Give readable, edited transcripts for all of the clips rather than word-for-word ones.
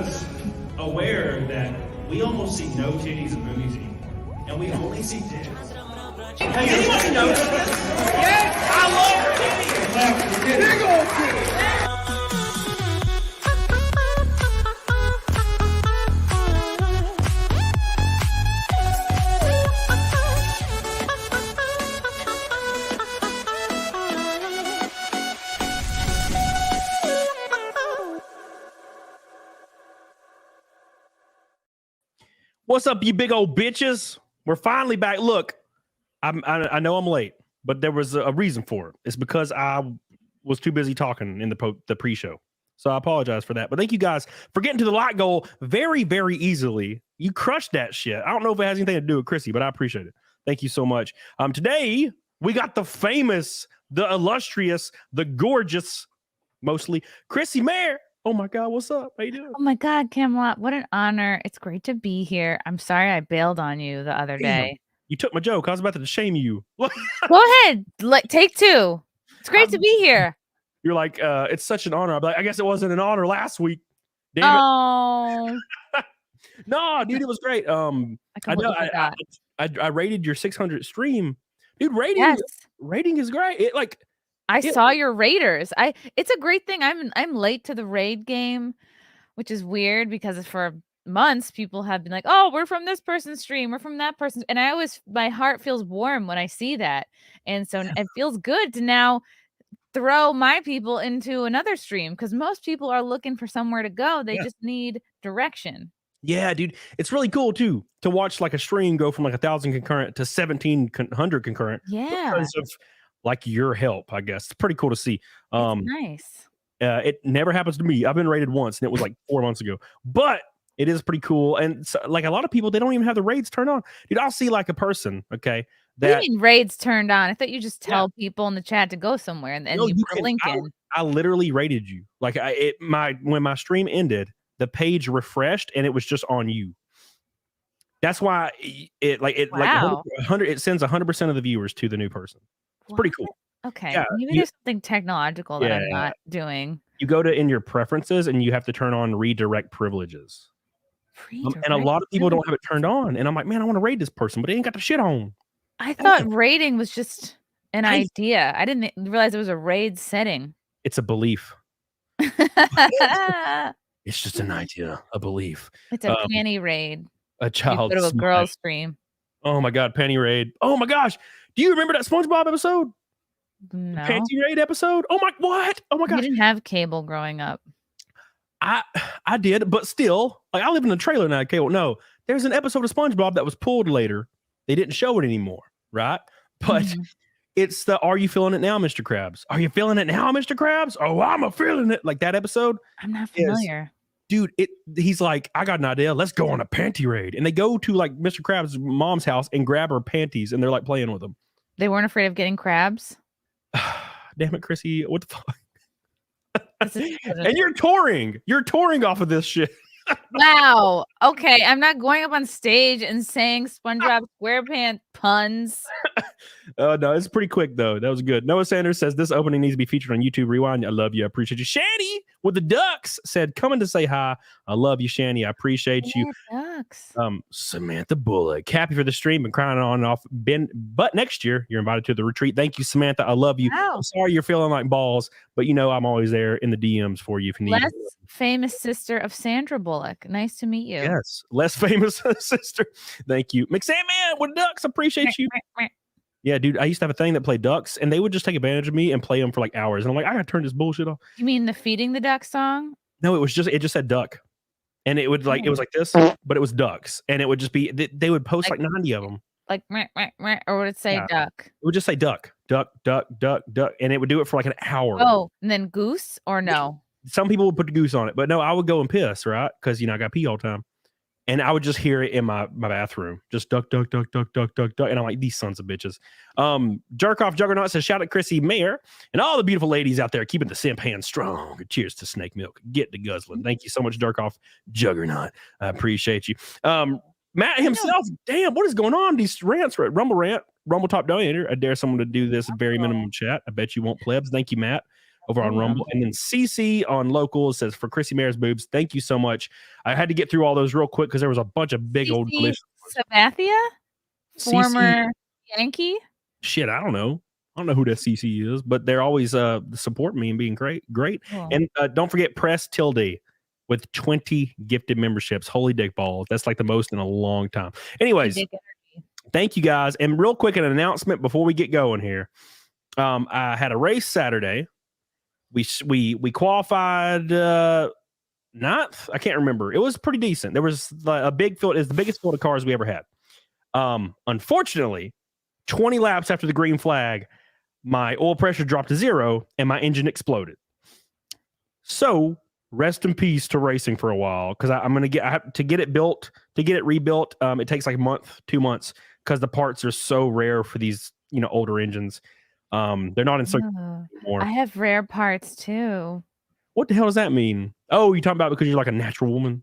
us aware that we almost see no titties in movies anymore, and we only see tits. Hey, anyone notice this? Yes, I love titties. Big old titties. What's up, you big old bitches? We're finally back. Look, I know I'm late, but there was a reason for it. It's because I was too busy talking in the pre-show. So I apologize for that. But thank you guys for getting to the like goal very, very easily. You crushed that shit. I don't know if it has anything to do with Chrissy, but I appreciate it. Thank you so much. Today, we got the famous, the illustrious, the gorgeous, mostly, CHRISSIE MAYR. Oh my God, what's up? How you doing? Oh my God, Camelot, what an honor. It's great to be here. I'm sorry I bailed on you the other day. You took my joke. I was about to shame you. Go ahead. Take two. It's great to be here. You're like, it's such an honor. I'm like, I guess it wasn't an honor last week. Damn it. No, dude, it was great. I rated your 600 stream. Dude, rating is great. I saw your raiders. It's a great thing. I'm late to the raid game, which is weird because for months people have been like, "Oh, we're from this person's stream, we're from that person's," and my heart feels warm when I see that, and so it feels good to now throw my people into another stream because most people are looking for somewhere to go. They just need direction. Yeah, dude, it's really cool too to watch like a stream go from like 1,000 concurrent to 1,700 concurrent. Yeah, because of like your help, I guess. It's pretty cool to see. Nice. It never happens to me. I've been raided once, and it was like 4 months ago. But it is pretty cool. And so, like a lot of people, they don't even have the raids turned on. Dude, I'll see like a person, okay. What do you mean raids turned on? I thought you just tell people in the chat to go somewhere and you put a link in. I literally raided you. Like when my stream ended, the page refreshed and it was just on you. That's why it sends 100% of the viewers to the new person. It's pretty cool. Okay. Yeah, maybe there's something technological that I'm not doing. You go to in your preferences and you have to turn on redirect privileges. And a lot of people don't have it turned on. And I'm like, man, I want to raid this person, but they ain't got the shit on. I thought raiding was just an idea. I didn't realize it was a raid setting. It's a belief. It's just an idea, a belief. It's a panty raid. A child. Go to a girl's stream. Oh my God, panty raid. Oh my gosh. Do you remember that SpongeBob episode? No. Panty raid episode? Oh my, what? Oh my God. You didn't have cable growing up. I did, but still, like I live in a trailer now, cable. No, there's an episode of SpongeBob that was pulled later. They didn't show it anymore, right? But it's the "Are you feeling it now, Mr. Krabs? Are you feeling it now, Mr. Krabs? Oh, I'm a feeling it." Like that episode. I'm not familiar. Dude, he's like, I got an idea. Let's go on a panty raid. And they go to like Mr. Krabs' mom's house and grab her panties and they're like playing with them. They weren't afraid of getting crabs? Damn it, Chrissy. What the fuck? And you're touring off of this shit. Wow. Okay. I'm not going up on stage and saying SpongeBob SquarePants puns. No, it's pretty quick though. That was good. Noah Sanders says this opening needs to be featured on YouTube Rewind. I love you. I appreciate you. Shanny with the ducks said, coming to say hi. I love you, Shanny. I appreciate you. Ducks. Samantha Bullock. Happy for the stream and crying on and off. But next year you're invited to the retreat. Thank you, Samantha. I love you. Wow. I'm sorry you're feeling like balls, but you know I'm always there in the DMs for you if you need. Less famous sister of Sandra Bullock. Nice to meet you. Yes, less famous sister. Thank you, McSandman with ducks. Appreciate you. Yeah, dude, I used to have a thing that played ducks, and they would just take advantage of me and play them for like hours. And I'm like, I gotta turn this bullshit off. You mean the feeding the duck song? No, it just said duck, and it would like it was like this, but it was ducks, and it would just be they would post like 90 of them. Like or would it say duck? It would just say duck, duck, duck, duck, duck, and it would do it for like an hour. Oh, and then goose or no? Some people would put the goose on it, but no, I would go and piss, right? Because I got pee all the time. And I would just hear it in my bathroom. Just duck, duck, duck, duck, duck, duck, duck. And I'm like, these sons of bitches. Jerk off Juggernaut says, shout out CHRISSIE MAYR and all the beautiful ladies out there keeping the simp hand strong. Cheers to snake milk. Get to guzzling. Thank you so much, Jerk off Juggernaut. I appreciate you. Matt himself, damn, what is going on? These rants, right? Rumble Top Donator. I dare someone to do this very minimum chat. I bet you won't, plebs. Thank you, Matt. over on Rumble. And then CC on local says, for Chrissy Mayr's boobs, thank you so much. I had to get through all those real quick because there was a bunch of big old delicious Sabathia? Former Yankee? Shit, I don't know. I don't know who that CC is, but they're always supporting me and being great. Cool. And don't forget Press Tilde with 20 gifted memberships. Holy dick balls. That's like the most in a long time. Anyways, thank you guys. And real quick, an announcement before we get going here. I had a race Saturday. We qualified ninth. I can't remember. It was pretty decent. There was a big field. It's the biggest field of cars we ever had. Unfortunately, 20 laps after the green flag, my oil pressure dropped to 0 and my engine exploded. So rest in peace to racing for a while, because I have to get it built, to get it rebuilt. It takes like a month, 2 months, because the parts are so rare for these, older engines. They're not in circuit anymore. I have rare parts too. What the hell does that mean? Oh, you're talking about because you're like a natural woman?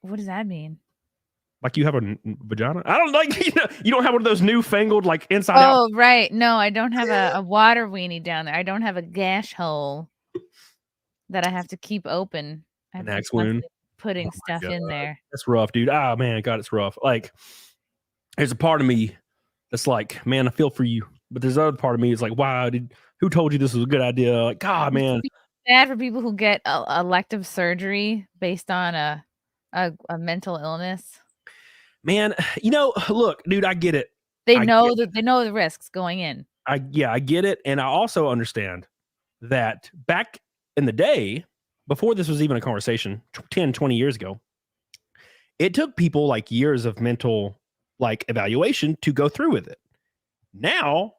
What does that mean? Like you have a vagina? I don't like, you don't have one of those newfangled like inside out. Oh, right. No, I don't have a water weenie down there. I don't have a gash hole that I have to keep open. An axe wound. Putting stuff in there. That's rough, dude. Oh man, God, it's rough. Like, there's a part of me that's like, man, I feel for you. But there's another part of me that's like, wow, who told you this was a good idea? Like, God, man. It's bad for people who get elective surgery based on a mental illness. Man, look, dude, I get it. They know the risks going in. I get it. And I also understand that back in the day, before this was even a conversation, 10, 20 years ago, it took people like years of mental like evaluation to go through with it. Now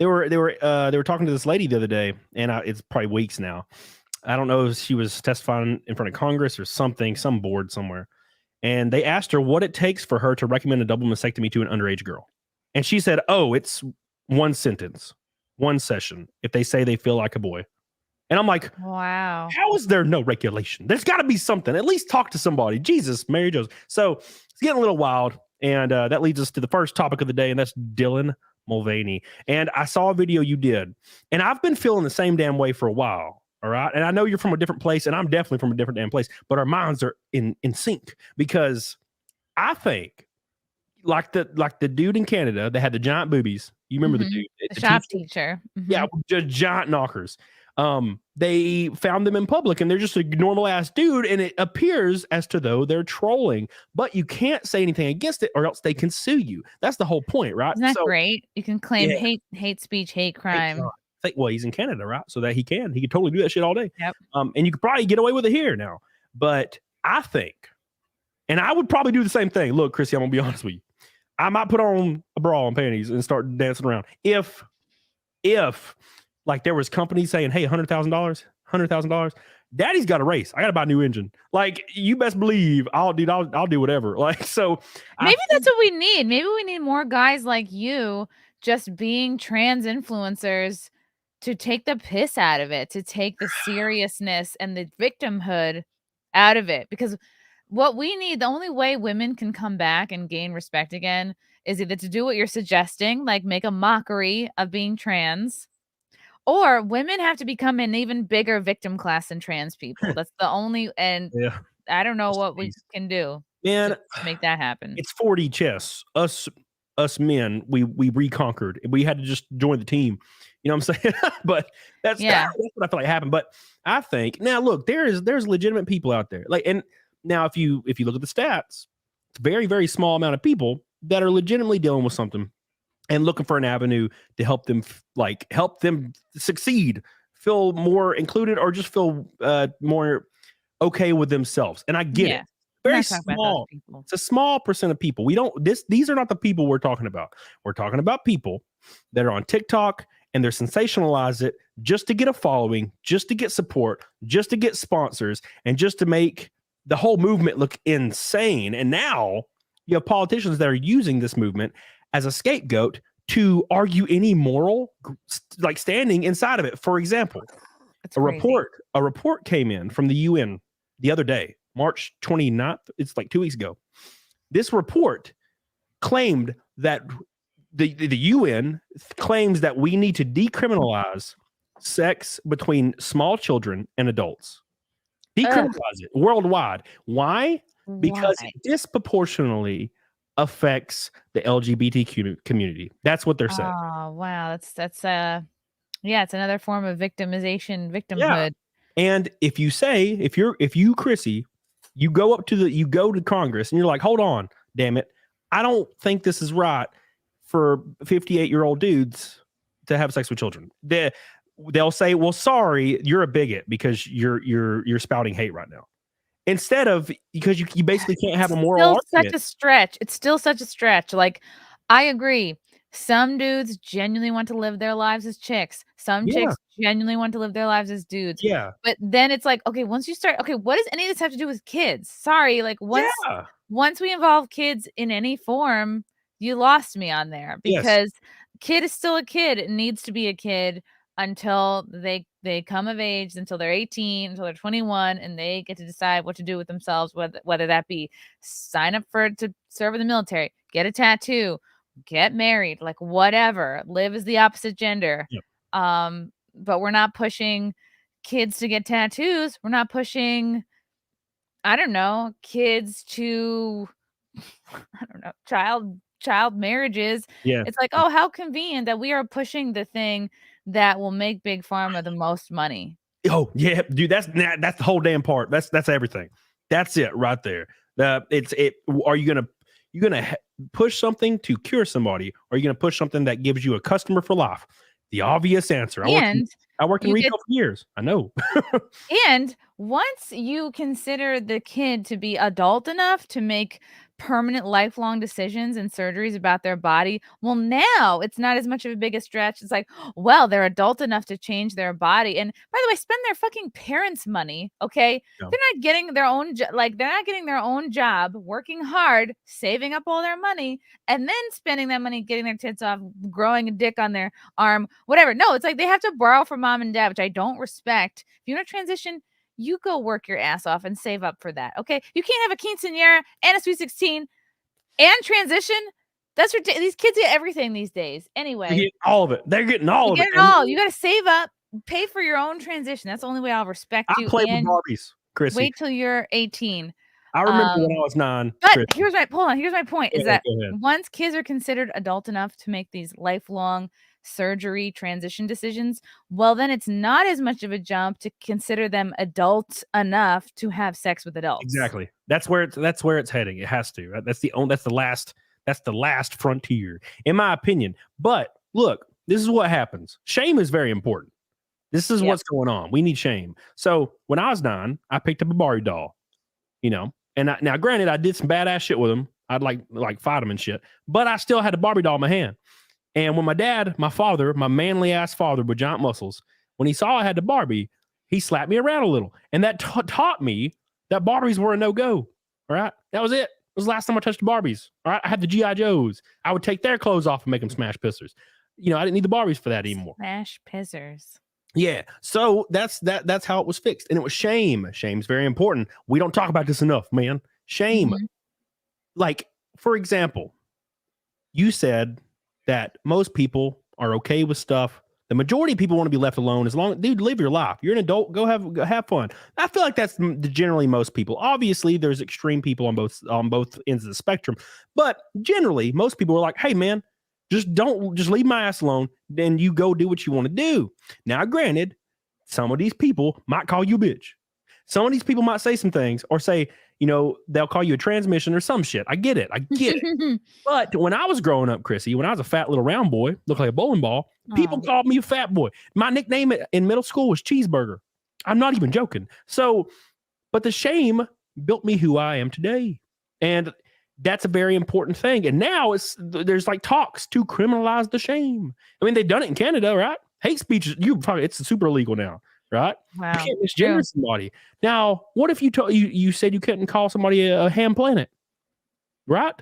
they were talking to this lady the other day, and it's probably weeks now. I don't know if she was testifying in front of Congress or something, some board somewhere. And they asked her what it takes for her to recommend a double mastectomy to an underage girl. And she said, oh, it's one sentence, one session, if they say they feel like a boy. And I'm like, wow, how is there no regulation? There's got to be something. At least talk to somebody. Jesus, Mary Joseph. So it's getting a little wild. And that leads us to the first topic of the day, and that's Dylan Mulvaney. And I saw a video you did, and I've been feeling the same damn way for a while. All right. And I know you're from a different place, and I'm definitely from a different damn place, but our minds are in sync, because I think like the dude in Canada that had the giant boobies. You remember the dude? The shop teacher. Mm-hmm. Yeah. Just giant knockers. They found them in public, and they're just a normal ass dude. And it appears as to though they're trolling, but you can't say anything against it or else they can sue you. That's the whole point, right? Isn't that great? You can claim hate speech, hate crime. Well, he's in Canada, right? So that he can totally do that shit all day. Yep. And you could probably get away with it here now. But I think, and I would probably do the same thing. Look, Chrissy, I'm gonna be honest with you. I might put on a bra and panties and start dancing around. If like there was companies saying, hey, $100,000, daddy's got a race. I got to buy a new engine. Like, you best believe I'll do whatever. Like, so maybe that's what we need. Maybe we need more guys like you just being trans influencers to take the piss out of it, to take the seriousness and the victimhood out of it. Because what we need, the only way women can come back and gain respect again is either to do what you're suggesting, like make a mockery of being trans, or women have to become an even bigger victim class than trans people. That's the only, and I don't know what we can do to make that happen. It's 4D chess. Us men, we reconquered. We had to just join the team. You know what I'm saying? But that's what I feel like happened. But I think now, look, there's legitimate people out there. Like, and now if you look at the stats, it's a very, very small amount of people that are legitimately dealing with something and looking for an avenue to help them succeed, feel more included, or just feel more okay with themselves. And I get it. Very small. It's a small percent of people. These are not the people we're talking about. We're talking about people that are on TikTok and they're sensationalize it just to get a following, just to get support, just to get sponsors, and just to make the whole movement look insane. And now you have politicians that are using this movement as a scapegoat to argue any moral like standing inside of it. For example, a report came in from the UN the other day, March 29th. It's like 2 weeks ago. This report claimed that the UN claims that we need to decriminalize sex between small children and adults. Ugh. Decriminalize it worldwide. Why? Because Why? it disproportionately affects the LGBTQ community. That's what they're saying. Oh wow, that's yeah, it's another form of victimization, Yeah. victimhood. And if you Chrissy, you go to Congress and you're like, hold on, damn it, I don't think this is right for 58-year-old dudes to have sex with children. They'll say, well, sorry, you're a bigot because you're spouting hate right now. Instead of, because you basically can't have a moral argument. Such a stretch. It's still such a stretch. Like, I agree. Some dudes genuinely want to live their lives as chicks. Some chicks genuinely want to live their lives as dudes. Yeah. But then it's like, okay, once you start, okay, what does any of this have to do with kids? Sorry, like once we involve kids in any form, you lost me on there, because kid is still a kid. It needs to be a kid until they come of age, until they're 18, until they're 21, and they get to decide what to do with themselves, whether that be sign up to serve in the military, get a tattoo, get married, like whatever, live as the opposite gender. Yep. But we're not pushing kids to get tattoos. We're not pushing, I don't know, kids to I don't know, child marriages. Yeah. It's like, oh, how convenient that we are pushing the thing that will make Big Pharma the most money. Oh yeah, dude, that's the whole damn part. That's everything. That's it right there. Are you gonna push something to cure somebody, or are you gonna push something that gives you a customer for life? The obvious answer. I worked in retail for years. I know. And once you consider the kid to be adult enough to make permanent lifelong decisions and surgeries about their body, well, now it's not as much of a big a stretch. It's like, well, they're adult enough to change their body. And by the way, spend their fucking parents' money. Okay. Yeah. They're not getting their own they're not getting their own job, working hard, saving up all their money, and then spending that money getting their tits off, growing a dick on their arm, whatever. No, it's like they have to borrow from mom and dad, which I don't respect. If you want to transition, you go work your ass off and save up for that. Okay. You can't have a quinceanera and a sweet 16 and transition. That's ridiculous. These kids get everything these days. Anyway, they get all of it. They're getting all of it. Get it all. You got to save up, pay for your own transition. That's the only way I'll respect you. I play with Barbies, Chrissy. Wait till you're 18. I remember when I was 9. But Chrissy. here's my point: is that once kids are considered adult enough to make these lifelong surgery transition decisions, well, then it's not as much of a jump to consider them adult enough to have sex with adults. Exactly. That's where it's heading. It has to. That's the last frontier, in my opinion. But look, this is what happens. Shame is very important. This is what's going on. We need shame. So when I was 9, I picked up a Barbie doll, and now granted, I did some badass shit with them. I'd like fight them and shit, but I still had a Barbie doll in my hand. And when my father, my manly ass father with giant muscles, when he saw I had the Barbie, he slapped me around a little. And that taught me that Barbies were a no-go. All right. That was it. It was the last time I touched the Barbies. All right. I had the G.I. Joes. I would take their clothes off and make them smash pissers. I didn't need the Barbies for that anymore. Smash pissers. Yeah. So that's how it was fixed. And it was shame. Shame's very important. We don't talk about this enough, man. Shame. Mm-hmm. Like, for example, you said that most people are okay with stuff. The majority of people want to be left alone. Dude, live your life. You're an adult. Go have fun. I feel like that's generally most people. Obviously, there's extreme people on both ends of the spectrum, but generally, most people are like, "Hey, man, just leave my ass alone. Then you go do what you want to do." Now, granted, some of these people might call you a bitch. Some of these people might say some things or say, they'll call you a transmission or some shit. I get it. But when I was growing up, Chrissy, when I was a fat little round boy, looked like a bowling ball, people called me a fat boy. My nickname in middle school was Cheeseburger. I'm not even joking. So, but the shame built me who I am today. And that's a very important thing. And now there's like talks to criminalize the shame. I mean, they've done it in Canada, right? Hate speech, it's super illegal now. Right? Wow. You can't misgender somebody. Now, what if you said you couldn't call somebody a ham planet? Right?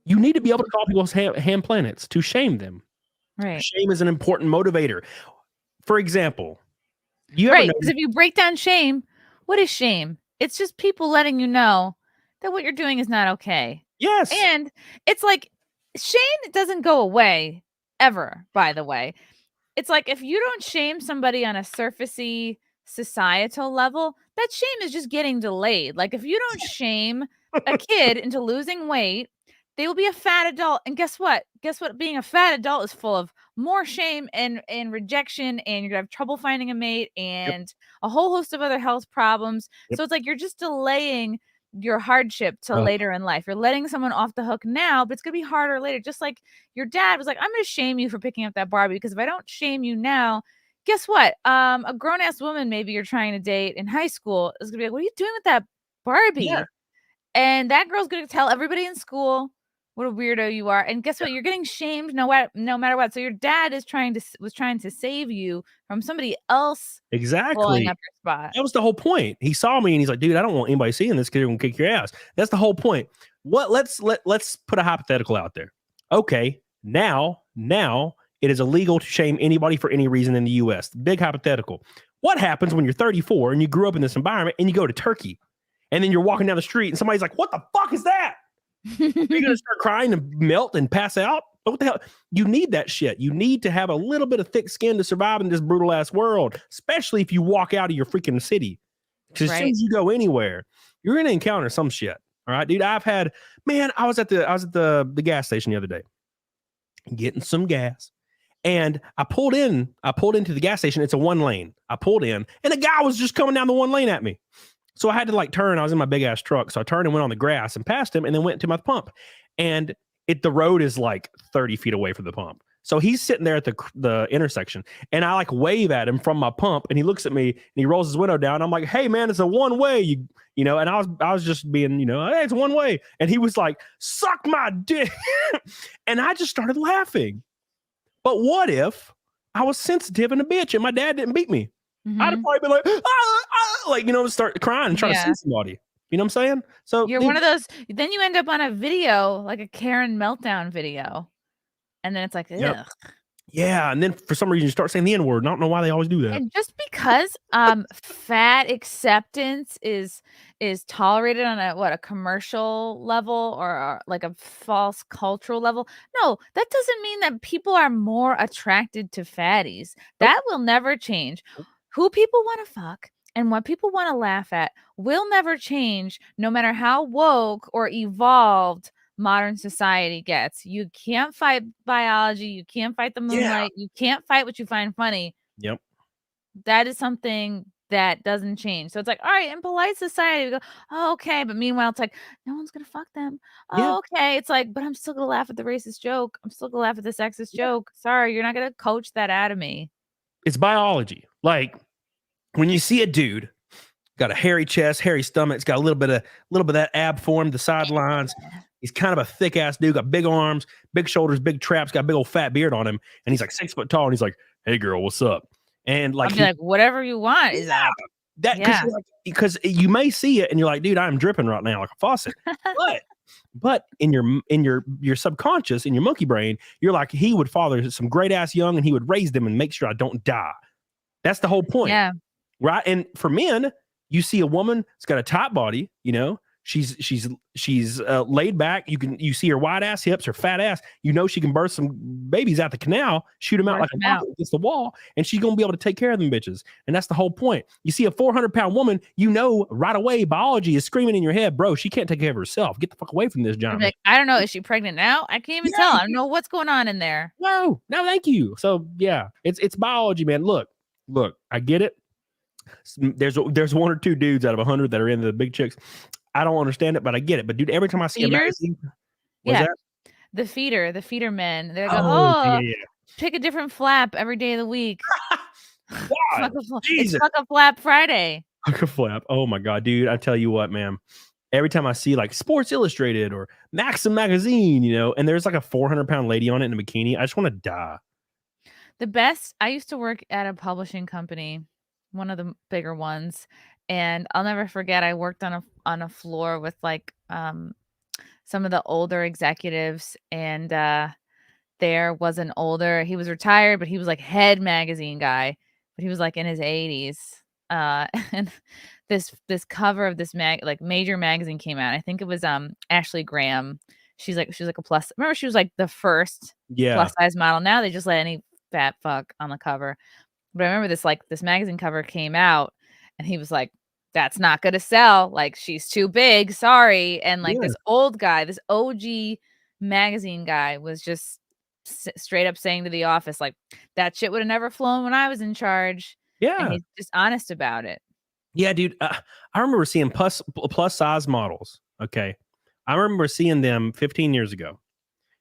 You need to be able to call people ham planets to shame them. Right. Shame is an important motivator. For example, because if you break down shame, what is shame? It's just people letting you know that what you're doing is not okay. Yes. And it's like shame doesn't go away ever, by the way. it's like if you don't shame somebody on a surfacey societal level, that shame is just getting delayed. Like if you don't shame a kid into losing weight, they will be a fat adult. And guess what? Guess what? Being a fat adult is full of more shame and rejection, and you're gonna have trouble finding a mate and a whole host of other health problems. So it's like you're just delaying your hardship till later in life. You're letting someone off the hook now, but it's gonna be harder later. Just like your dad was like, I'm gonna shame you for picking up that Barbie, because if I don't shame you now, guess what? A grown-ass woman maybe you're trying to date in high school is gonna be like, what are you doing with that Barbie? Yeah. And that girl's gonna tell everybody in school what a weirdo you are. And guess what? You're getting shamed no matter what. So your dad was trying to save you from somebody else blowing Exactly. up your spot. That was the whole point. He saw me and he's like, dude, I don't want anybody seeing this kid gonna kick your ass. That's the whole point. Let's put a hypothetical out there. Okay, now it is illegal to shame anybody for any reason in the US. Big hypothetical. What happens when you're 34 and you grew up in this environment and you go to Turkey and then you're walking down the street and somebody's like, what the fuck is that? You're gonna start crying and melt and pass out? What the hell? You need that shit. You need to have a little bit of thick skin to survive in this brutal ass world, especially if you walk out of your freaking city. Because as soon as you go anywhere, you're gonna encounter some shit. All right, dude. I was at the gas station the other day getting some gas. And I pulled into the gas station. It's a one lane. I pulled in and a guy was just coming down the one lane at me. So I had to like turn. I was in my big ass truck. So I turned and went on the grass and passed him and then went to my pump. And the road is like 30 feet away from the pump. So he's sitting there at the intersection and I like wave at him from my pump and he looks at me and he rolls his window down. I'm like, hey man, it's a one way, you know, and I was just being, hey, it's one way. And he was like, suck my dick. And I just started laughing. But what if I was sensitive and a bitch and my dad didn't beat me? I'd have probably been like, start crying and try to see somebody. You know what I'm saying? So you're one of those, then you end up on a video, like a Karen meltdown video. And then it's like, ugh. Yeah. And then for some reason you start saying the N-word. I don't know why they always do that. And just because fat acceptance is tolerated on a commercial level or like a false cultural level, no, that doesn't mean that people are more attracted to fatties. That will never change. Who people want to fuck and what people want to laugh at will never change, no matter how woke or evolved modern society gets. You can't fight biology. You can't fight the moonlight. You can't fight what you find funny. Yep. That is something that doesn't change. So it's like, all right, in polite society, we go, oh, okay. But meanwhile, it's like, no one's going to fuck them. Oh, okay. It's like, but I'm still going to laugh at the racist joke. I'm still going to laugh at the sexist joke. Sorry, you're not going to coach that out of me. It's biology. Like when you see a dude got a hairy chest, hairy stomach, it's got a little bit of that ab form, the sidelines. He's kind of a thick ass dude, got big arms, big shoulders, big traps, got a big old fat beard on him, and he's like 6 foot tall, and he's like, "Hey girl, what's up?" And like, like whatever you want is up. Because you may see it, and you're like, "Dude, I'm dripping right now like a faucet." But in your subconscious, in your monkey brain, you're like, he would father some great ass young, and he would raise them and make sure I don't die. That's the whole point, right? And for men, you see a woman that's got a tight body, She's laid back. You see her wide ass hips, her fat ass. She can birth some babies out the canal, shoot them out like a rocket against the wall, and she's gonna be able to take care of them bitches. And that's the whole point. You see a 400-pound woman, right away, biology is screaming in your head, bro. She can't take care of herself. Get the fuck away from this giant. Like, I don't know. Is she pregnant now? I can't even tell. I don't know what's going on in there. No, thank you. So yeah, it's biology, man. Look, I get it. There's 1 or 2 dudes out of 100 that are into the big chicks. I don't understand it, but I get it. But dude, every time I see a magazine, the feeder men, they go, pick a different flap every day of the week. It's fuck a flap Friday. Fuck a flap. Oh my god, dude! I tell you what, man. Every time I see like Sports Illustrated or Maxim magazine, and there's like a 400-pound lady on it in a bikini, I just want to die. The best. I used to work at a publishing company, one of the bigger ones. And I'll never forget, I worked on a floor with like some of the older executives, and there was an older, he was retired, but he was like head magazine guy, but he was like in his 80s. And this cover of this major magazine came out. I think it was Ashley Graham. She's like a plus. Remember, she was like the first plus size model. Now they just let any fat fuck on the cover. But I remember this magazine cover came out and he was like, that's not going to sell. Like, she's too big. Sorry. And like this old guy, this OG magazine guy was just straight up saying to the office, like, that shit would have never flown when I was in charge. Yeah. And he's just honest about it. Yeah, dude. I remember seeing plus size models. Okay. I remember seeing them 15 years ago.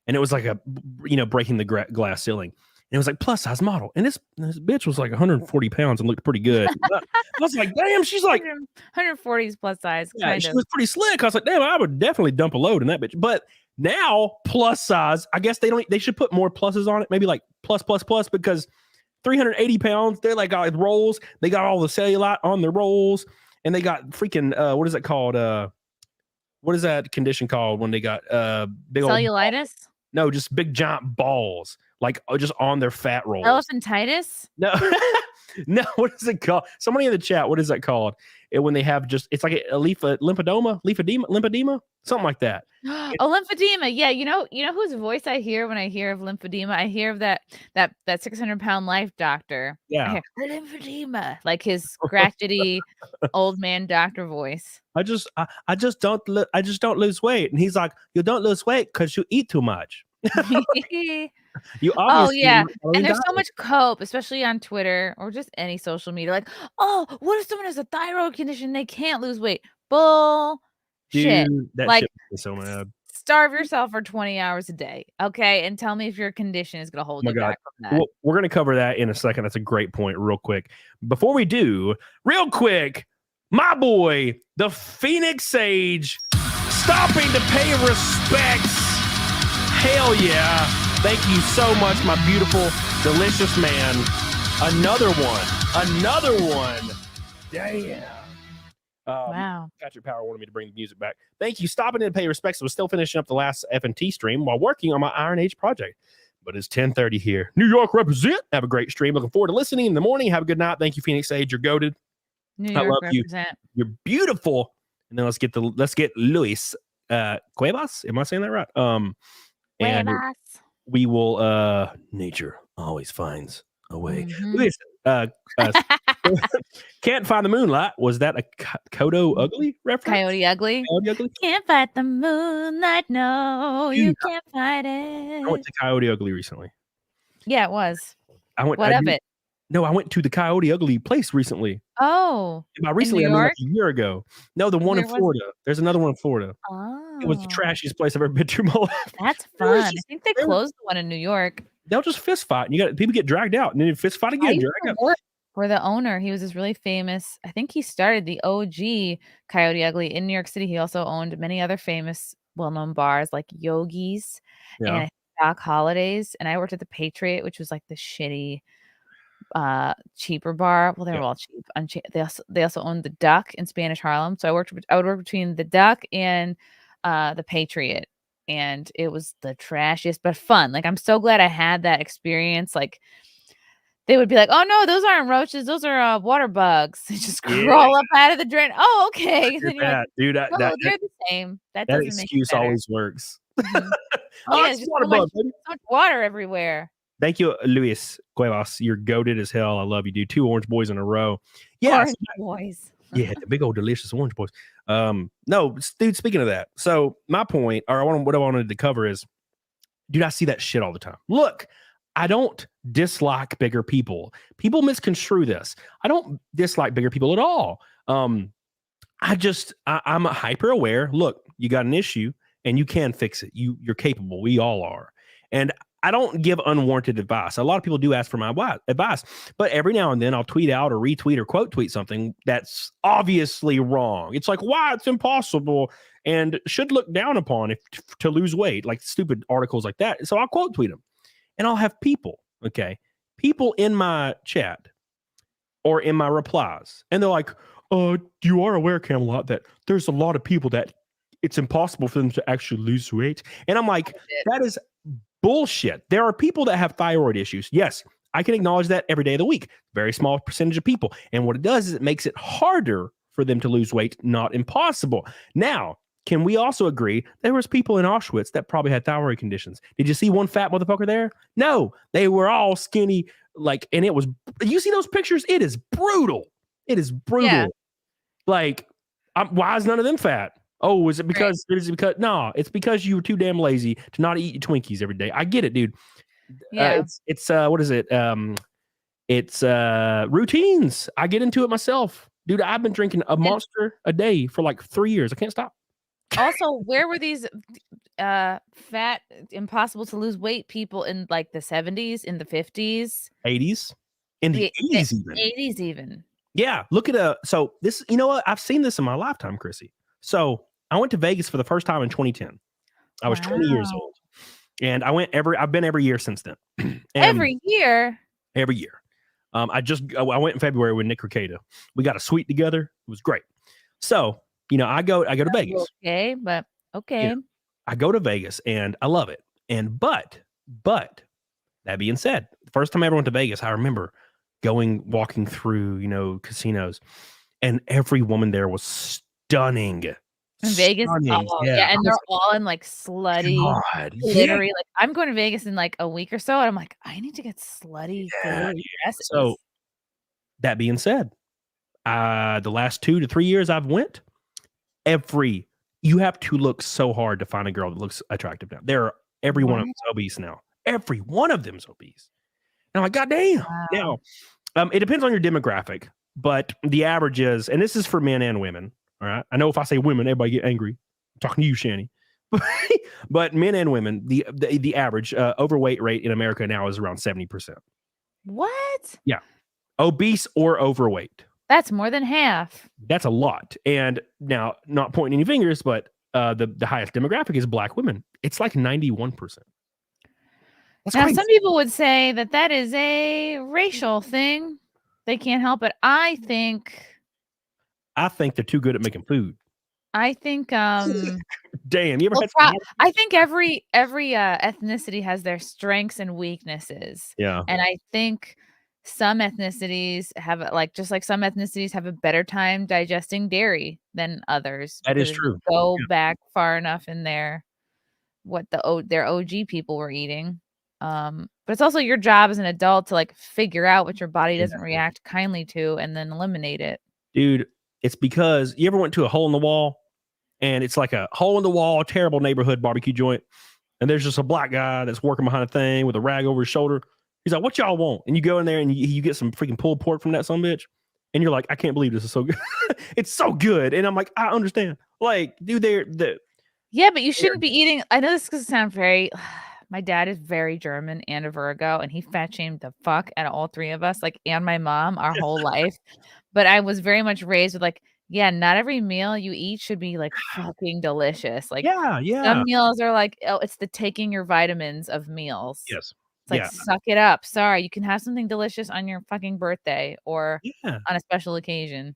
And it was like breaking the glass ceiling. And it was like plus size model. And this bitch was like 140 pounds and looked pretty good. I was like, damn, she's like 140 is plus size. Yeah, she was pretty slick. I was like, damn, I would definitely dump a load in that bitch. But now plus size, I guess they should put more pluses on it. Maybe like plus, because 380 pounds, they're like rolls. They got all the cellulite on their rolls. And they got freaking, what is it called? What is that condition called when they got big cellulitis? No, just big giant balls, like just on their fat rolls. Elephantitis? No, no. What is it called? Somebody in the chat. What is that called? When they have it's like a lymphedema, something like that. Lymphedema. Yeah, you know whose voice I hear when I hear of lymphedema? I hear of that 600-pound life doctor. Yeah, lymphedema, like his scratchety old man doctor voice. I just don't lose weight, and he's like, you don't lose weight because you eat too much. You obviously and there's so much cope, especially on Twitter or just any social media. Like, oh, what if someone has a thyroid condition? They can't lose weight. Bull shit. That like, shit makes me so mad. Starve yourself for 20 hours a day, okay? And tell me if your condition is going to hold you back from that. Well, we're going to cover that in a second. That's a great point. Real quick, before we do, my boy, the Phoenix Sage, stopping to pay respects. Hell yeah. Thank you so much, my beautiful, delicious man. Another one. Damn. Wow. Patrick Power wanted me to bring the music back. Thank you. Stopping in to pay respects. I was still finishing up the last F&T stream while working on my Iron Age project. But it's 10:30 here. New York represent. Have a great stream. Looking forward to listening in the morning. Have a good night. Thank you, Phoenix Sage. You're goated. I love represent. You. You're beautiful. And then let's get Luis Cuevas. Am I saying that right? And we will nature always finds a way. Luis, can't find the moonlight. Was that a Kodo Ugly reference? Coyote Ugly. Can't fight the moonlight. No, you can't fight it. I went to Coyote Ugly recently. Yeah, it was. I went to the Coyote Ugly place recently. Oh. By recently, I mean like a year ago. No, the one in Florida. There's another one in Florida. Oh. It was the trashiest place I've ever been to in my life. That's fun. I think they closed the one in New York. They'll just fist fight. And people get dragged out and then fist fight again. For the owner, he was this really famous. I think he started the OG Coyote Ugly in New York City. He also owned many other famous, well-known bars like Yogi's and Doc Holidays. And I worked at the Patriot, which was like the shitty, cheaper bar. Well, they were all cheap. They also owned the Duck in Spanish Harlem. So I would work between the Duck and the Patriot. And it was the trashiest, but fun. Like, I'm so glad I had that experience. Like, they would be like, oh, no, those aren't roaches. Those are water bugs. They just crawl up out of the drain. Oh, okay. Then they're the same. That excuse always works. Mm-hmm. Just so much water everywhere. Thank you, Luis Cuevas. You're goated as hell. I love you, dude. 2 orange boys in a row. Yeah. Orange boys. Yeah, the big old delicious orange boys. No, dude, speaking of that, so my point, or what I wanted to cover is, dude, I see that shit all the time. Look, I don't dislike bigger people. People misconstrue this. I don't dislike bigger people at all. I'm hyper aware. Look, you got an issue and you can fix it. You're capable. We all are. And I don't give unwarranted advice. A lot of people do ask for my advice, but every now and then I'll tweet out or retweet or quote tweet something that's obviously wrong. It's like, why it's impossible and should look down upon to lose weight, like stupid articles like that. So I'll quote tweet them and I'll have people in my chat or in my replies. And they're like, you are aware, Camelot, that there's a lot of people that it's impossible for them to actually lose weight. And I'm like, that is bullshit. There are people that have thyroid issues. Yes, I can acknowledge that every day of the week. Very small percentage of people. And what it does is it makes it harder for them to lose weight, not impossible. Now, can we also agree there was people in Auschwitz that probably had thyroid conditions? Did you see one fat motherfucker there? No, they were all skinny. Like, and it was. You see those pictures? It is brutal. It is brutal. Yeah. Like, why is none of them fat? Oh, is it because? Right. Is it because? No, it's because you were too damn lazy to not eat your Twinkies every day. I get it, dude. Yeah. It's what is it? It's routines. I get into it myself, dude. I've been drinking a Monster a day for like 3 years. I can't stop. Also, where were these fat, impossible to lose weight people in like the 70s, in the 50s, 80s, in the 80s even. 80s even. Yeah, look at so this, you know what? I've seen this in my lifetime, Chrissy. So I went to Vegas for the first time in 2010. I was 20 years old. And I've been every year since then. Every year? Every year. I went in February with Nick Ricada. We got a suite together. It was great. So, you know, I go to Vegas. Okay, but okay. You know, I go to Vegas and I love it. And but that being said, the first time I ever went to Vegas, I remember walking through, you know, casinos, and every woman there was stunning. In Vegas? Oh, yeah. And they're all in like slutty, glittery. Like, I'm going to Vegas in like a week or so, and I'm like, I need to get slutty dresses. So that being said, the last 2 to 3 years I've went, you have to look so hard to find a girl that looks attractive now. Every one of them's obese now. Every one of them's obese. And I'm like, God damn. Wow. Now, it depends on your demographic, but the average is, and this is for men and women. All right. I know if I say women, everybody get angry. I'm talking to you, Shani. But men and women, the average overweight rate in America now is around 70%. What? Yeah. Obese or overweight. That's more than half. That's a lot. And now, not pointing any fingers, but the highest demographic is Black women. It's like 91%. Now, some people would say that is a racial thing. They can't help it. I think they're too good at making food. I think damn, you ever had I think every ethnicity has their strengths and weaknesses. Yeah. And I think some ethnicities have just like some ethnicities have a better time digesting dairy than others. That is true. Go back far enough in their OG people were eating. But it's also your job as an adult to like figure out what your body doesn't react kindly to and then eliminate it. Dude, it's because you ever went to a hole in the wall, and it's like a hole in the wall, terrible neighborhood barbecue joint, and there's just a black guy that's working behind a thing with a rag over his shoulder. He's like, "What y'all want?" And you go in there and you get some freaking pulled pork from that son of a bitch, and you're like, "I can't believe this is so good." It's so good, and I'm like, I understand. Like, dude, yeah, but you shouldn't be eating. I know this is gonna sound very. My dad is very German and a Virgo, and he fat shamed the fuck out of all three of us, like, and my mom, our whole life. But I was very much raised with like, yeah, not every meal you eat should be like fucking delicious. Like, some meals are like, oh, it's the taking your vitamins of meals. Yes. It's like, suck it up. Sorry, you can have something delicious on your fucking birthday or on a special occasion.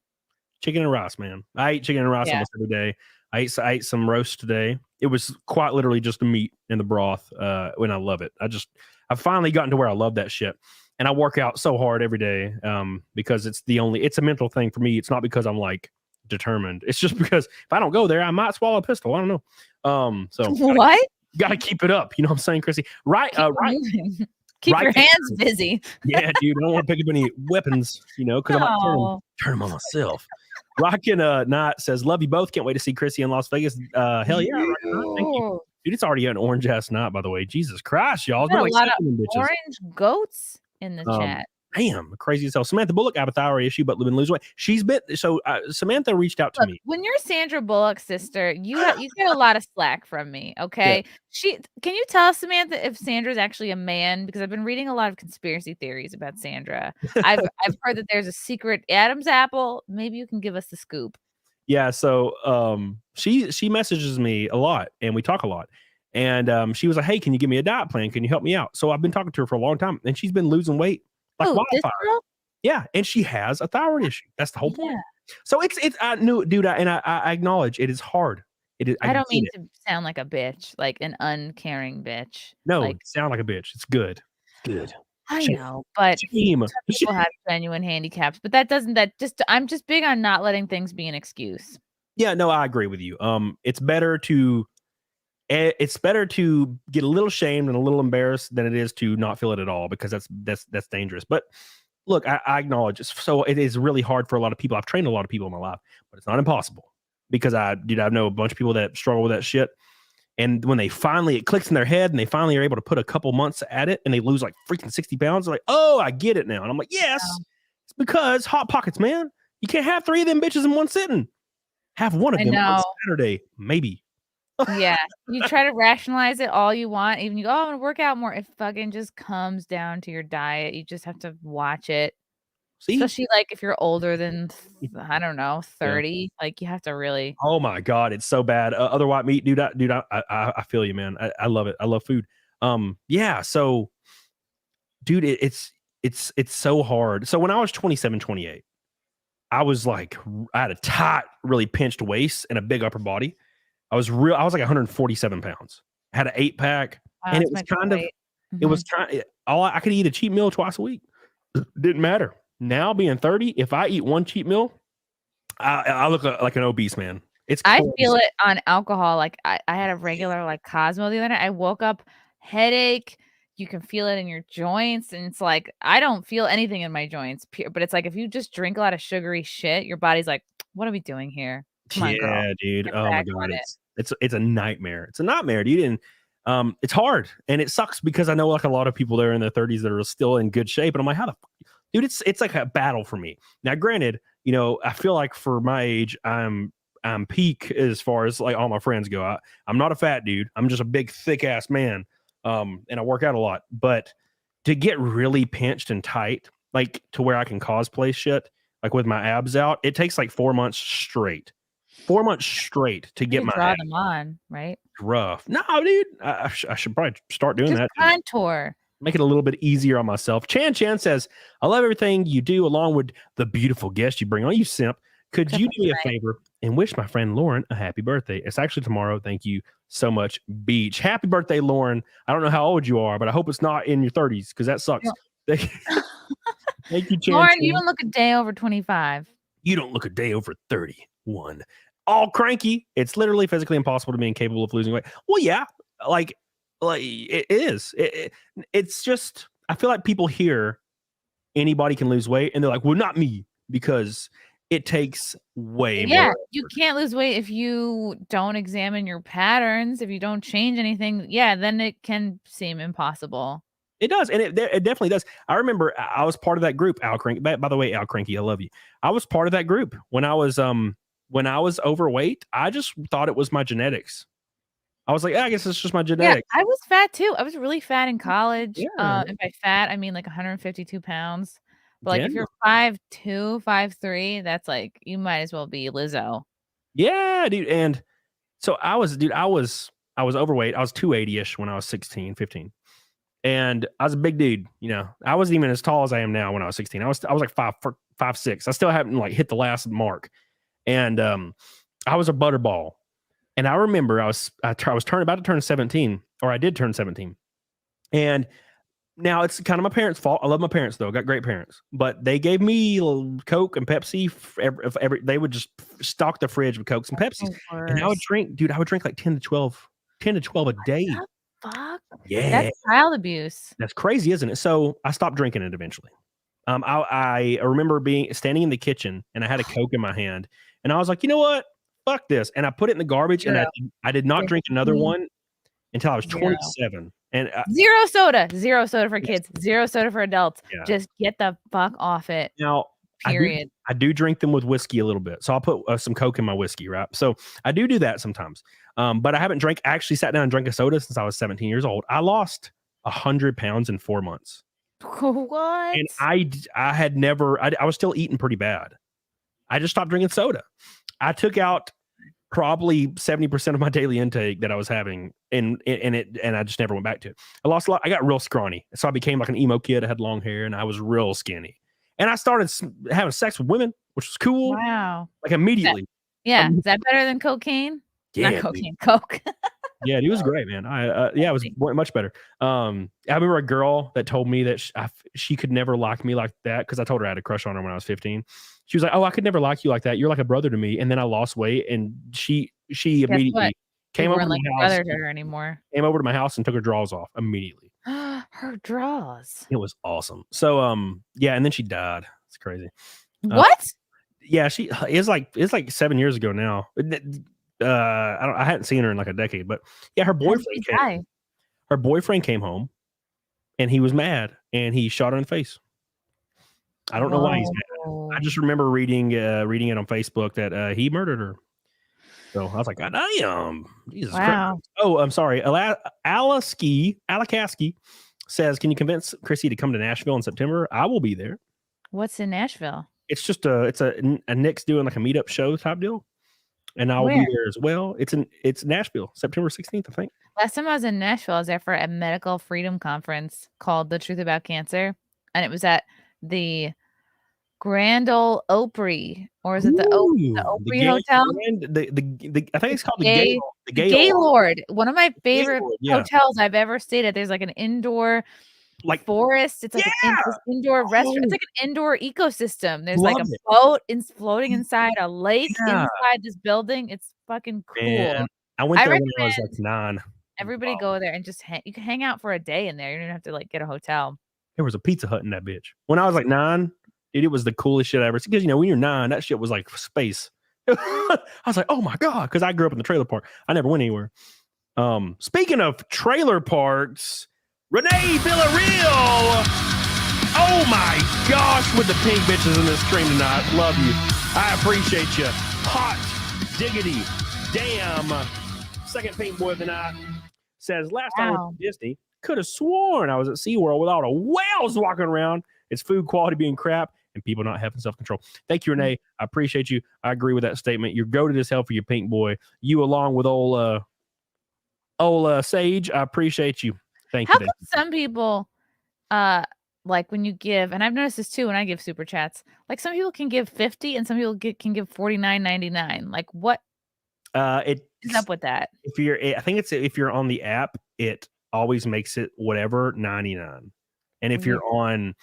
Chicken and rice, man. I eat chicken and rice almost every day. I ate some roast today. It was quite literally just the meat and the broth. When I love it. I've finally gotten to where I love that shit. And I work out so hard every day because it's a mental thing for me. It's not because I'm like determined. It's just because if I don't go there, I might swallow a pistol. I don't know. So what? Gotta keep it up. You know what I'm saying, Chrissy? Right. Keep your hands busy. Yeah, dude. I don't want to pick up any weapons, you know, because I might turn them on myself. Rockin' Knot says, "Love you both. Can't wait to see Chrissy in Las Vegas." Hell yeah. Thank you. Dude, it's already an orange ass night, by the way. Jesus Christ, y'all. Got a lot of orange goats in the chat. Damn, crazy as hell. Samantha Bullock, I have a thyroid issue, but been losing weight. She's been Samantha reached out to me. When you're Sandra Bullock's sister, you get a lot of slack from me. Okay, can you tell us, Samantha, if Sandra's actually a man? Because I've been reading a lot of conspiracy theories about Sandra. I've heard that there's a secret Adam's apple. Maybe you can give us the scoop. Yeah, so she messages me a lot, and we talk a lot. And she was like, "Hey, can you give me a diet plan? Can you help me out?" So I've been talking to her for a long time, and she's been losing weight. Like this girl? Yeah, and she has a thyroid issue. That's the whole point. So it's I knew, dude, and I acknowledge it is hard. It is. I don't mean to sound like a bitch, like an uncaring bitch. No, sound like a bitch. It's good. Good. I know, but some people have genuine handicaps. But I'm just big on not letting things be an excuse. Yeah, no, I agree with you. It's better to get a little shamed and a little embarrassed than it is to not feel it at all, because that's dangerous. But look, I acknowledge so it is really hard for a lot of people. I've trained a lot of people in my life, but it's not impossible, because I know a bunch of people that struggle with that shit. And when it clicks in their head and they finally are able to put a couple months at it and they lose like freaking 60 pounds, they're like, oh, I get it now. And I'm like, yes, it's because Hot Pockets, man. You can't have 3 of them bitches in one sitting. Have one of them on Saturday, maybe. Yeah, you try to rationalize it all you want. Even you go, oh, I'm gonna work out more. It fucking just comes down to your diet. You just have to watch it. See? Especially like if you're older than, I don't know, 30. Yeah. Like you have to really. Oh my God, it's so bad. Other white meat, dude. I feel you, man. I love it. I love food. Yeah. So, dude, it's so hard. So when I was 27, 28, I was like, I had a tight, really pinched waist and a big upper body. I was like 147 pounds. I had an 8-pack, and it was kind of, it was kind. I could eat a cheat meal twice a week. Didn't matter. Now being 30, if I eat one cheat meal, I look like an obese man. I feel it on alcohol. Like I had a regular like Cosmo the other night. I woke up, headache. You can feel it in your joints, and it's like I don't feel anything in my joints. But it's like if you just drink a lot of sugary shit, your body's like, "What are we doing here? Come on, girl." Yeah, dude. Oh my God, it's a nightmare. It's a nightmare, dude. And it's hard, and it sucks because I know like a lot of people there in their 30s that are still in good shape, and I'm like, how the fuck? Dude, it's like a battle for me. Now, granted, I feel like for my age, I'm peak as far as like all my friends go. I'm not a fat dude. I'm just a big, thick ass man. And I work out a lot. But to get really pinched and tight, like to where I can cosplay shit, like with my abs out, it takes like 4 months straight. 4 months straight to get my draw them on, right? Rough. No, dude. I should probably start doing that. Contour. Make it a little bit easier on myself. Chan says, I love everything you do along with the beautiful guest you bring on. You simp. Could you do me a favor and wish my friend Lauren a happy birthday? It's actually tomorrow. Thank you so much, Beach. Happy birthday, Lauren. I don't know how old you are, but I hope it's not in your 30s because that sucks. Yeah. Thank you, Chan. Lauren, you don't look a day over 25. You don't look a day over 31. All cranky. It's literally physically impossible to be incapable of losing weight. Well, yeah, like it is. It's just, I feel like people hear anybody can lose weight and they're like, well, not me, because it takes way more. Yeah, you can't lose weight if you don't examine your patterns, if you don't change anything. Yeah, then it can seem impossible. It does, and it definitely does. I remember I was part of that group, Al Cranky. By the way, Al Cranky, I love you. I was part of that group when I was overweight. I just thought it was my genetics. I was like, I guess it's just my genetics. Yeah, I was fat too. I was really fat in college. Yeah. And by fat, I mean like 152 pounds. But like if you're 5'2", 5'3", that's like you might as well be Lizzo. Yeah, dude. And so I was overweight. I was 280-ish when I was 16, 15. And I was a big dude, I wasn't even as tall as I am now when I was 16. I was like 5'6". I still haven't like hit the last mark. And I was a butterball. And I remember I was about to turn 17, or I did turn 17. And now it's kind of my parents' fault. I love my parents though. I got great parents, but they gave me Coke and Pepsi. They would just stock the fridge with Cokes and Pepsis. And I would drink like 10 to 12 a day. Fuck? Yeah. That's child abuse. That's crazy, isn't it? So I stopped drinking it eventually. I remember standing in the kitchen and I had a Coke in my hand and I was like, you know what? Fuck this. And I put it in the garbage and I did not drink another one until I was 27. And zero soda for kids, zero soda for adults. Yeah. Just get the fuck off it. Now, period. I do drink them with whiskey a little bit. So I'll put some Coke in my whiskey, right? So I do that sometimes. But I haven't actually sat down and drank a soda since I was 17 years old. I lost 100 pounds in 4 months. What? And I was still eating pretty bad. I just stopped drinking soda. I took out probably 70% of my daily intake that I was having, and I just never went back to it. I lost a lot. I got real scrawny, so I became like an emo kid. I had long hair, and I was real skinny. And I started having sex with women, which was cool. Wow! Like immediately. Is that better than cocaine? Yeah, not cocaine, Coke. Yeah, he was great, man. Yeah, it was much better. I remember a girl that told me that she could never like me like that because I told her I had a crush on her when I was 15. She was like, "Oh, I could never like you like that. You're like a brother to me." And then I lost weight, and she Guess what? immediately You came over weren't to like my a house. brother to her anymore. Came over to my house and took her drawers off immediately. Her draws. It was awesome. So yeah, and then she died. It's crazy. What? Yeah, it's like 7 years ago now. I hadn't seen her in like a decade, but yeah, her boyfriend came home and he was mad and he shot her in the face. I don't know why he's mad. I just remember reading it on Facebook that he murdered her. So I was like, God damn, Jesus Christ. Oh, I'm sorry. Alakaski says, can you convince Chrissy to come to Nashville in September? I will be there. What's in Nashville? It's just a Nick's doing like a meetup show type deal. And I will be there as well. It's Nashville, September 16th, I think. Last time I was in Nashville, I was there for a medical freedom conference called The Truth About Cancer. And it was at the Grand Ole Opry, or is it the Opry Hotel? I think it's called the Gaylord. One of my favorite hotels I've ever stayed at. There's like an indoor like forest. It's like an indoor restaurant. It's like an indoor ecosystem. There's like a boat floating inside a lake inside this building. It's fucking cool. Man, I went there when I was like 9. Everybody go there and just you can hang out for a day in there. You don't have to like get a hotel. There was a Pizza Hut in that bitch. When I was like 9, it was the coolest shit I ever seen. Because when you're 9, that shit was like space. I was like, oh my God, because I grew up in the trailer park. I never went anywhere. Speaking of trailer parks, Renee Villarreal. Oh my gosh, with the pink bitches in this stream tonight. Love you. I appreciate you. Hot diggity damn. Second pink boy of the night says, last time I went to Disney, could have sworn I was at SeaWorld with all the whales walking around. It's food quality being crap and people not having self-control. Thank you, Renee. I appreciate you. I agree with that statement. You're goated as hell for your pink boy. You along with old Sage, I appreciate you. Thank you. How come some people, like when you give, and I've noticed this too when I give super chats, like some people can give 50 and some people can give $49.99. Like what is up with that? I think it's if you're on the app, it always makes it whatever 99. And if you're on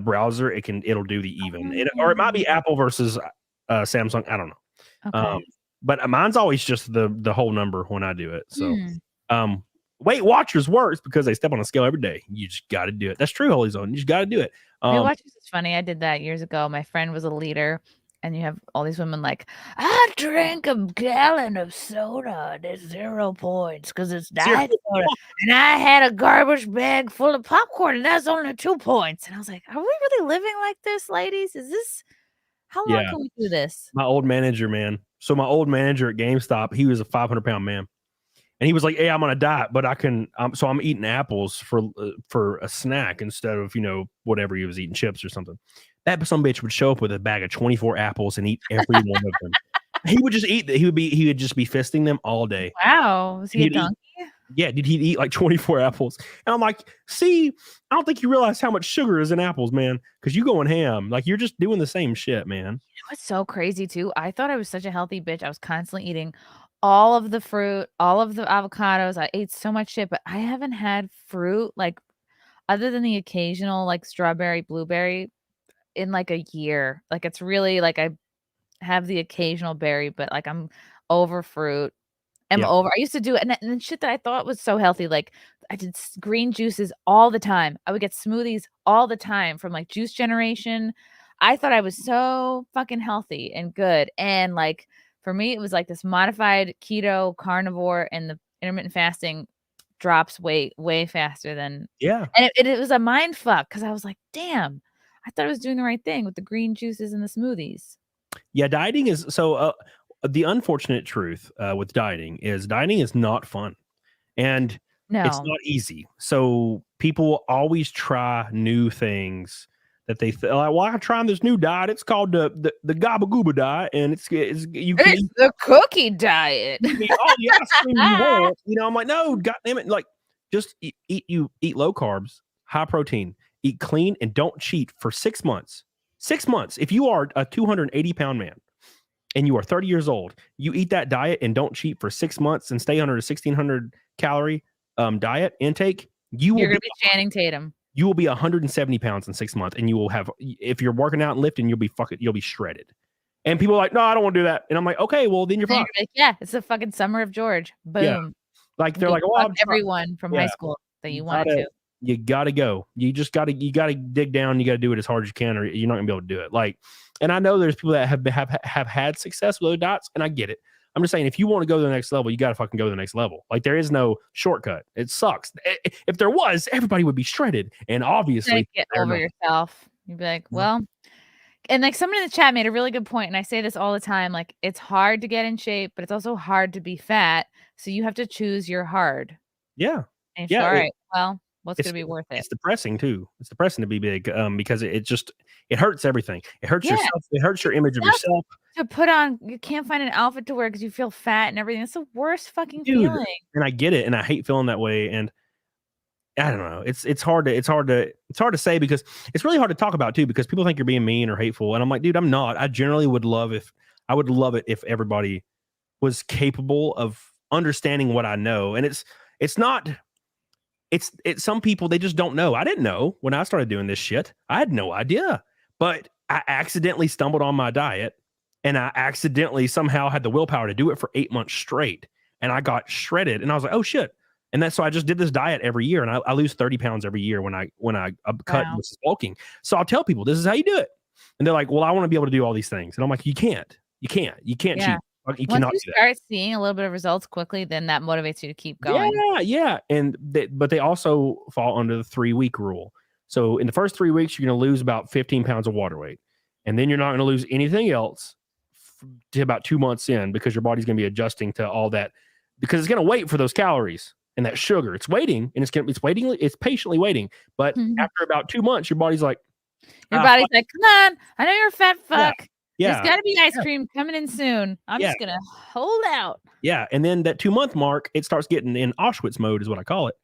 browser, it'll do the even. Or it might be Apple versus Samsung. I don't know. Okay. But mine's always just the whole number when I do it. So Weight Watchers works because they step on a scale every day. You just got to do it. That's true, Holy Zone. You just got to do it. Weight Watchers is funny. I did that years ago. My friend was a leader, and you have all these women like, I drank a gallon of soda. There's 0 points because it's diet soda. And I had a garbage bag full of popcorn, and that's only 2 points. And I was like, are we really living like this, ladies? How long can we do this? My old manager, man. So my old manager at GameStop, he was a 500-pound man. And he was like, hey, I'm on a diet, but I can, so I'm eating apples for a snack instead of, whatever he was eating, chips or something. That some bitch would show up with a bag of 24 apples and eat every one of them. He would just eat, he would just be fisting them all day. Wow. Was he a donkey? He'd eat like 24 apples. And I'm like, see, I don't think you realize how much sugar is in apples, man. Because you going ham. Like, you're just doing the same shit, man. It's so crazy, too. I thought I was such a healthy bitch. I was constantly eating all of the fruit, all of the avocados. I ate so much shit, but I haven't had fruit, like, other than the occasional, like, strawberry, blueberry, in, like, a year. Like, it's really, like, I have the occasional berry, but, like, I'm over fruit. I used to do it, and shit that I thought was so healthy. Like I did green juices all the time. I would get smoothies all the time from like Juice Generation. I thought I was so fucking healthy and good. And like for me, it was like this modified keto carnivore, and the intermittent fasting drops weight way faster than And it was a mind fuck because I was like, damn, I thought I was doing the right thing with the green juices and the smoothies. Yeah, dieting is so. The unfortunate truth with dieting is not fun, and it's not easy. So people will always try new things that they like. Well, I'm trying this new diet. It's called the Gabagooba diet, and it's the cookie diet. All the ice cream you want. I'm like, no, goddamn it! Like, just eat low carbs, high protein, eat clean, and don't cheat for 6 months. 6 months. If you are a 280-pound man, and you are 30 years old, you eat that diet and don't cheat for 6 months and stay under a 1,600 calorie diet intake, you're going to be Channing Tatum. You will be 170 pounds in 6 months, and you will have, if you're working out and lifting, you'll be shredded. And people are like, no, I don't want to do that. And I'm like, okay, well, then you're fine. Like, yeah, it's the fucking summer of George. Boom. Yeah. Like, they're like, oh, everyone from high school that you wanted to. You got to go. You got to dig down. You got to do it as hard as you can, or you're not going to be able to do it. Like, and I know there's people that have had success with other dots, and I get it. I'm just saying, if you want to go to the next level, you got to fucking go to the next level. Like, there is no shortcut. It sucks. If there was, everybody would be shredded. And obviously, get over yourself. You'd be like, well, and like someone in the chat made a really good point, and I say this all the time. Like, it's hard to get in shape, but it's also hard to be fat. So you have to choose your hard. Yeah. And all right. Well, what's going to be worth it? It's depressing too. It's depressing to be big because it hurts everything. It hurts yourself. It hurts your image of yourself. To put on, you can't find an outfit to wear because you feel fat and everything. It's the worst fucking feeling. And I get it, and I hate feeling that way. And I don't know. It's hard to say, because it's really hard to talk about too, because people think you're being mean or hateful. And I'm like, dude, I'm not. I generally would love it if everybody was capable of understanding what I know. And it's not. It's some people, they just don't know. I didn't know when I started doing this shit. I had no idea, but I accidentally stumbled on my diet. And I accidentally somehow had the willpower to do it for 8 months straight. And I got shredded. And I was like, oh, shit. And so I just did this diet every year. And I lose 30 pounds every year when I cut, which is bulking. So I'll tell people, this is how you do it. And they're like, well, I want to be able to do all these things. And I'm like, you can't cheat. You Once you start seeing a little bit of results quickly, then that motivates you to keep going. Yeah. And but they also fall under the 3-week rule. So in the first 3 weeks, you're going to lose about 15 pounds of water weight. And then you're not going to lose anything else to about 2 months in, because your body's going to be adjusting to all that, because it's going to wait for those calories and that sugar. It's waiting, and it's patiently waiting. But after about 2 months, your body's like, like, come on, I know you're a fat fuck. Yeah. There's got to be ice cream coming in soon. I'm just going to hold out. Yeah. And then that 2 month mark, it starts getting in Auschwitz mode, is what I call it.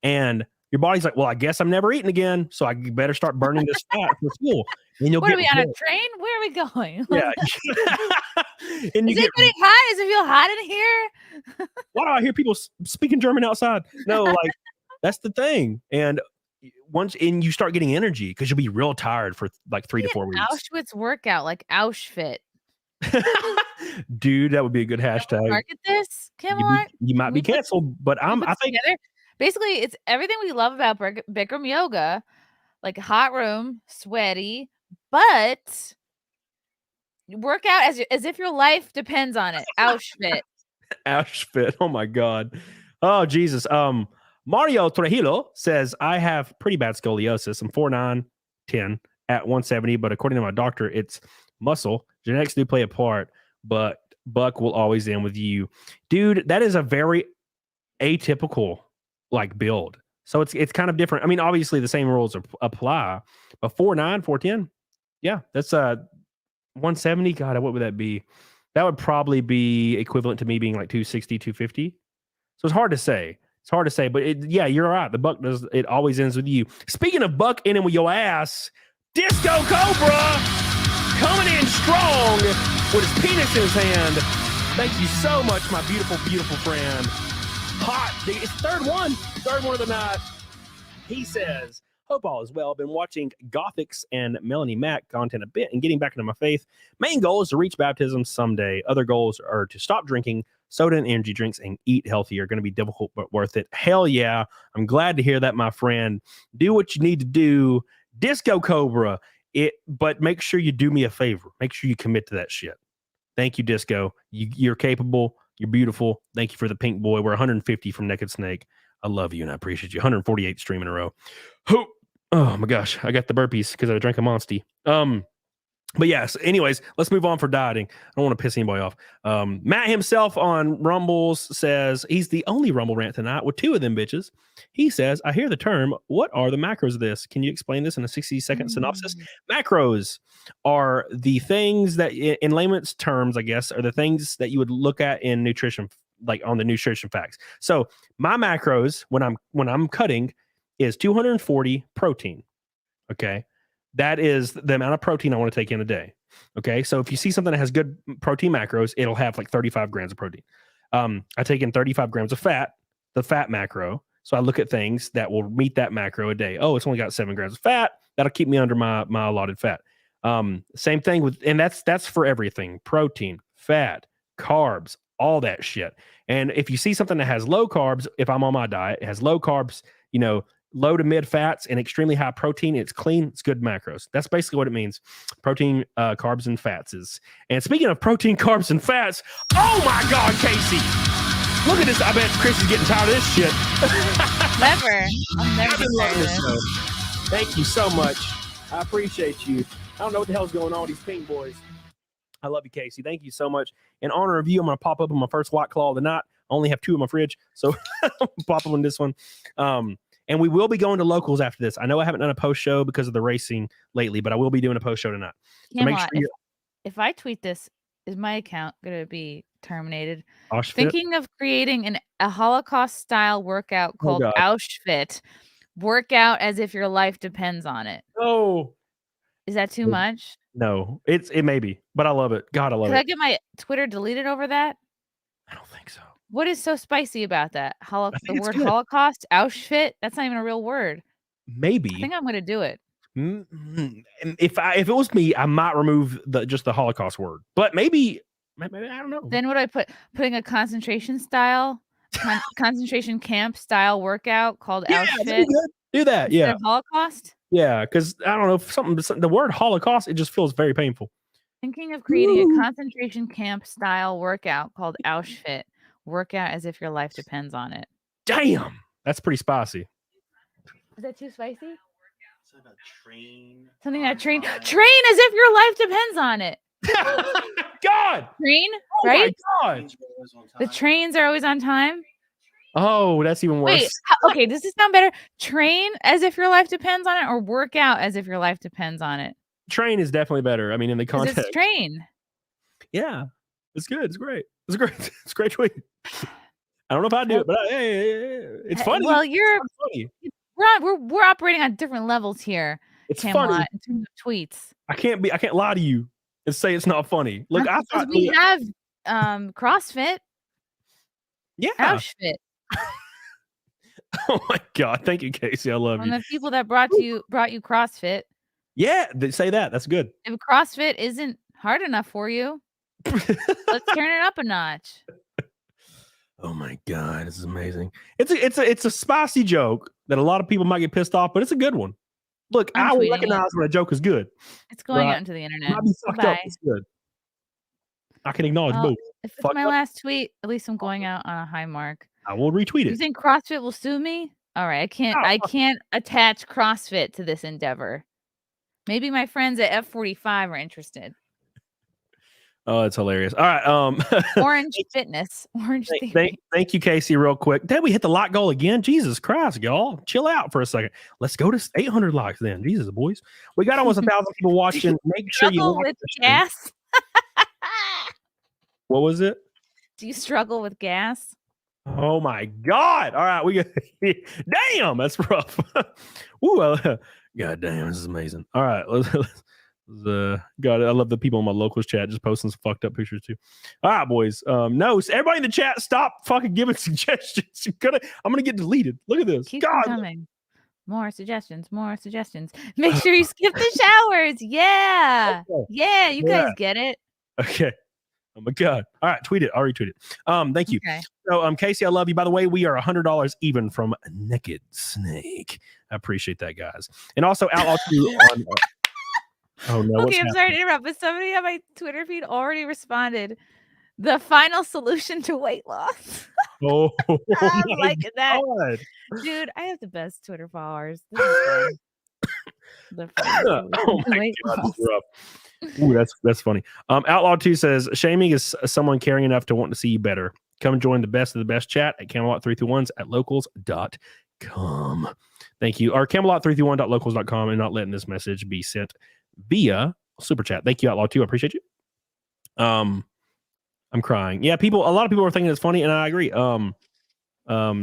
And your body's like, well, I guess I'm never eating again, so I better start burning this fat for fuel. And you'll what are we on a train? Where are we going? Yeah. And is it getting hot? Does it feel hot in here? Why do I hear people speaking German outside? No, like, that's the thing. And you start getting energy, because you'll be real tired for like 3 to 4 weeks. Auschwitz workout, like Auschwitz. Dude, that would be a good hashtag. Market this, Camelot. You might be canceled, but I think basically it's everything we love about Bikram yoga, like hot room, sweaty, but work out as if your life depends on it. Auschwitz. Auschwitz. Oh my God. Oh Jesus. Mario Trujillo says, I have pretty bad scoliosis. I'm 4'9", 10 at 170, but according to my doctor, it's muscle. Genetics do play a part, but Buck will always end with you. Dude, that is a very atypical like build. So it's kind of different. I mean, obviously the same rules apply, but 4'9", 4'10", yeah, that's 170. God, what would that be? That would probably be equivalent to me being like 260, 250. So it's hard to say. It's hard to say, but yeah, you're right. The Buck does. It always ends with you. Speaking of Buck ending with your ass, Disco Cobra coming in strong with his penis in his hand. Thank you so much, my beautiful, beautiful friend. Hot. It's third one of the night. He says, hope all is well. Been watching Gothics and Melanie Mack content a bit and getting back into my faith. Main goal is to reach baptism someday. Other goals are to stop drinking soda and energy drinks and eat healthy. Are going to be difficult, but worth it. Hell yeah. I'm glad to hear that, my friend. Do what you need to do. Disco Cobra. But make sure you do me a favor. Make sure you commit to that shit. Thank you, Disco. You're capable. You're beautiful. Thank you for the pink boy. We're 150 from Naked Snake. I love you and I appreciate you. 148 stream in a row. Oh my gosh. I got the burpees because I drank a Monster. But yes, anyways, let's move on for dieting. I don't want to piss anybody off. Matt himself on Rumbles says he's the only Rumble rant tonight with 2 of them bitches. He says, I hear the term. What are the macros of this? Can you explain this in a 60-second synopsis? Macros are the things that, in layman's terms, I guess, are the things that you would look at in nutrition, like on the nutrition facts. So my macros when I'm cutting is 240 protein. Okay. that is the amount of protein I want to take in a day. Okay. So if you see something that has good protein macros, it'll have like 35 grams of protein. I take in 35 grams of fat, the fat macro. So I look at things that will meet that macro a day. Oh, it's only got 7 grams of fat. That'll keep me under my allotted fat. Same thing with, and that's for everything: protein, fat, carbs, all that shit. And if you see something that has low carbs, if I'm on my diet, it has low carbs, low to mid fats and extremely high protein, it's clean, it's good macros. That's basically what it means. Protein, carbs, and fats is. And speaking of protein, carbs, and fats, oh my God, Casey, look at this. I bet Chris is getting tired of this shit. Never. I'll never I've get been tired loving of this this. show. Thank you so much. I appreciate you. I don't know what the hell's going on with these pink boys. I love you, Casey. Thank you so much. In honor of you, I'm going to pop up on my first White Claw of the night. I only have 2 in my fridge, so pop up on this one. And we will be going to locals after this. I know I haven't done a post show because of the racing lately, but I will be doing a post show tonight. So make sure if I tweet this, is my account going to be terminated? Auschwitz? Thinking of creating a Holocaust-style workout called Auschwitz. Workout as if your life depends on it. Oh. Is that too much? No, it may be, but I love it. God, I love it. Could I get my Twitter deleted over that? I don't think so. What is so spicy about that? The word Holocaust, Auschwitz? That's not even a real word. Maybe. I think I'm going to do it. If it was me, I might remove just the Holocaust word. But maybe I don't know. Then what do I put? Putting a concentration camp style workout called Auschwitz. Do that. Yeah. Holocaust. Yeah, because I don't know, the word Holocaust, it just feels very painful. Thinking of creating a concentration camp style workout called Auschwitz. Workout as if your life depends on it. Damn, that's pretty spicy. Is that too spicy? Train. Something that train as if your life depends on it. God. Train, right? My God. The trains are always on time. Oh, that's even worse. Wait, okay, does this sound better? Train as if your life depends on it, or work out as if your life depends on it? Train is definitely better. I mean, in the context. It's train. Yeah, it's good. It's great. It's great. It's a great tweet. I don't know if I do it, but it's funny. Well, funny. We're operating on different levels here. It's Camelot, funny in terms of tweets. I can't lie to you and say it's not funny. Look, I thought we have CrossFit. Yeah. Auschwitz. Oh my God! Thank you, Casey. I love you. The people that brought you CrossFit. Yeah, they say that. That's good. If CrossFit isn't hard enough for you, let's turn it up a notch. Oh my God, this is amazing. It's a spicy joke that a lot of people might get pissed off, but it's a good one. Look, I will recognize when a joke is good. It's going out into the internet. Might be fucked up. It's good. I can acknowledge both. If it's my last tweet, at least I'm going out on a high mark. I will retweet it. You think CrossFit will sue me? All right, I can't attach CrossFit to this endeavor. Maybe my friends at F45 are interested. Oh, it's hilarious. All right. Orange Fitness. Orange Thank you, Casey, real quick. Did we hit the like goal again? Jesus Christ, y'all. Chill out for a second. Let's go to 800 likes then. Jesus, boys. We got almost 1,000 people watching. Make sure you with gas. What was it? Do you struggle with gas? Oh my God. All right. We got damn, that's rough. Ooh, God damn, this is amazing. All right. God, I love the people in my locals chat just posting some fucked up pictures too. All right, boys. No, everybody in the chat, stop fucking giving suggestions. I'm gonna get deleted. Look at this. Keep coming. More suggestions. Make sure you skip the showers. Yeah. Yeah, you guys get it. Okay. Oh my God. All right, tweet it. I'll retweet it. Thank you. Okay. So, Casey, I love you. By the way, we are $100 even from Naked Snake. I appreciate that, guys. And also Outlaw 2 on oh no. Okay, I'm sorry to interrupt, but somebody on my Twitter feed already responded. The final solution to weight loss. Oh, I'm liking that. God. Dude, I have the best Twitter followers. Oh my God, this is rough. Ooh, that's funny. Outlaw 2 says shaming is someone caring enough to want to see you better. Come join the best of the best chat at Camelot331s at locals.com. Thank you. Or Camelot331.locals.com and not letting this message be sent via super chat. Thank you, Outlaw 2. I appreciate you. I'm crying. Yeah, a lot of people are thinking it's funny, and I agree. Some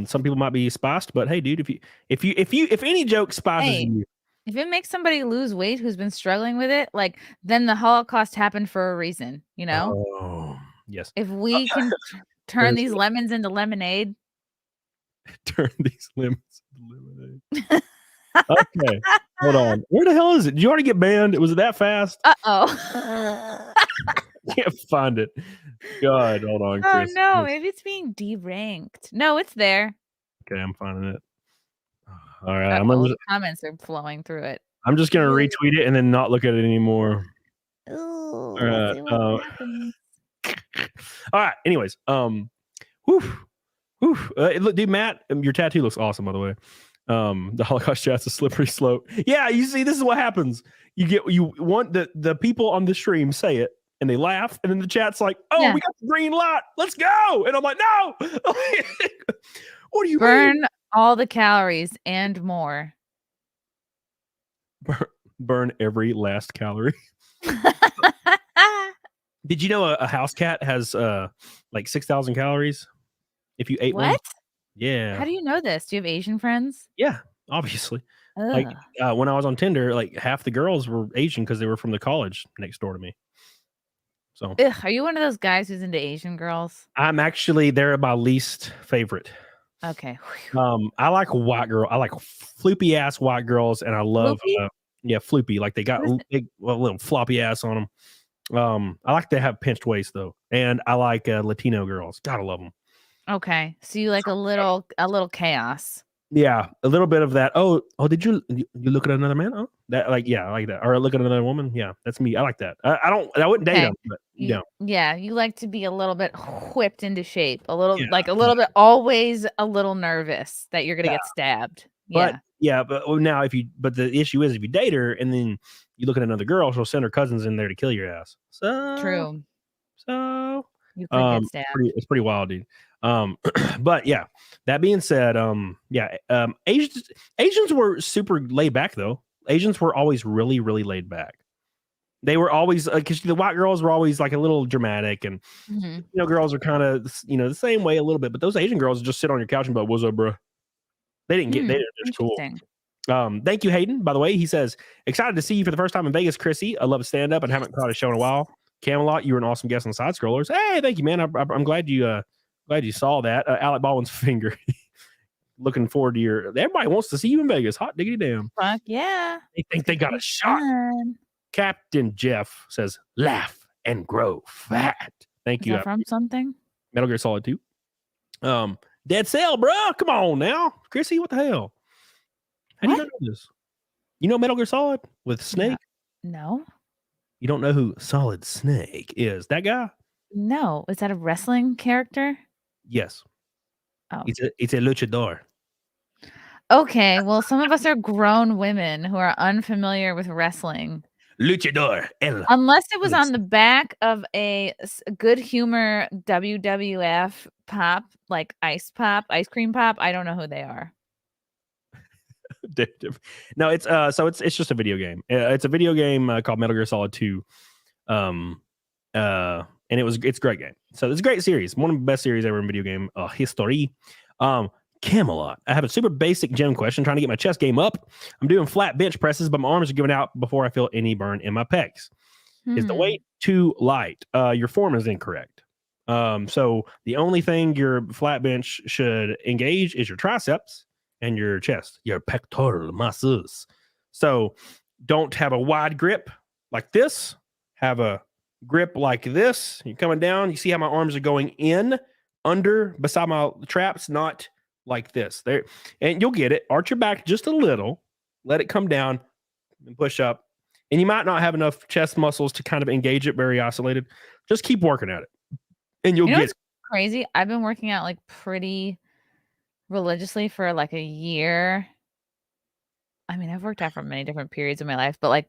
people might be spiced, but hey, dude, if any joke spices you, If it makes somebody lose weight who's been struggling with it, like then the Holocaust happened for a reason, you know? Oh, yes. If we can turn these lemons into lemonade. Turn these lemons into lemonade. Okay. Hold on. Where the hell is it? Did you already get banned? Was it that fast? Uh-oh. Can't find it. God, hold on, Oh Chris. no, maybe it's being deranked. No, it's there. Okay, I'm finding it. All right, The comments are flowing through it. I'm just gonna retweet it and then not look at it anymore. Ooh, All let's see what happens. All right. Anyways, look, dude, Matt, your tattoo looks awesome, by the way. The Holocaust chat's a slippery slope. Yeah, you see, this is what happens. You want the people on the stream say it, and they laugh, and then the chat's like, "Oh, Yeah. we got the green light, let's go!" And I'm like, "No, what do you burn all the calories and more? Burn every last calorie." Did you know a house cat has like 6,000 calories if you ate one? What? Yeah. How do you know this? Do you have Asian friends? Yeah, obviously. Ugh. Like when I was on Tinder, like half the girls were Asian because they were from the college next door to me. So Ugh, are you one of those guys who's into Asian girls? they're my least favorite. Okay. I like white girl. I like floopy ass white girls, and I love floopy. Like they got big, little floppy ass on them. I like to have pinched waist though, and I like Latino girls. Gotta love them. Okay, so you like a little chaos. Yeah, a little bit of that. Oh, did you look at another man? Oh, that I like that. Or look at another woman. Yeah, that's me. I like that. I wouldn't date them, but yeah, you like to be a little bit whipped into shape, a little bit, always a little nervous that you're gonna get stabbed. But now but the issue is if you date her and then you look at another girl, she'll send her cousins in there to kill your ass. So true. So you could get stabbed. It's pretty wild, dude. But yeah, that being said, Asians were super laid back though. Asians were always really, really laid back. They were always because the white girls were always like a little dramatic, and girls are kind of the same way a little bit. But those Asian girls just sit on your couch and be like, "What's up, bro?" They didn't get. They didn't. It's cool. Thank you, Hayden. By the way, he says excited to see you for the first time in Vegas, Chrissy. I love stand up and haven't caught a show in a while. Camelot, you were an awesome guest on Side Scrollers. Hey, thank you, man. I'm glad you saw that. Alec Baldwin's finger. Looking forward to everybody wants to see you in Vegas. Hot diggity damn. Fuck yeah. They think they got a shot. Captain Jeff says, laugh and grow fat. Thank you. From something? Metal Gear Solid 2. Dead Cell, bro. Come on now. Chrissy, what the hell? How do you know this? You know Metal Gear Solid with Snake? No. You don't know who Solid Snake is? That guy? No. Is that a wrestling character? Yes. Oh. It's a luchador. Okay. Well, some of us are grown women who are unfamiliar with wrestling. Luchador. Unless it was on the back of a Good Humor WWF pop, like ice cream pop. I don't know who they are. No, it's just a video game. It's a video game called Metal Gear Solid 2. And it's a great game. So it's a great series. One of the best series ever in video game history. Camelot. I have a super basic gym question, trying to get my chest game up. I'm doing flat bench presses, but my arms are giving out before I feel any burn in my pecs. Is the weight too light? Your form is incorrect. So the only thing your flat bench should engage is your triceps and your chest, your pectoral muscles. So don't have a wide grip like this. Have a grip like this. You're coming down. You see how my arms are going in, under, beside my traps, not like this. There, and you'll get it. Arch your back just a little. Let it come down and push up. And you might not have enough chest muscles to kind of engage it very isolated. Just keep working at it. And you'll get it. Crazy. I've been working out like pretty religiously for like a year. I mean, I've worked out for many different periods of my life, but like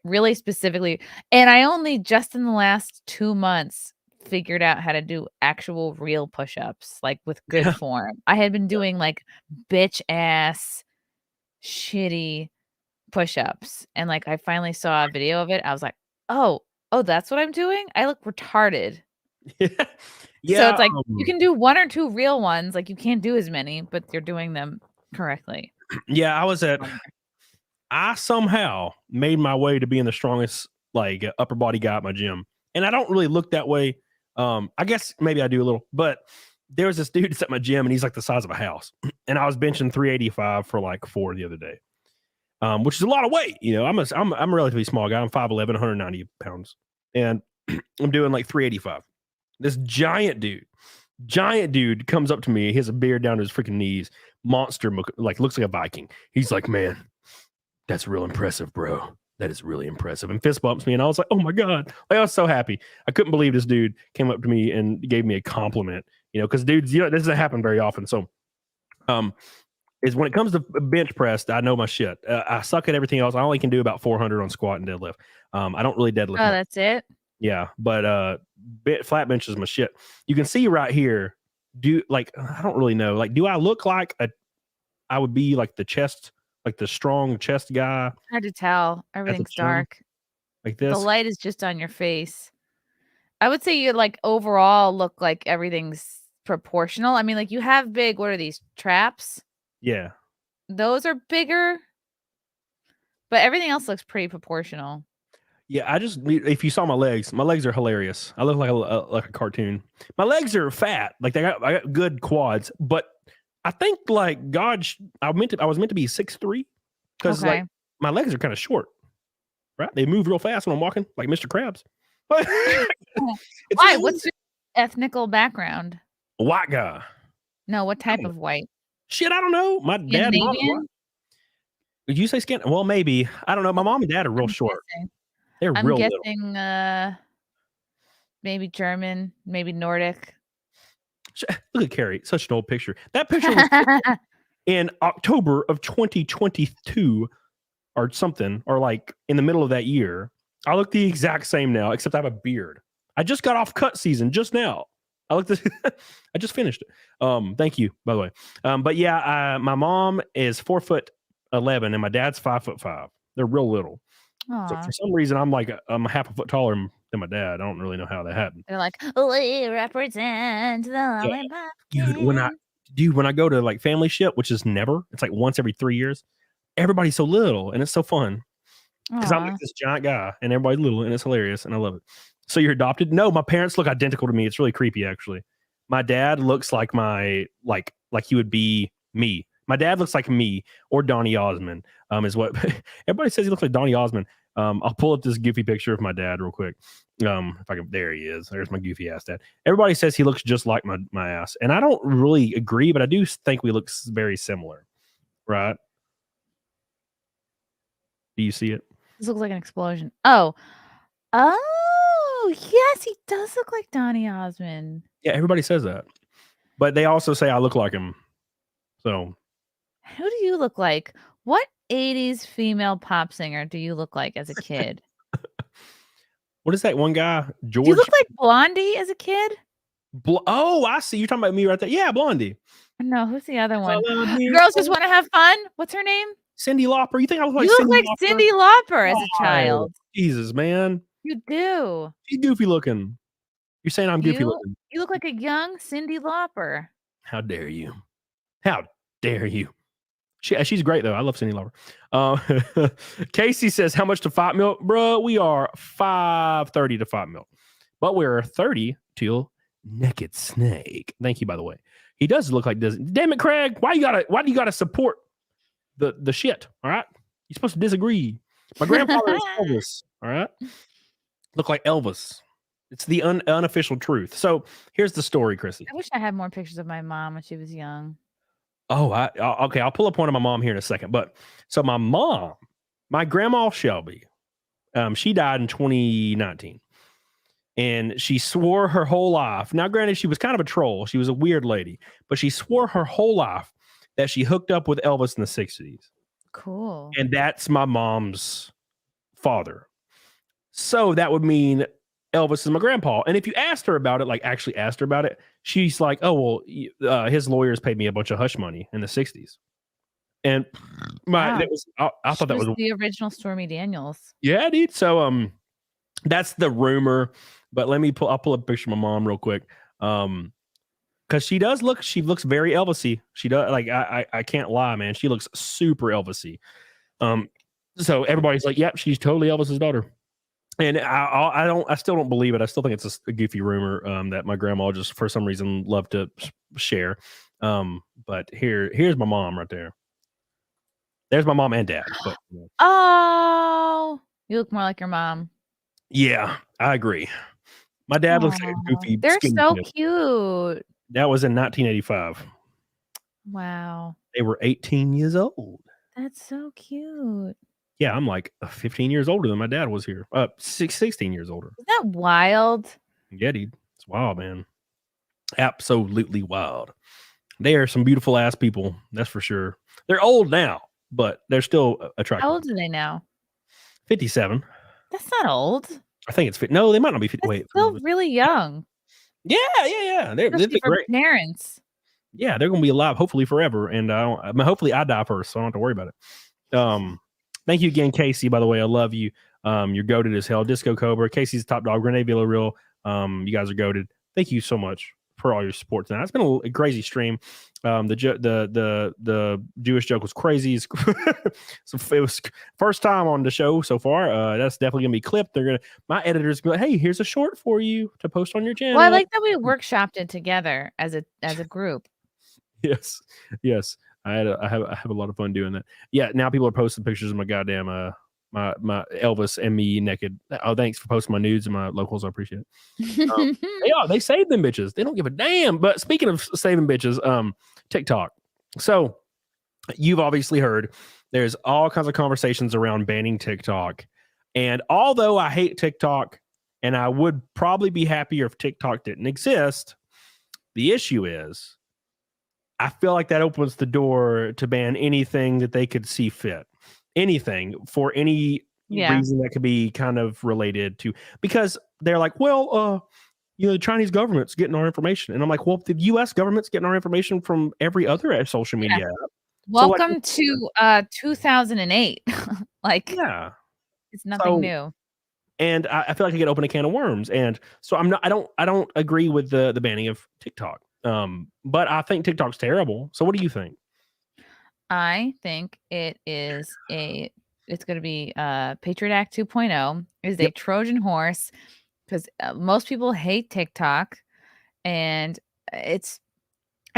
really specifically. And I only just in the last 2 months figured out how to do actual real push-ups, like with good form. I had been doing like bitch ass shitty push-ups, and like I finally saw a video of it. I was like, oh, that's what I'm doing. I look retarded. So it's like you can do 1 or 2 real ones, like you can't do as many, but you're doing them correctly. Yeah, I somehow made my way to being the strongest like upper body guy at my gym. And I don't really look that way. I guess maybe I do a little, but there was this dude that's at my gym and he's like the size of a house. And I was benching 385 for like 4 the other day. Which is a lot of weight. You know, I'm a relatively small guy. I'm 5'11", 190 pounds. And I'm doing like 385. This giant dude comes up to me. He has a beard down to his freaking knees. Monster, like looks like a Viking. He's like, man, that's real impressive, bro. That is really impressive. And fist bumps me. And I was like, oh my God. Like, I was so happy. I couldn't believe this dude came up to me and gave me a compliment, you know, because dudes, you know, this doesn't happen very often. So, is when it comes to bench press, I know my shit. I suck at everything else. I only can do about 400 on squat and deadlift. I don't really deadlift. Oh, that's it? Yeah. But flat bench is my shit. You can see right here, I don't really know. Like, do I look like I would be like the chest, like the strong chest guy? Hard to tell. Everything's dark. Like this? The light is just on your face. I would say you like overall look like everything's proportional. I mean, like you have big, what are these, traps? Yeah. Those are bigger, but everything else looks pretty proportional. Yeah, if you saw my legs are hilarious. I look like a cartoon. My legs are fat, like I got good quads, but I think like I was meant to be 6'3" because like my legs are kind of short, right? They move real fast when I'm walking, like Mr. Krabs. Why? What's your ethnical background? White guy. No, what type of white? Shit, I don't know. My dad. Did you say skin? Well, maybe. I don't know. My mom and dad are real short. They're real little. I'm guessing maybe German, maybe Nordic. Look at Carrie. Such an old picture. That picture was in October of 2022 or something, or like in the middle of that year. I look the exact same now, except I have a beard. I just got off cut season just now. I just finished it. Thank you, by the way. But yeah, my mom is 4'11" and my dad's 5'5". They're real little. Aww. So for some reason, I'm half a foot taller than my dad. I don't really know how that happened. They're like, we represent the lollipop. Dude, when I go to like family shit, which is never, it's like once every 3 years, everybody's so little and it's so fun. Because I'm like this giant guy and everybody's little and it's hilarious and I love it. So you're adopted? No, my parents look identical to me. It's really creepy, actually. My dad looks like like he would be me. My dad looks like me or Donny Osmond. Is what everybody says he looks like Donny Osmond. I'll pull up this goofy picture of my dad real quick. If I can, there he is. There's my goofy ass dad. Everybody says he looks just like my ass, and I don't really agree, but I do think we look very similar, right? Do you see it? This looks like an explosion. Oh, yes, he does look like Donny Osmond. Yeah, everybody says that, but they also say I look like him. So, who do you look like? What 80s female pop singer do you look like as a kid? What is that one guy? George. Do you look like Blondie as a kid? Oh, I see. You're talking about me right there. Yeah, Blondie. No, who's the other one? Girls Just Want to Have Fun. What's her name? Cyndi Lauper. You think I look like you Cyndi look like Lauper? Cyndi Lauper as a child. Jesus, man. You do. She's goofy looking. You're saying I'm goofy looking. You look like a young Cyndi Lauper. How dare you? How dare you? She's great though. I love Cyndi Lauper. Casey says, "How much to Fight Milk, bro? We are $5.30 to Fight Milk, but we're 30 till Naked Snake." Thank you, by the way. He does look like this. Damn it, Craig! Why do you gotta support the shit? All right, you're supposed to disagree. My grandfather is Elvis. All right, look like Elvis. It's the unofficial truth. So here's the story, Chrissy. I wish I had more pictures of my mom when she was young. Oh, okay. I'll pull up one of my mom here in a second. But so my grandma Shelby, she died in 2019, and she swore her whole life. Now, granted, she was kind of a troll. She was a weird lady, but she swore her whole life that she hooked up with Elvis in the 60s. Cool. And that's my mom's father. So that would mean Elvis is my grandpa. And if you asked her about it, like actually asked her about it, she's like, oh, well, his lawyers paid me a bunch of hush money in the 60s. And I thought that was the original Stormy Daniels. Yeah, dude. So that's the rumor. But I'll pull up a picture of my mom real quick. Because she looks very Elvis-y. She does, like, I can't lie, man. She looks super Elvis-y. So everybody's like, "Yep, she's totally Elvis's daughter." And I still don't believe it. I still think it's a goofy rumor that my grandma just for some reason loved to share. But here's my mom right there. There's my mom and dad. But, Oh, you look more like your mom. yeah, I agree. My dad looks like a goofy. They're skinny so kid. cute. That was in 1985. Wow, They were 18 years old. that's so cute. Yeah, I'm like 15 years older than my dad was here. 16 years older. Isn't that wild? Yeah, dude. It's wild, man. Absolutely wild. They are some beautiful ass people. That's for sure. They're old now, but they're still attractive. How old are they now? 57. That's not old. I think it's 50. No, they might not be 50. That's Wait. still really young. Yeah. They're Especially for great. parents. Yeah, they're going to be alive hopefully forever. And hopefully I die first, so I don't have to worry about it. Thank you again, Casey. By the way, I love you. You're goated as hell. Disco Cobra. Casey's the top dog. Renee Villarreal. You guys are goated. Thank you so much for all your support tonight. It's been a crazy stream. The Jewish joke was crazy. So it was first time on the show so far. That's definitely gonna be clipped. My editors gonna be like, hey, here's a short for you to post on your channel. Well, I like that we workshopped it together as a group. Yes. I have a lot of fun doing that. Yeah, now people are posting pictures of my goddamn my Elvis and me naked. Oh, thanks for posting my nudes and my locals. I appreciate it. They saved them bitches. They don't give a damn. But speaking of saving bitches, TikTok. So you've obviously heard there's all kinds of conversations around banning TikTok. And although I hate TikTok and I would probably be happier if TikTok didn't exist, the issue is I feel like that opens the door to ban anything that they could see fit. Anything for any reason that could be kind of related to, because they're like, well, the Chinese government's getting our information. And I'm like, well, the US government's getting our information from every other social media app. Welcome to 2008. It's nothing new. And I feel like I could open a can of worms. And so I don't agree with the banning of TikTok. But I think TikTok's terrible. So what do you think? I think it's going to be Patriot Act 2.0 is a Trojan horse because most people hate TikTok, and I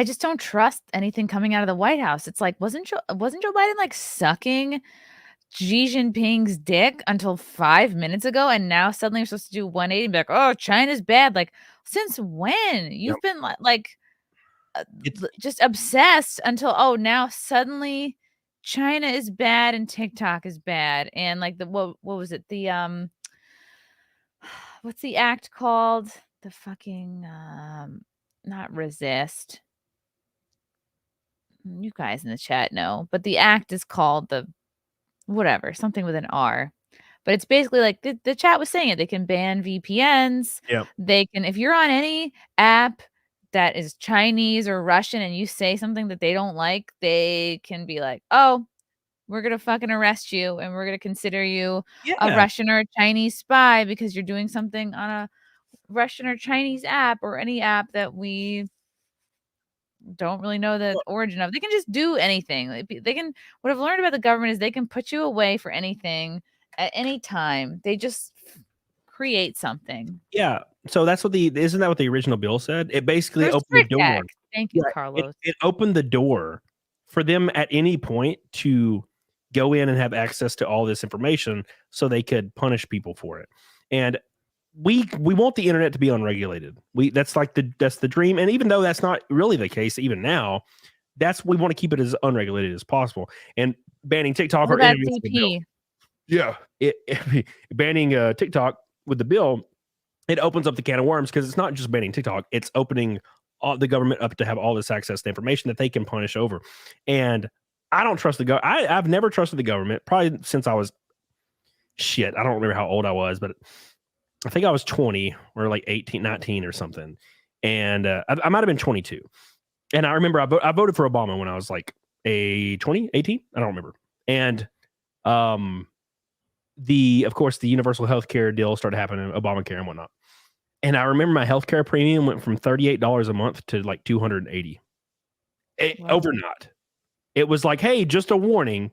just don't trust anything coming out of the White House. It's like, wasn't Joe Biden like sucking Xi Jinping's dick until 5 minutes ago, and now suddenly you're supposed to do 180 and be like, oh, China's bad. Like, since when? You've been like just obsessed until now suddenly China is bad and TikTok is bad. And like what was it? The what's the act called? The fucking not resist. You guys in the chat know, but the act is called the whatever, something with an R. But it's basically like the chat was saying it. They can ban VPNs. Yeah. They can, if you're on any app that is Chinese or Russian and you say something that they don't like, they can be like, oh, we're going to fucking arrest you and we're going to consider you a Russian or a Chinese spy because you're doing something on a Russian or Chinese app or any app that we don't really know the origin of. They can just do anything. They can, what I've learned about the government is they can put you away for anything at any time. They just create something. Yeah. So that's what isn't that what the original bill said? It basically opened the door. Thank you, Carlos. It opened the door for them at any point to go in and have access to all this information so they could punish people for it. And we want the internet to be unregulated. That's the dream. And even though that's not really the case, even now, we want to keep it as unregulated as possible. And banning TikTok or CP. Banning TikTok with the bill, it opens up the can of worms because it's not just banning TikTok, it's opening all the government up to have all this access to information that they can punish over. And I don't trust the government. I've never trusted the government, probably since I was I don't remember how old I was, but I think I was 20 or like 18, 19 or something. And I might have been 22. And I remember I voted for Obama when I was like 18. I don't remember. And of course, the universal healthcare deal started happening, Obamacare and whatnot. And I remember my healthcare premium went from $38 a month to like $280 overnight. It was like, hey, just a warning.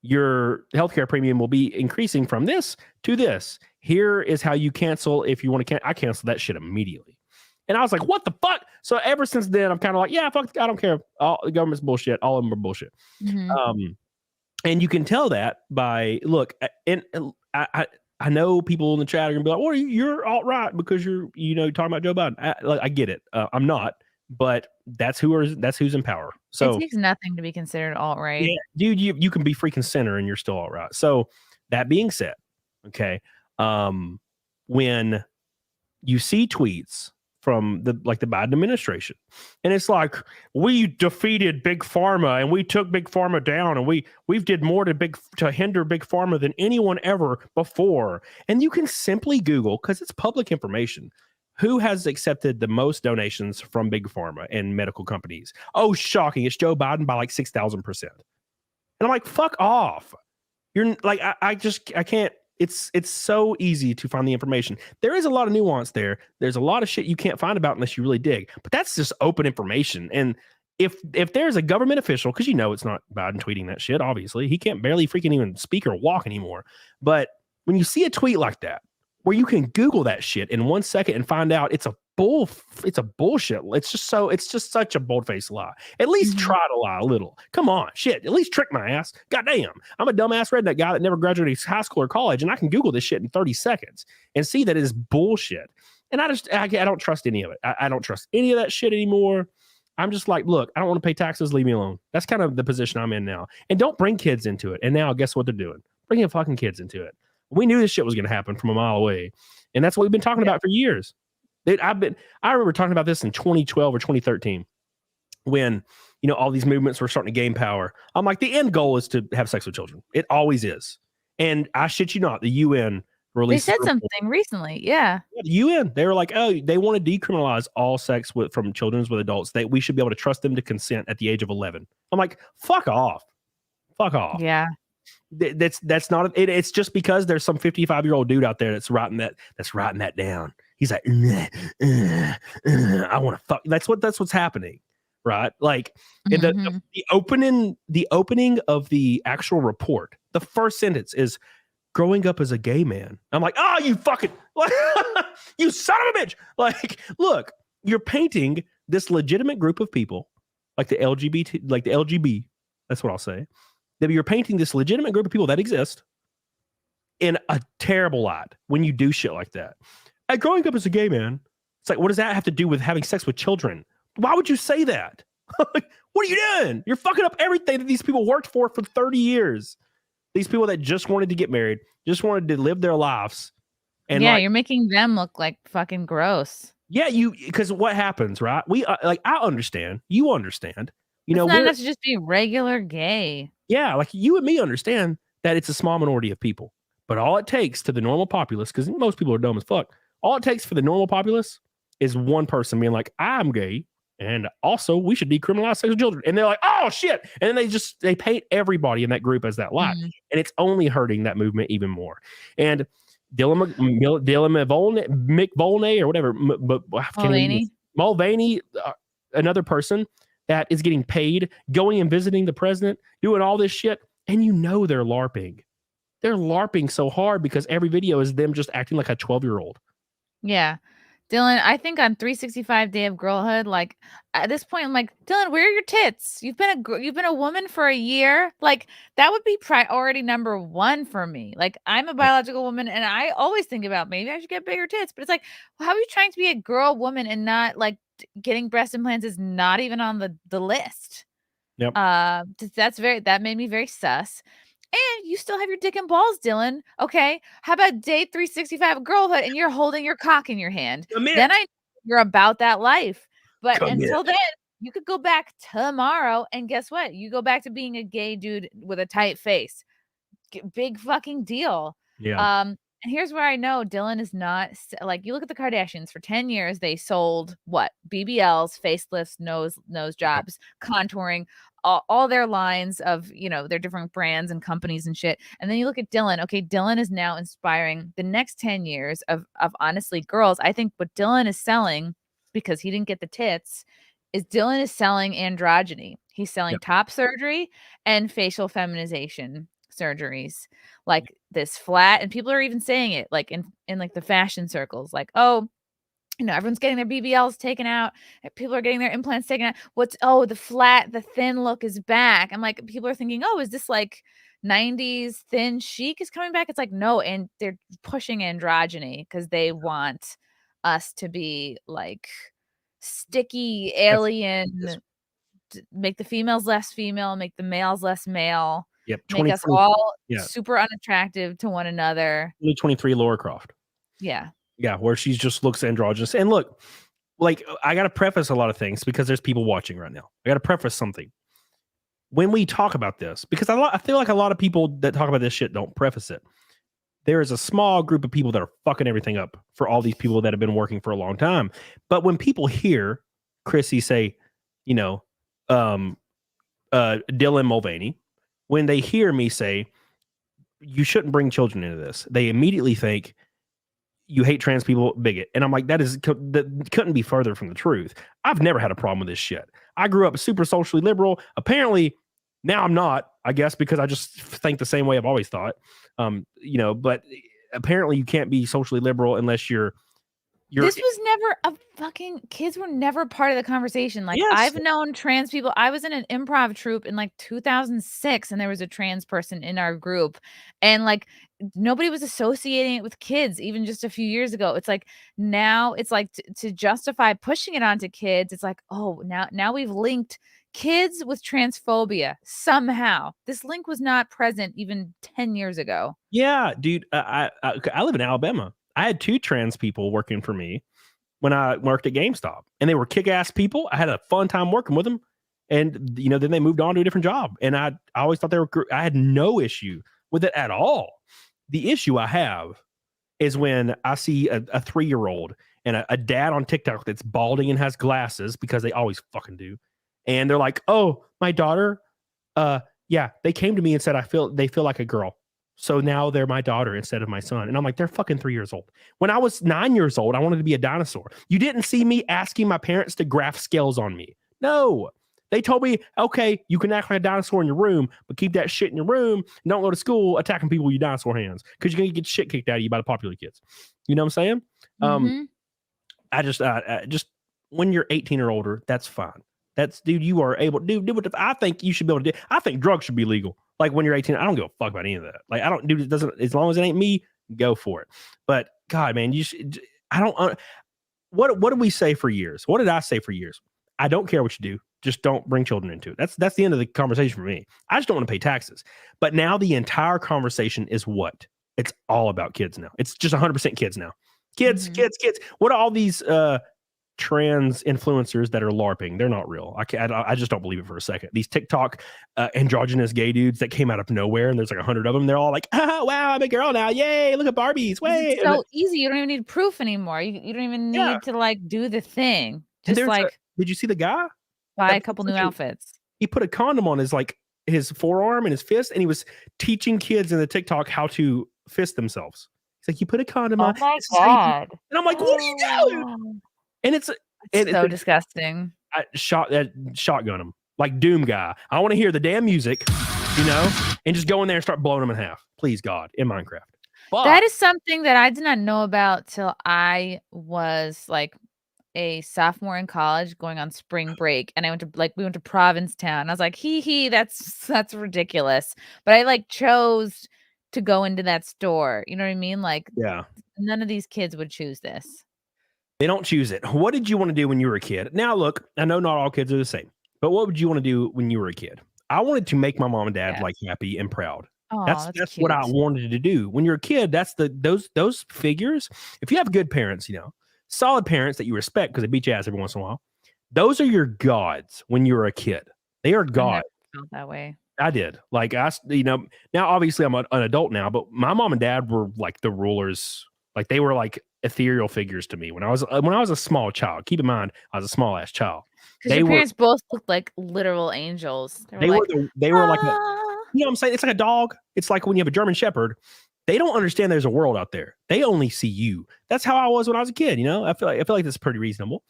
your healthcare premium will be increasing from this to this. Here is how you cancel if you want to I cancel that shit immediately. And I was like, what the fuck? So ever since then, I'm kind of like, yeah, fuck, I don't care. All the government's bullshit. All of them are bullshit. And you can tell that by and I know people in the chat are gonna be like, well, you're alt-right because you're talking about Joe Biden. I get it. I'm not, but that's who's in power. So it takes nothing to be considered alt-right. Yeah, dude, you can be freaking center and you're still alt-right. So that being said, okay, when you see tweets from the Biden administration, and it's like, we defeated Big Pharma and we took Big Pharma down, and we've did more to hinder Big Pharma than anyone ever before. And you can simply Google, because it's public information, who has accepted the most donations from Big Pharma and medical companies. Oh, shocking! It's Joe Biden by like 6,000%. And I'm like, fuck off. You're like, I can't. It's so easy to find the information. There is a lot of nuance there. There's a lot of shit you can't find about unless you really dig. But that's just open information. And if there's a government official, because it's not Biden tweeting that shit, obviously. He can't barely freaking even speak or walk anymore. But when you see a tweet like that, where you can Google that shit in 1 second and find out it's a bullshit. It's just such a bold-faced lie. At least try to lie a little. Come on, shit. At least trick my ass. Goddamn. I'm a dumbass redneck guy that never graduated high school or college, and I can Google this shit in 30 seconds and see that it is bullshit. And I don't trust any of it. I don't trust any of that shit anymore. I'm just like, look, I don't want to pay taxes. Leave me alone. That's kind of the position I'm in now. And don't bring kids into it. And now guess what they're doing? Bringing fucking kids into it. We knew this shit was going to happen from a mile away. And that's what we've been talking about for years. I remember talking about this in 2012 or 2013 when, all these movements were starting to gain power. I'm like, the end goal is to have sex with children. It always is. And I shit you not, the UN released. They said something recently. Yeah. The UN, they were like, oh, they want to decriminalize all sex from children with adults. We should be able to trust them to consent at the age of 11. I'm like, fuck off. Fuck off. Yeah. That's not it's just because there's some 55-year-old dude out there that's writing that down. He's like, I want to fuck. That's what's happening, right? Like in the opening of the actual report, the first sentence is growing up as a gay man. I'm like, oh, you fucking you son of a bitch. Like, look, you're painting this legitimate group of people, like the LGBT, like the LGB. That's what I'll say. That you're painting this legitimate group of people that exist in a terrible light when you do shit like that. Growing up as a gay man, it's like, what does that have to do with having sex with children? Why would you say that? What are you doing? You're fucking up everything that these people worked for 30 years. These people that just wanted to get married, just wanted to live their lives. And you're making them look like fucking gross. Yeah, because what happens, right? I understand. You understand. It's not enough to just be regular gay. Yeah, like you and me understand that it's a small minority of people. But all it takes to the normal populace, because most people are dumb as fuck, all it takes for the normal populace is one person being like, I'm gay, and also we should decriminalize sex with children. And they're like, oh shit. And then they paint everybody in that group as that lie. And it's only hurting that movement even more. And Dylan McVolney or whatever, Mulvaney, another person that is getting paid, going and visiting the president, doing all this shit, and they're LARPing. They're LARPing so hard because every video is them just acting like a 12-year-old. Yeah. Dylan, I think on 365 Day of Girlhood, like at this point, I'm like, Dylan, where are your tits? You've been a woman for a year. Like that would be priority number one for me. Like I'm a biological woman, and I always think about maybe I should get bigger tits. But it's like, how are you trying to be a girl woman and not like getting breast implants is not even on the list? Yep. That made me very sus. And you still have your dick and balls, Dylan. Okay. How about day 365 girlhood and you're holding your cock in your hand? Then you're about that life. But until then, you could go back tomorrow and guess what? You go back to being a gay dude with a tight face. Big fucking deal. Yeah. And here's where I know Dylan is not like, you look at the Kardashians for 10 years. They sold what? BBLs, facelifts, nose jobs, contouring, all their lines of, their different brands and companies and shit. And then you look at Dylan. Okay. Dylan is now inspiring the next 10 years of honestly girls. I think what Dylan is selling, because he didn't get the tits, is Dylan is selling androgyny. He's selling top surgery and facial feminization. surgeries, like this flat, and people are even saying it like in like the fashion circles, like, oh, everyone's getting their BBLs taken out. People are getting their implants taken out. The thin look is back. I'm like, people are thinking, oh, is this like 90s thin chic is coming back? It's like, no. And they're pushing androgyny because they want us to be like sticky alien, make the females less female, make the males less male. Yep. Make us all super unattractive to one another. 2023 Laura Croft. Yeah. Yeah, where she just looks androgynous. And look, like, I got to preface a lot of things because there's people watching right now. I got to preface something. When we talk about this, because I feel like a lot of people that talk about this shit don't preface it. There is a small group of people that are fucking everything up for all these people that have been working for a long time. But when people hear CHRISSIE say, Dylan Mulvaney, when they hear me say, you shouldn't bring children into this, they immediately think, you hate trans people, bigot. And I'm like, that couldn't be further from the truth. I've never had a problem with this shit. I grew up super socially liberal. Apparently, now I'm not, I guess, because I just think the same way I've always thought. But apparently you can't be socially liberal unless you're this was never a fucking, kids were never part of the conversation. Like, yes. I've known trans people. I was in an improv troupe in like 2006, and there was a trans person in our group, and like nobody was associating it with kids even just a few years ago. It's like now it's like to justify pushing it onto kids. It's like, oh, now we've linked kids with transphobia somehow. This link was not present even 10 years ago. Yeah, dude. I live in Alabama. I had 2 trans people working for me when I worked at GameStop, and they were kick-ass people. I had a fun time working with them, and then they moved on to a different job. And I always thought I had no issue with it at all. The issue I have is when I see a 3-year-old and a dad on TikTok that's balding and has glasses, because they always fucking do, and they're like, "Oh, my daughter, they came to me and said they feel like a girl. So now they're my daughter instead of my son." And I'm like, they're fucking 3 years old. When I was 9 years old, I wanted to be a dinosaur. You didn't see me asking my parents to graph scales on me. No. They told me, okay, you can act like a dinosaur in your room, but keep that shit in your room and don't go to school attacking people with your dinosaur hands, because you're going to get shit kicked out of you by the popular kids. You know what I'm saying? Mm-hmm. I just when you're 18 or older, that's fine. That's, dude, you are able to do what I think you should be able to do. I think drugs should be legal. Like, when you're 18, I don't give a fuck about any of that. Like, I don't, dude, it doesn't, as long as it ain't me, go for it. But God, man, what did we say for years? What did I say for years? I don't care what you do. Just don't bring children into it. That's the end of the conversation for me. I just don't want to pay taxes. But now the entire conversation is what? It's all about kids now. It's just 100% kids now. Kids. What are all these trans influencers that are LARPing? They're not real. I just don't believe it for a second. These TikTok androgynous gay dudes that came out of nowhere, and there's like 100 of them. They're all like, "Oh, wow, I'm a girl now. Yay, look at Barbies. Wait." It's so easy. You don't even need proof anymore. You don't even need to like do the thing. Just like, did you see the guy? Buy a couple new outfits. He put a condom on his forearm and his fist, and he was teaching kids in the TikTok how to fist themselves. He's like, you put a condom on. Oh my God. And I'm like, what are you doing? And it's so disgusting. I shotgun him like Doom guy. I want to hear the damn music, and just go in there and start blowing them in half. Please, God, in Minecraft. But that is something that I did not know about till I was like a sophomore in college, going on spring break, and we went to Provincetown. I was like, that's ridiculous. But I like chose to go into that store. You know what I mean? Like, yeah, none of these kids would choose this. They don't choose it. What did you want to do when you were a kid? Now, look, I know not all kids are the same, but what would you want to do when you were a kid? I wanted to make my mom and dad like happy and proud. Oh, that's what I wanted to do. When you're a kid, that's those figures. If you have good parents, solid parents that you respect because they beat your ass every once in a while, those are your gods when you were a kid. They are gods. I felt that way. I did. Like, now obviously I'm an adult now, but my mom and dad were like the rulers. Like, they were like ethereal figures to me when I was a small child. Keep in mind, I was a small ass child. Because your parents both looked like literal angels. They were like, you know what I'm saying? It's like a dog. It's like when you have a German Shepherd. They don't understand there's a world out there. They only see you. That's how I was when I was a kid. I feel like that's pretty reasonable.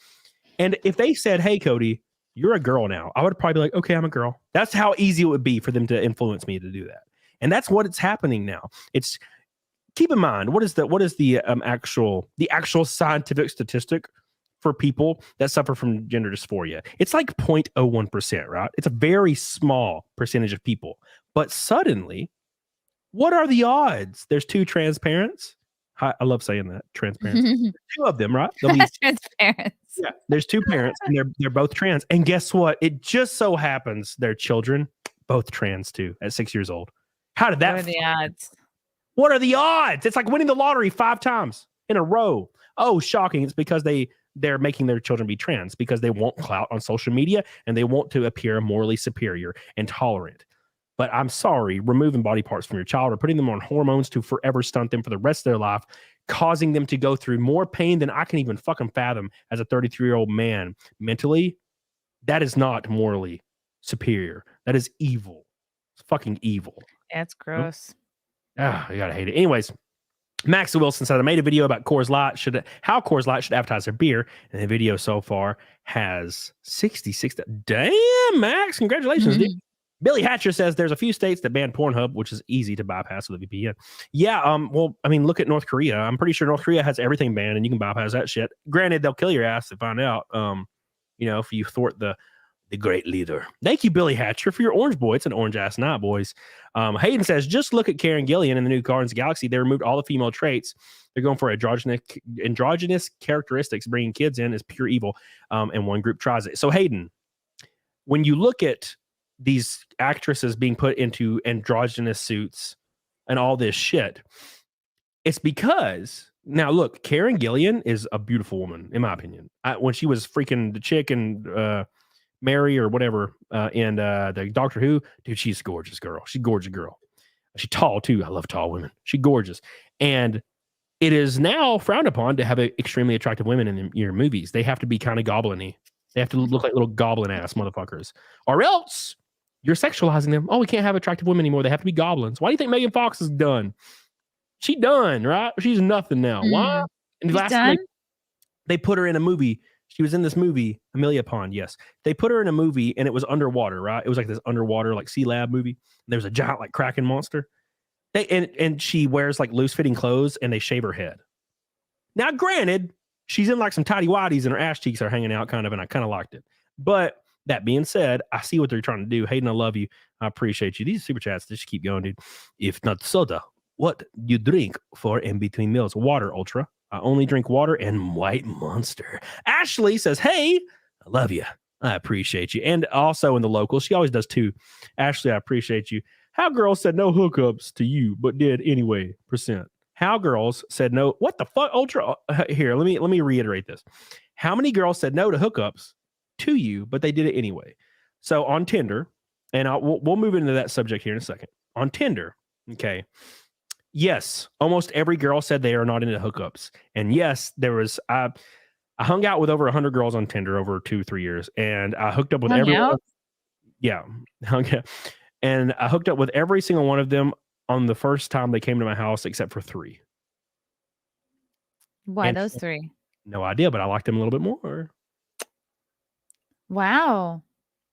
And if they said, "Hey, Cody, you're a girl now," I would probably be like, "Okay, I'm a girl." That's how easy it would be for them to influence me to do that. And that's what it's happening now. It's keep in mind, what is the actual scientific statistic for people that suffer from gender dysphoria? It's like 0.01%, right? It's a very small percentage of people. But suddenly, what are the odds? There's 2 trans parents. I love saying that, transparent. 2 of them, right? Transparent. Yeah, there's 2 parents, and they're both trans. And guess what? It just so happens their children both trans too at 6 years old. How did that? What are the odds? What are the odds? It's like winning the lottery 5 times in a row. Oh, shocking! It's because they're making their children be trans because they want clout on social media and they want to appear morally superior and tolerant. But I'm sorry, removing body parts from your child or putting them on hormones to forever stunt them for the rest of their life, causing them to go through more pain than I can even fucking fathom as a 33-year-old man mentally, that is not morally superior. That is evil. It's fucking evil. That's gross. Ah, you gotta hate it. Anyways, Max Wilson said, I made a video about how Coors Light should advertise their beer, and the video so far has 66. Damn, Max, congratulations, dude. Billy Hatcher says there's a few states that ban Pornhub, which is easy to bypass with a VPN. Yeah, well, I mean, look at North Korea. I'm pretty sure North Korea has everything banned, and you can bypass that shit. Granted, they'll kill your ass to find out. If you thwart the great leader. Thank you, Billy Hatcher, for your orange boy. It's an orange ass night, boys. Hayden says, just look at Karen Gillian in the new Guardians of the Galaxy. They removed all the female traits. They're going for androgynous characteristics. Bringing kids in is pure evil, and one group tries it. So, Hayden, when you look at these actresses being put into androgynous suits and all this shit, it's because now look, Karen Gillian is a beautiful woman, in my opinion. When she was freaking the chick and Mary or whatever in the Doctor Who, dude, she's a gorgeous girl. She's a gorgeous girl. She's tall too. I love tall women. She's gorgeous. And it is now frowned upon to have extremely attractive women in your movies. They have to be kind of goblin-y. They have to look like little goblin ass motherfuckers, or else you're sexualizing them. Oh, we can't have attractive women anymore. They have to be goblins. Why do you think Megan Fox is done? She done, right? She's nothing now. Why? And last time they put her in a movie. She was in this movie, Amelia Pond. Yes. They put her in a movie and it was underwater, right? It was like this underwater, like Sea Lab movie. There was a giant, like Kraken monster. And she wears like loose fitting clothes and they shave her head. Now, granted, she's in like some tidy whities and her ass cheeks are hanging out kind of, and I kind of liked it. But that being said, I see what they're trying to do. Hayden, I love you. I appreciate you. These super chats just keep going, dude. If not soda, what you drink for in between meals? Water, Ultra. I only drink water and White Monster. Ashley says, hey, I love you. I appreciate you. And also in the locals, she always does too. Ashley, I appreciate you. How girls said no hookups to you, but did anyway, %. How girls said no. What the fuck, Ultra? Here, let me reiterate this. How many girls said no to hookups to you, but they did it anyway? So on Tinder, and we'll move into that subject here in a second. On Tinder, okay. Yes, almost every girl said they are not into hookups. And yes, there was, I hung out with over 100 girls on Tinder over 2-3 years, and I hooked up with everyone. Yeah, and I hooked up with every single one of them on the first time they came to my house, except for 3. Why those 3? No idea, but I liked them a little bit more. Wow.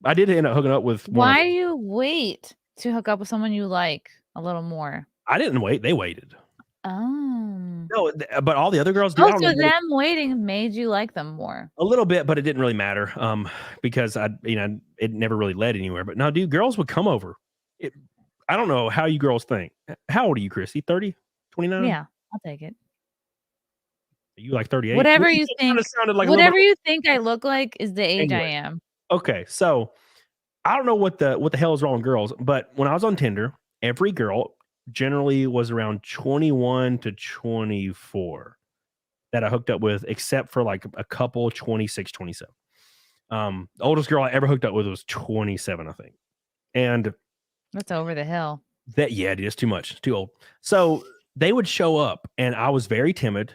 I did end up hooking up with. Why do you wait to hook up with someone you like a little more? I didn't wait. They waited. Oh. No, but all the other girls did. Oh, so them waiting made you like them more. A little bit, but it didn't really matter. Because it never really led anywhere. But no, dude, girls would come over. I don't know how you girls think. How old are you, Chrissy? 30? 29? Yeah, I'll take it. Are you like 38? Whatever you think. Like whatever you think I look like is the age I am. Okay, so I don't know what the hell is wrong with girls, but when I was on Tinder, every girl generally was around 21 to 24 that I hooked up with, except for like a couple 26, 27. The oldest girl I ever hooked up with was 27, I think. And that's over the hill. Yeah, dude, it's too much. It's too old. So they would show up and I was very timid.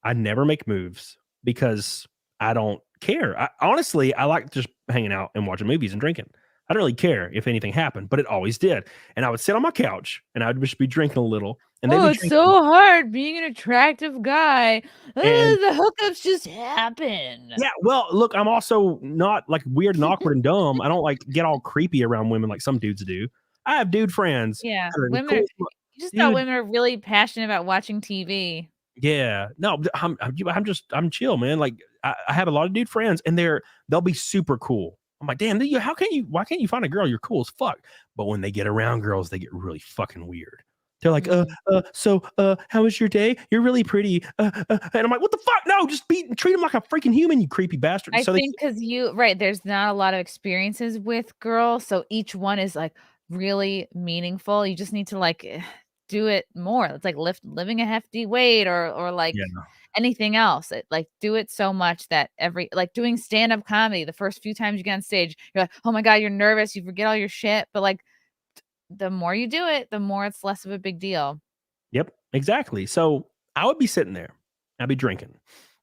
I never make moves because I don't care. Honestly, I like just hanging out and watching movies and drinking. I don't really care if anything happened, but it always did. And I would sit on my couch and I would just be drinking a little. And it's so hard being an attractive guy. The hookups just happen. Yeah, well, look, I'm also not like weird and awkward and dumb. I don't like get all creepy around women like some dudes do. I have dude friends. Yeah, that are the women. coolest You just thought dude. women are really passionate about watching TV. Yeah, no, I'm chill, man. Like I have a lot of dude friends, and they'll be super cool. I'm like, damn, why can't you find a girl? You're cool as fuck. But when they get around girls, they get really fucking weird. They're like, Mm. how was your day? You're really pretty. And I'm like, what the fuck? No, just treat them like a freaking human, you creepy bastard. I So think because there's not a lot of experiences with girls, so each one is like really meaningful. You just need to like do it more. It's like living a hefty weight or like yeah, anything else. Like do it so much that like doing stand-up comedy, the first few times you get on stage, you're like, oh my God, you're nervous, you forget all your shit. But like the more you do it, the more it's less of a big deal. yep, exactly. So I would be sitting there, I'd be drinking.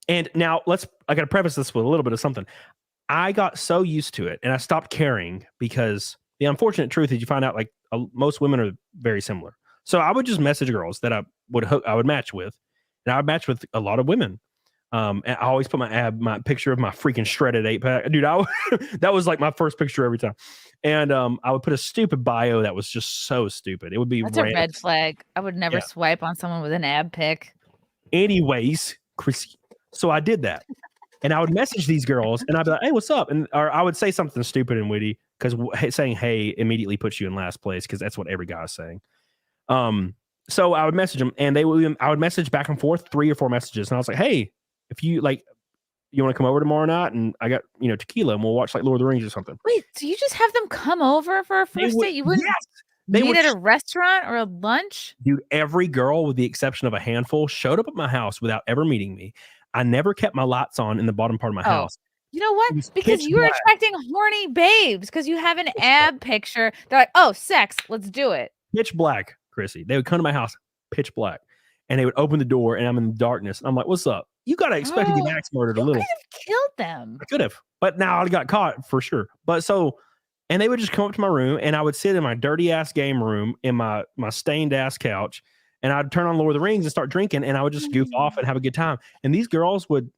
And now I got to preface this with a little bit of something. I got so used to it and I stopped caring because the unfortunate truth is you find out like most women are very similar. So I would just message girls that I would match with, and I would match with a lot of women. And I always put my picture of my freaking shredded 8-pack. Dude, that was like my first picture every time. And I would put a stupid bio that was just so stupid. It would be That's a red flag. I would never swipe on someone with an ab pic. Anyways, CHRISSIE. So I did that. And I would message these girls and I'd be like, hey, what's up? Or I would say something stupid and witty because saying hey immediately puts you in last place because that's what every guy is saying. So I would message them and I would message back and forth 3 or 4 messages. And I was like, hey, if you want to come over tomorrow night and I got, tequila and we'll watch like Lord of the Rings or something. Wait, so you just have them come over for a first date? You wouldn't meet at a restaurant or a lunch? Dude, every girl with the exception of a handful showed up at my house without ever meeting me. I never kept my lights on in the bottom part of my house. You know what? Because you're attracting horny babes because you have an ab picture. They're like, oh, sex, let's do it. Pitch black, CHRISSIE. They would come to my house, pitch black, and they would open the door and I'm in the darkness. I'm like, what's up? You got to expect to get axe murdered a little. You could have killed them. I could have, but now I got caught for sure. And they would just come up to my room and I would sit in my dirty ass game room in my stained ass couch. And I'd turn on Lord of the Rings and start drinking, and I would just goof off and have a good time. And these girls would,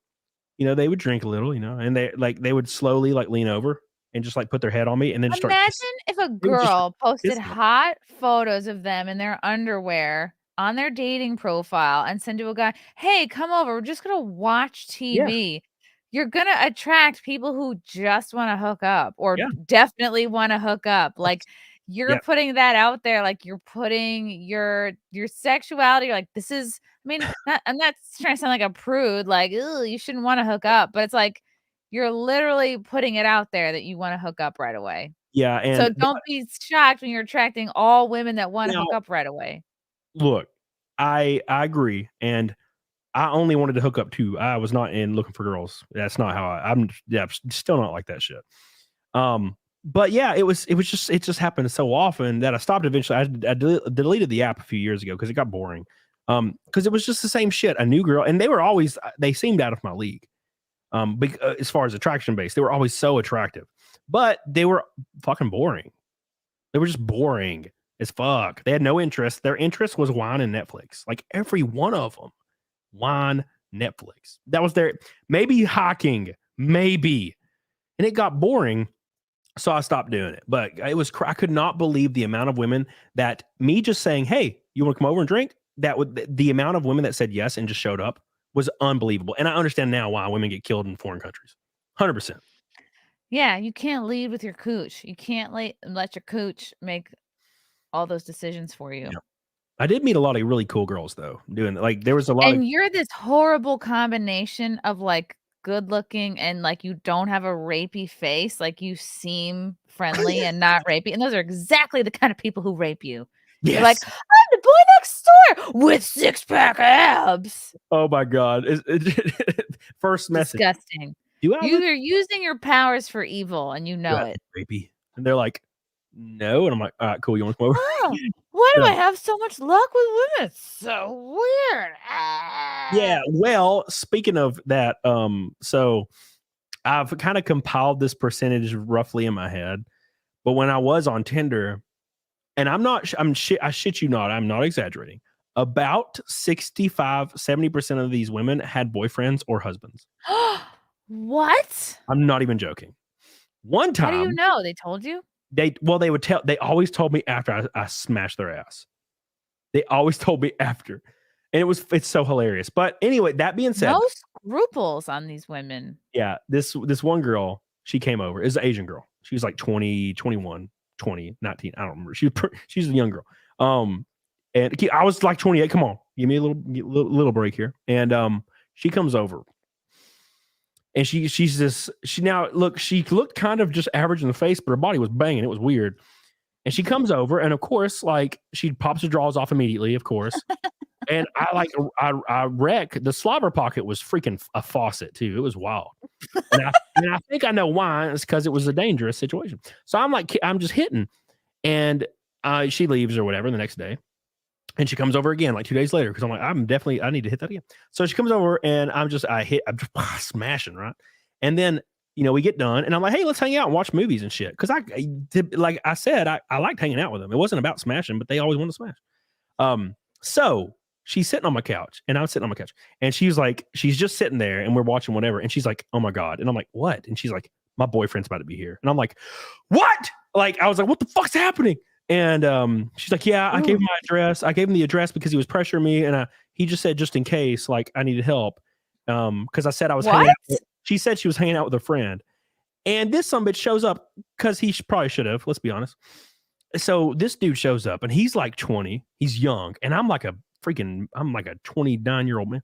they would drink a little, and they would slowly like lean over and just like put their head on me and then start. Imagine if a girl posted hot photos of them in their underwear on their dating profile and send to a guy, hey, come over. We're just going to watch TV. Yeah. You're going to attract people who just want to hook up or definitely want to hook up. Like, you're putting that out there, like you're putting your sexuality. You're like, this is. I mean, I'm not trying to sound like a prude, like, you shouldn't want to hook up, but it's like you're literally putting it out there that you want to hook up right away. Yeah, and so don't be shocked when you're attracting all women that want to hook up right away. Look, I agree, and I only wanted to hook up too. I was not in looking for girls. That's not how I'm still not like that shit. But yeah, it just happened so often that I stopped eventually. I deleted the app a few years ago because it got boring. Because it was just the same shit. A new girl, and they seemed out of my league. As far as attraction based, they were always so attractive, but they were fucking boring. They were just boring as fuck. They had no interest. Their interest was wine and Netflix. Like every one of them, wine, Netflix. That was maybe hiking, maybe, and it got boring. So I stopped doing it, but I could not believe the amount of women that me just saying, hey, you want to come over and drink? The amount of women that said yes and just showed up was unbelievable. And I understand now why women get killed in foreign countries. 100%. Yeah. You can't lead with your cooch. You can't let your cooch make all those decisions for you. Yeah. I did meet a lot of really cool girls though, doing like, there was a lot and you're this horrible combination of like, good looking and like you don't have a rapey face, like you seem friendly and not rapey, and those are exactly the kind of people who rape you. Yes. You're like, I'm the boy next door with 6-pack abs. Oh my god. First message. Disgusting. You're using your powers for evil and you know it. Rapey. And they're like, no, and I'm like, all right, cool, you want to come over? Oh, why do I have so much luck with women? It's so weird. Yeah, well, speaking of that, so I've kind of compiled this percentage roughly in my head, but when I was on Tinder, and I shit you not, I'm not exaggerating, about 65-70% of these women had boyfriends or husbands. What? I'm not even joking. One time, how do you know? They told you? They always told me after I smashed their ass. They always told me after. And it's so hilarious. But anyway, that being said, no scruples on these women. yeah, this one girl, she came over. Is an Asian girl. She was like 20, 21, 20, 19. I don't remember. She's a young girl. And I was like 28. Come on, give me a little break here. And she comes over. And she looked kind of just average in the face, but her body was banging. It was weird. And she comes over, and of course, like she pops her drawers off immediately, of course. And I wreck the slobber pocket was freaking a faucet too. It was wild. And I think I know why. It's because it was a dangerous situation. So I'm just hitting, and she leaves or whatever the next day. And she comes over again like 2 days later because I'm like, I need to hit that again. So she comes over and I'm just smashing, right? And then, we get done and I'm like, hey, let's hang out and watch movies and shit. Because like I said, I liked hanging out with them. It wasn't about smashing, but they always want to smash. So she's sitting on my couch and I'm sitting on my couch. And she's just sitting there and we're watching whatever. And she's like, oh my God. And I'm like, what? And she's like, my boyfriend's about to be here. And I'm like, what? Like, I was like, what the fuck's happening? And she's like, yeah, I gave him my address. I gave him the address because he was pressuring me. And he just said, just in case, like I needed help. Because I said I was hanging out. She said she was hanging out with a friend. And this sumbitch shows up because he probably should have, let's be honest. So this dude shows up and he's like 20. He's young. And I'm like a 29-year-old man.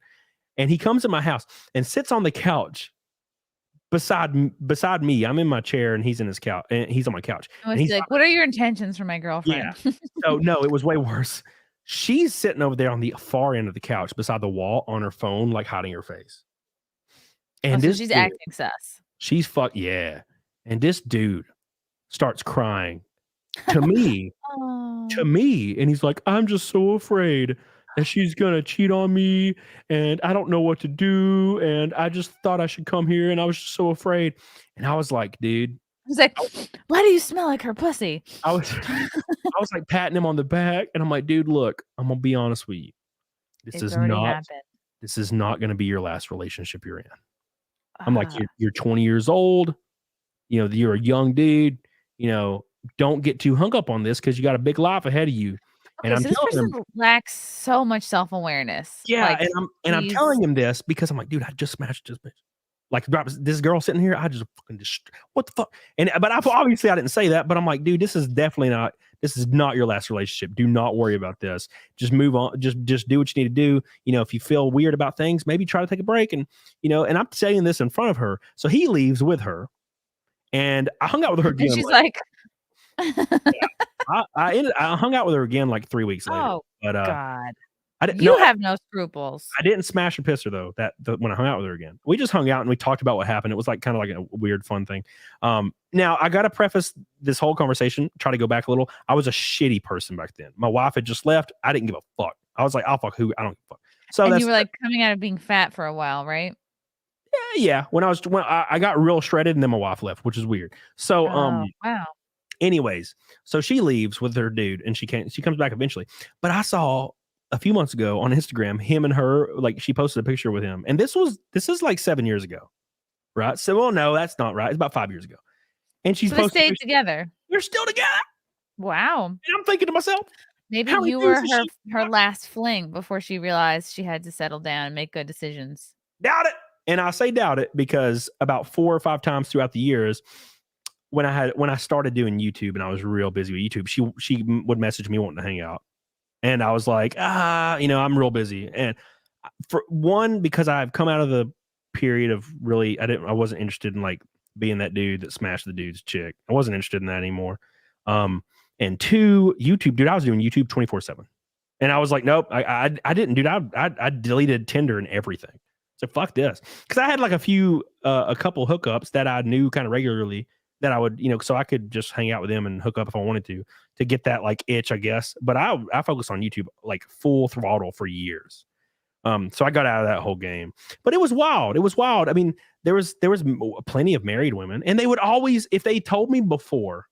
And he comes in my house and sits on the couch beside me. I'm in my chair and he's in his couch and he's on my couch. And he's like, what are your intentions for my girlfriend? Yeah. So no, it was way worse. She's sitting over there on the far end of the couch beside the wall on her phone, like hiding her face. And so she's acting sus. She's yeah. And this dude starts crying to me, and he's like, I'm just so afraid that she's gonna cheat on me, and I don't know what to do, and I just thought I should come here, and I was just so afraid. And I was like, dude, he's like, why do you smell like her pussy? I was like patting him on the back, and I'm like, dude, look, I'm gonna be honest with you. This is not gonna be your last relationship you're in. I'm like, you're 20 years old, you're a young dude, don't get too hung up on this because you got a big life ahead of you. And I'm this person lacks so much self-awareness. Yeah, like, I'm telling him this because I'm like, dude, I just smashed this bitch. Like this girl sitting here, I just fucking what the fuck? But obviously I didn't say that, but I'm like, dude, this is not your last relationship. Do not worry about this. Just move on. Just do what you need to do. If you feel weird about things, maybe try to take a break. And and I'm saying this in front of her. So he leaves with her, and I hung out with her again. And she's like I hung out with her again like 3 weeks later. Oh, but God. You have no scruples. I didn't smash or piss her though. When I hung out with her again, we just hung out and we talked about what happened. It was like kind of like a weird, fun thing. Now I got to preface this whole conversation. Try to go back a little. I was a shitty person back then. My wife had just left. I didn't give a fuck. I was like, I'll fuck who. I don't give a fuck. So and you were like coming out of being fat for a while, right? Yeah. When I got real shredded and then my wife left, which is weird. So wow. Anyways, so she leaves with her dude and she comes back eventually. But I saw a few months ago on Instagram, him and her, like she posted a picture with him. And this is like 7 years ago. Right. So, well, no, that's not right. It's about 5 years ago. And she's they stayed together. We're still together. Wow. And I'm thinking to myself, maybe you were her last fling before she realized she had to settle down and make good decisions. Doubt it. And I say doubt it because about 4 or 5 times throughout the years, when I started doing YouTube and I was real busy with YouTube, she would message me wanting to hang out. And I was like, I'm real busy. And for one, because I've come out of the period of really, I wasn't interested in like being that dude that smashed the dude's chick. I wasn't interested in that anymore. And 2, YouTube, dude, I was doing YouTube 24/7. And I was like, nope, I didn't, dude. I deleted Tinder and everything. So fuck this. Cause I had like a couple hookups that I knew kind of regularly that I would, so I could just hang out with them and hook up if I wanted to get that like itch, I guess. But I focused on YouTube like full throttle for years. So I got out of that whole game. But it was wild. It was wild. I mean, there was plenty of married women, and they would always, if they told me before,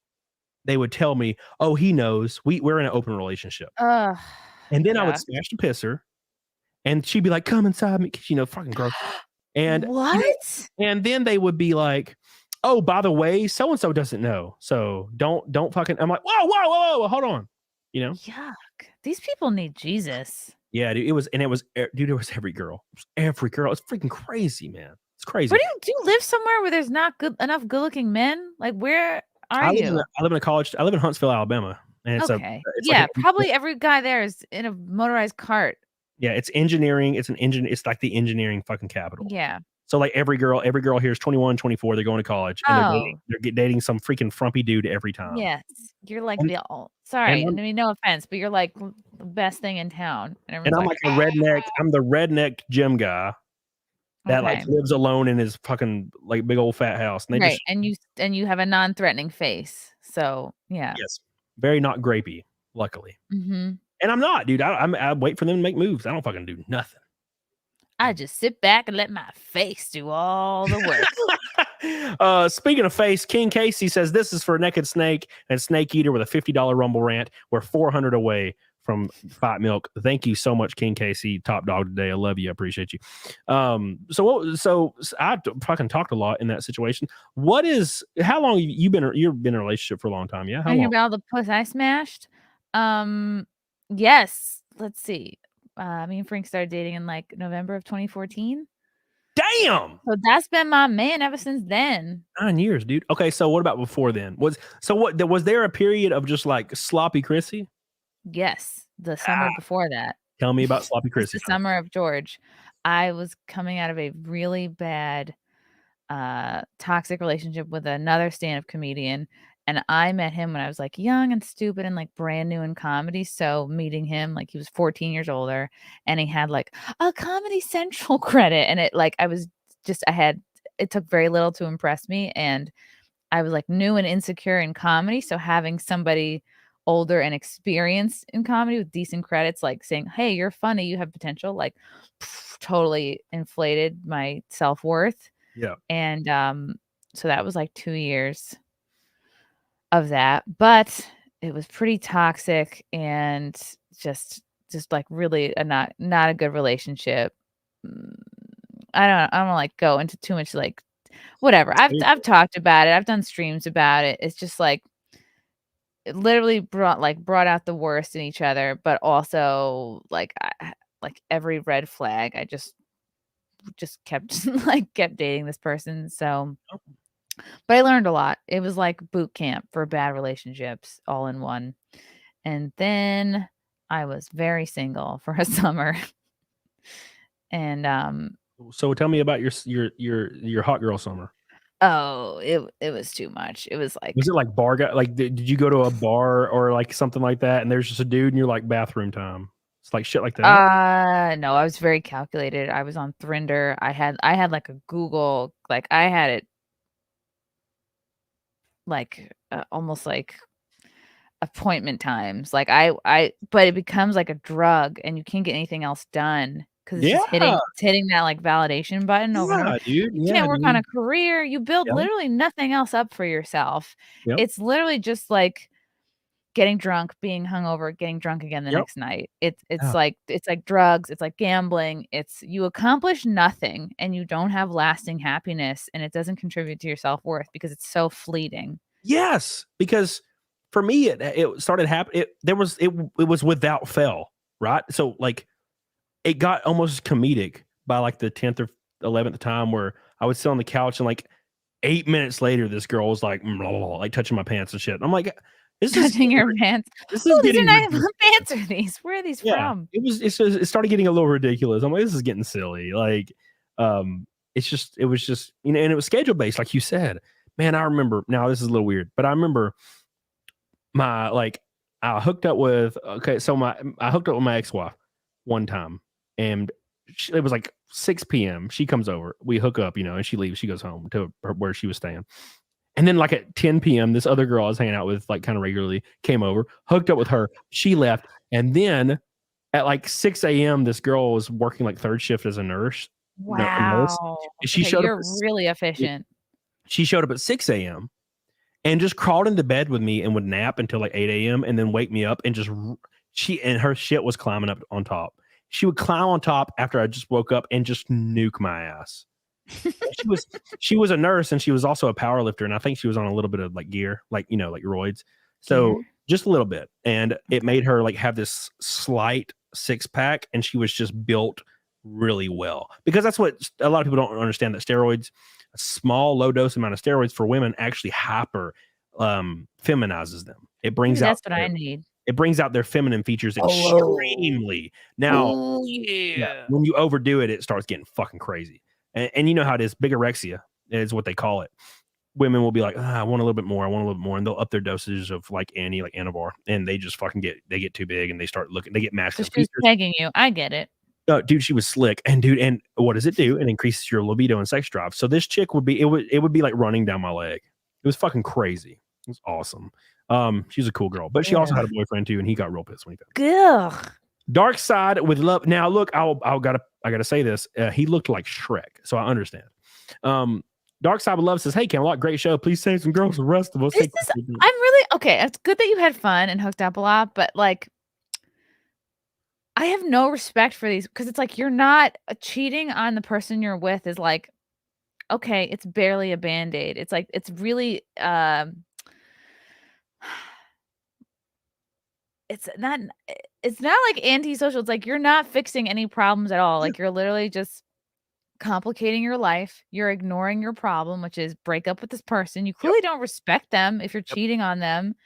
they would tell me, "Oh, he knows we're in an open relationship." And then I would smash and piss her, and she'd be like, "Come inside me," fucking gross. And what? And then they would be like, oh, by the way, so and so doesn't know, so don't fucking. I'm like, whoa, hold on, you know. Yuck. These people need Jesus. Yeah, dude, it was dude, it was every girl. It was every girl. It's freaking crazy, man. It's crazy. Where do you live somewhere where there's not enough good looking men? Like, where are you? I live in a college. I live in Huntsville, Alabama, and it's Okay. it's Yeah, like probably every guy there is in a motorized cart. yeah, it's engineering. It's an engine. It's like the engineering fucking capital. Yeah. So like every girl here is 21, 24. They're going to college, and Oh. they're dating some freaking frumpy dude every time. Yes. You're like And- the sorry, I I'm- mean, no offense, but you're like the best thing in town. And I'm like a redneck. I'm the redneck gym guy that like lives alone in his fucking like big old fat house. And they right. And you have a non-threatening face. So yeah. yes, very not grapey, luckily. Mm-hmm. And I'm not, dude. I wait for them to make moves. I don't fucking do nothing. I just sit back and let my face do all the work. Speaking of face, King Casey says this is for Naked Snake and Snake Eater with a $50 Rumble rant. We're 400 away from Fight Milk. Thank you so much, King Casey. Top dog today. I love you. I appreciate you. So I fucking talked a lot in that situation. How long you've been in a relationship for a long time? Yeah. How long? About the puss I smashed. Yes. Let's see. Me and Frank started dating in like November of 2014. Damn. So that's been my man ever since then. 9 years, dude. Okay, so what about before then? Was there a period of just like sloppy Chrissy? Yes, the summer before that. Tell me about sloppy Chrissy. The summer of George. I was coming out of a really bad toxic relationship with another stand-up comedian. And I met him when I was like young and stupid and like brand new in comedy. So meeting him, like he was 14 years older and he had like a Comedy Central credit. And it took very little to impress me. And I was like new and insecure in comedy. So having somebody older and experienced in comedy with decent credits, like saying, hey, you're funny, you have potential, like totally inflated my self-worth. Yeah. And so that was like 2 years of that, but it was pretty toxic and just like really not a good relationship. I don't like go into too much like whatever. I've talked about it. I've done streams about it. It's just like it literally brought out the worst in each other, but also like every red flag. I just kept dating this person. So but I learned a lot. It was like boot camp for bad relationships all in one. And then I was very single for a summer. And so tell me about your hot girl summer. Oh, it was too much. It was like, was it like bar guy? Like did you go to a bar or like something like that and there's just a dude and you're like bathroom time? It's like shit like that. No, I was very calculated. I was on Thrinder. I had like a Google, like I had it like almost like appointment times. Like but it becomes like a drug and you can't get anything else done because it's just hitting that like validation button over and over. Dude. You can't work on a career. You build literally nothing else up for yourself. It's literally just like getting drunk, being hungover, getting drunk again the next night. It's like drugs, it's like gambling. You accomplish nothing and you don't have lasting happiness and it doesn't contribute to your self-worth because it's so fleeting. Yes, because for me it started happening. It was without fail, right? So like it got almost comedic by like the 10th or 11th time where I would sit on the couch and like 8 minutes later this girl was like blah, blah, blah, like touching my pants and shit. I'm like, touching your pants. This is getting what pants are these? Where are these from? It started getting a little ridiculous. I'm like, this is getting silly. Like, it was just, you know, and it was schedule based, like you said. Man, I remember. Now this is a little weird, but I remember I hooked up with my ex-wife one time, and it was like 6 p.m. She comes over, we hook up, you know, and she leaves. She goes home to where she was staying. And then like at 10 p.m., this other girl I was hanging out with like kind of regularly came over, hooked up with her. She left. And then at like 6 a.m., this girl was working like third shift as a nurse. Wow. You're really efficient. She showed up at 6 a.m. and just crawled into bed with me and would nap until like 8 a.m. and then wake me up and her shit was climbing up on top. She would climb on top after I just woke up and just nuke my ass. She was a nurse and she was also a power lifter, and I think she was on a little bit of like gear, like like roids. So Gear? just a little bit, and it made her like have this slight six pack, and she was just built really well, because that's what a lot of people don't understand, that steroids, a small low dose amount of steroids for women actually hyper feminizes them. It brings Maybe out that's what I need. it brings out their feminine features extremely. Now, when you overdo it, it starts getting fucking crazy. And you know how it is. Bigorexia is what they call it. Women will be like, I want a little bit more. I want a little bit more. And they'll up their dosage of like Anavar. And they just fucking they get too big, and they start looking, they get masculine. So she's pegging you. I get it. Dude, she was slick. And what does it do? It increases your libido and sex drive. So this chick would be, it would be like running down my leg. It was fucking crazy. It was awesome. She's a cool girl, but she also had a boyfriend too, and he got real pissed when he found Ugh. Dark Side with Love. Now, look, I gotta say this. He looked like Shrek, so I understand. Dark Side with Love says, "Hey, Camelot, great show. Please save some girls for the rest of us." I'm really okay. It's good that you had fun and hooked up a lot, but like, I have no respect for these, because it's like, you're not cheating on the person you're with is like, okay, it's barely a band-aid. It's like, it's really it's not like antisocial. It's like, you're not fixing any problems at all. Like, you're literally just complicating your life. You're ignoring your problem, which is break up with this person. You clearly don't respect them if you're cheating on them.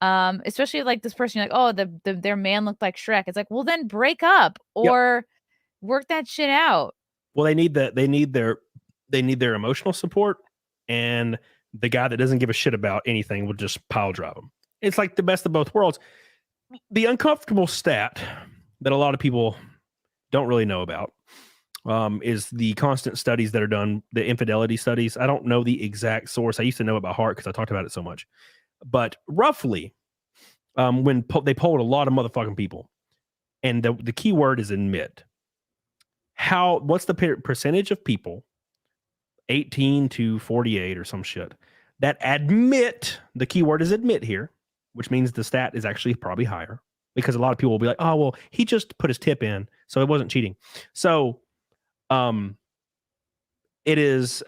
Especially like this person, you're like, oh, their man looked like Shrek. It's like, well, then break up or work that shit out. Well, they need their emotional support, and the guy that doesn't give a shit about anything will just pile drive them. It's like the best of both worlds. The uncomfortable stat that a lot of people don't really know about is the constant studies that are done, the infidelity studies. I don't know the exact source. I used to know it by heart because I talked about it so much. But roughly, when they polled a lot of motherfucking people, and the key word is admit. What's the percentage of people, 18 to 48 or some shit, that admit, the key word is admit here, which means the stat is actually probably higher, because a lot of people will be like, oh, well, he just put his tip in, so it wasn't cheating. So it is,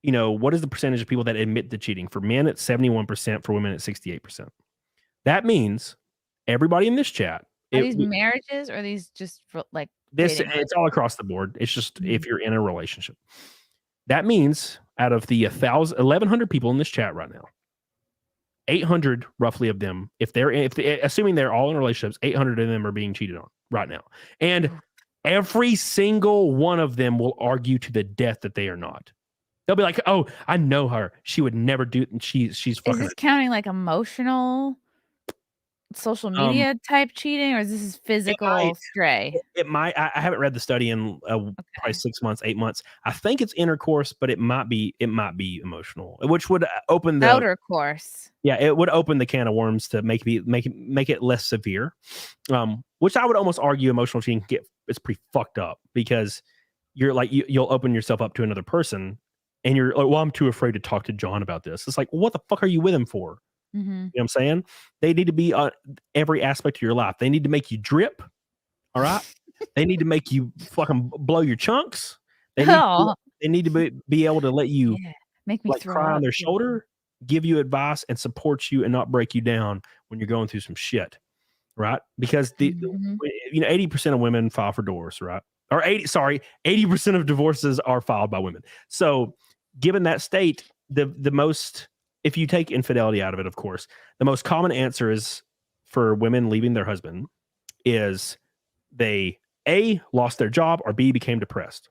what is the percentage of people that admit to cheating? For men, it's 71%. For women, it's 68%. That means everybody in this chat. Are these marriages, or are these just like this? dating? It's all across the board. It's just if you're in a relationship. That means out of the 1,100 people in this chat right now, 800 roughly of them, assuming they're all in relationships, 800 of them are being cheated on right now. And every single one of them will argue to the death that they are not. They'll be like, oh, I know her. She would never do it. And she's fucking. Is this counting like emotional, social media type cheating, or is this physical stray? It might. I haven't read the study in probably 6 months, 8 months. I think it's intercourse, but it might be emotional, which would open the outer course. Yeah, it would open the can of worms to make it less severe. Which I would almost argue emotional cheating it's pretty fucked up, because you're like you'll open yourself up to another person, and you're like, well, I'm too afraid to talk to John about this. It's like, well, what the fuck are you with him for? Mm-hmm. You know what I'm saying? They need to be on every aspect of your life. They need to make you drip. All right. They need to make you fucking blow your chunks. They need to be able to let you make me like cry on their shoulder, give you advice, and support you, and not break you down when you're going through some shit. Right? Because 80% of women file for divorce, right? Or 80% of divorces are filed by women. So given that state, the most, if you take infidelity out of it, of course, the most common answer is for women leaving their husband is they A, lost their job, or B, became depressed.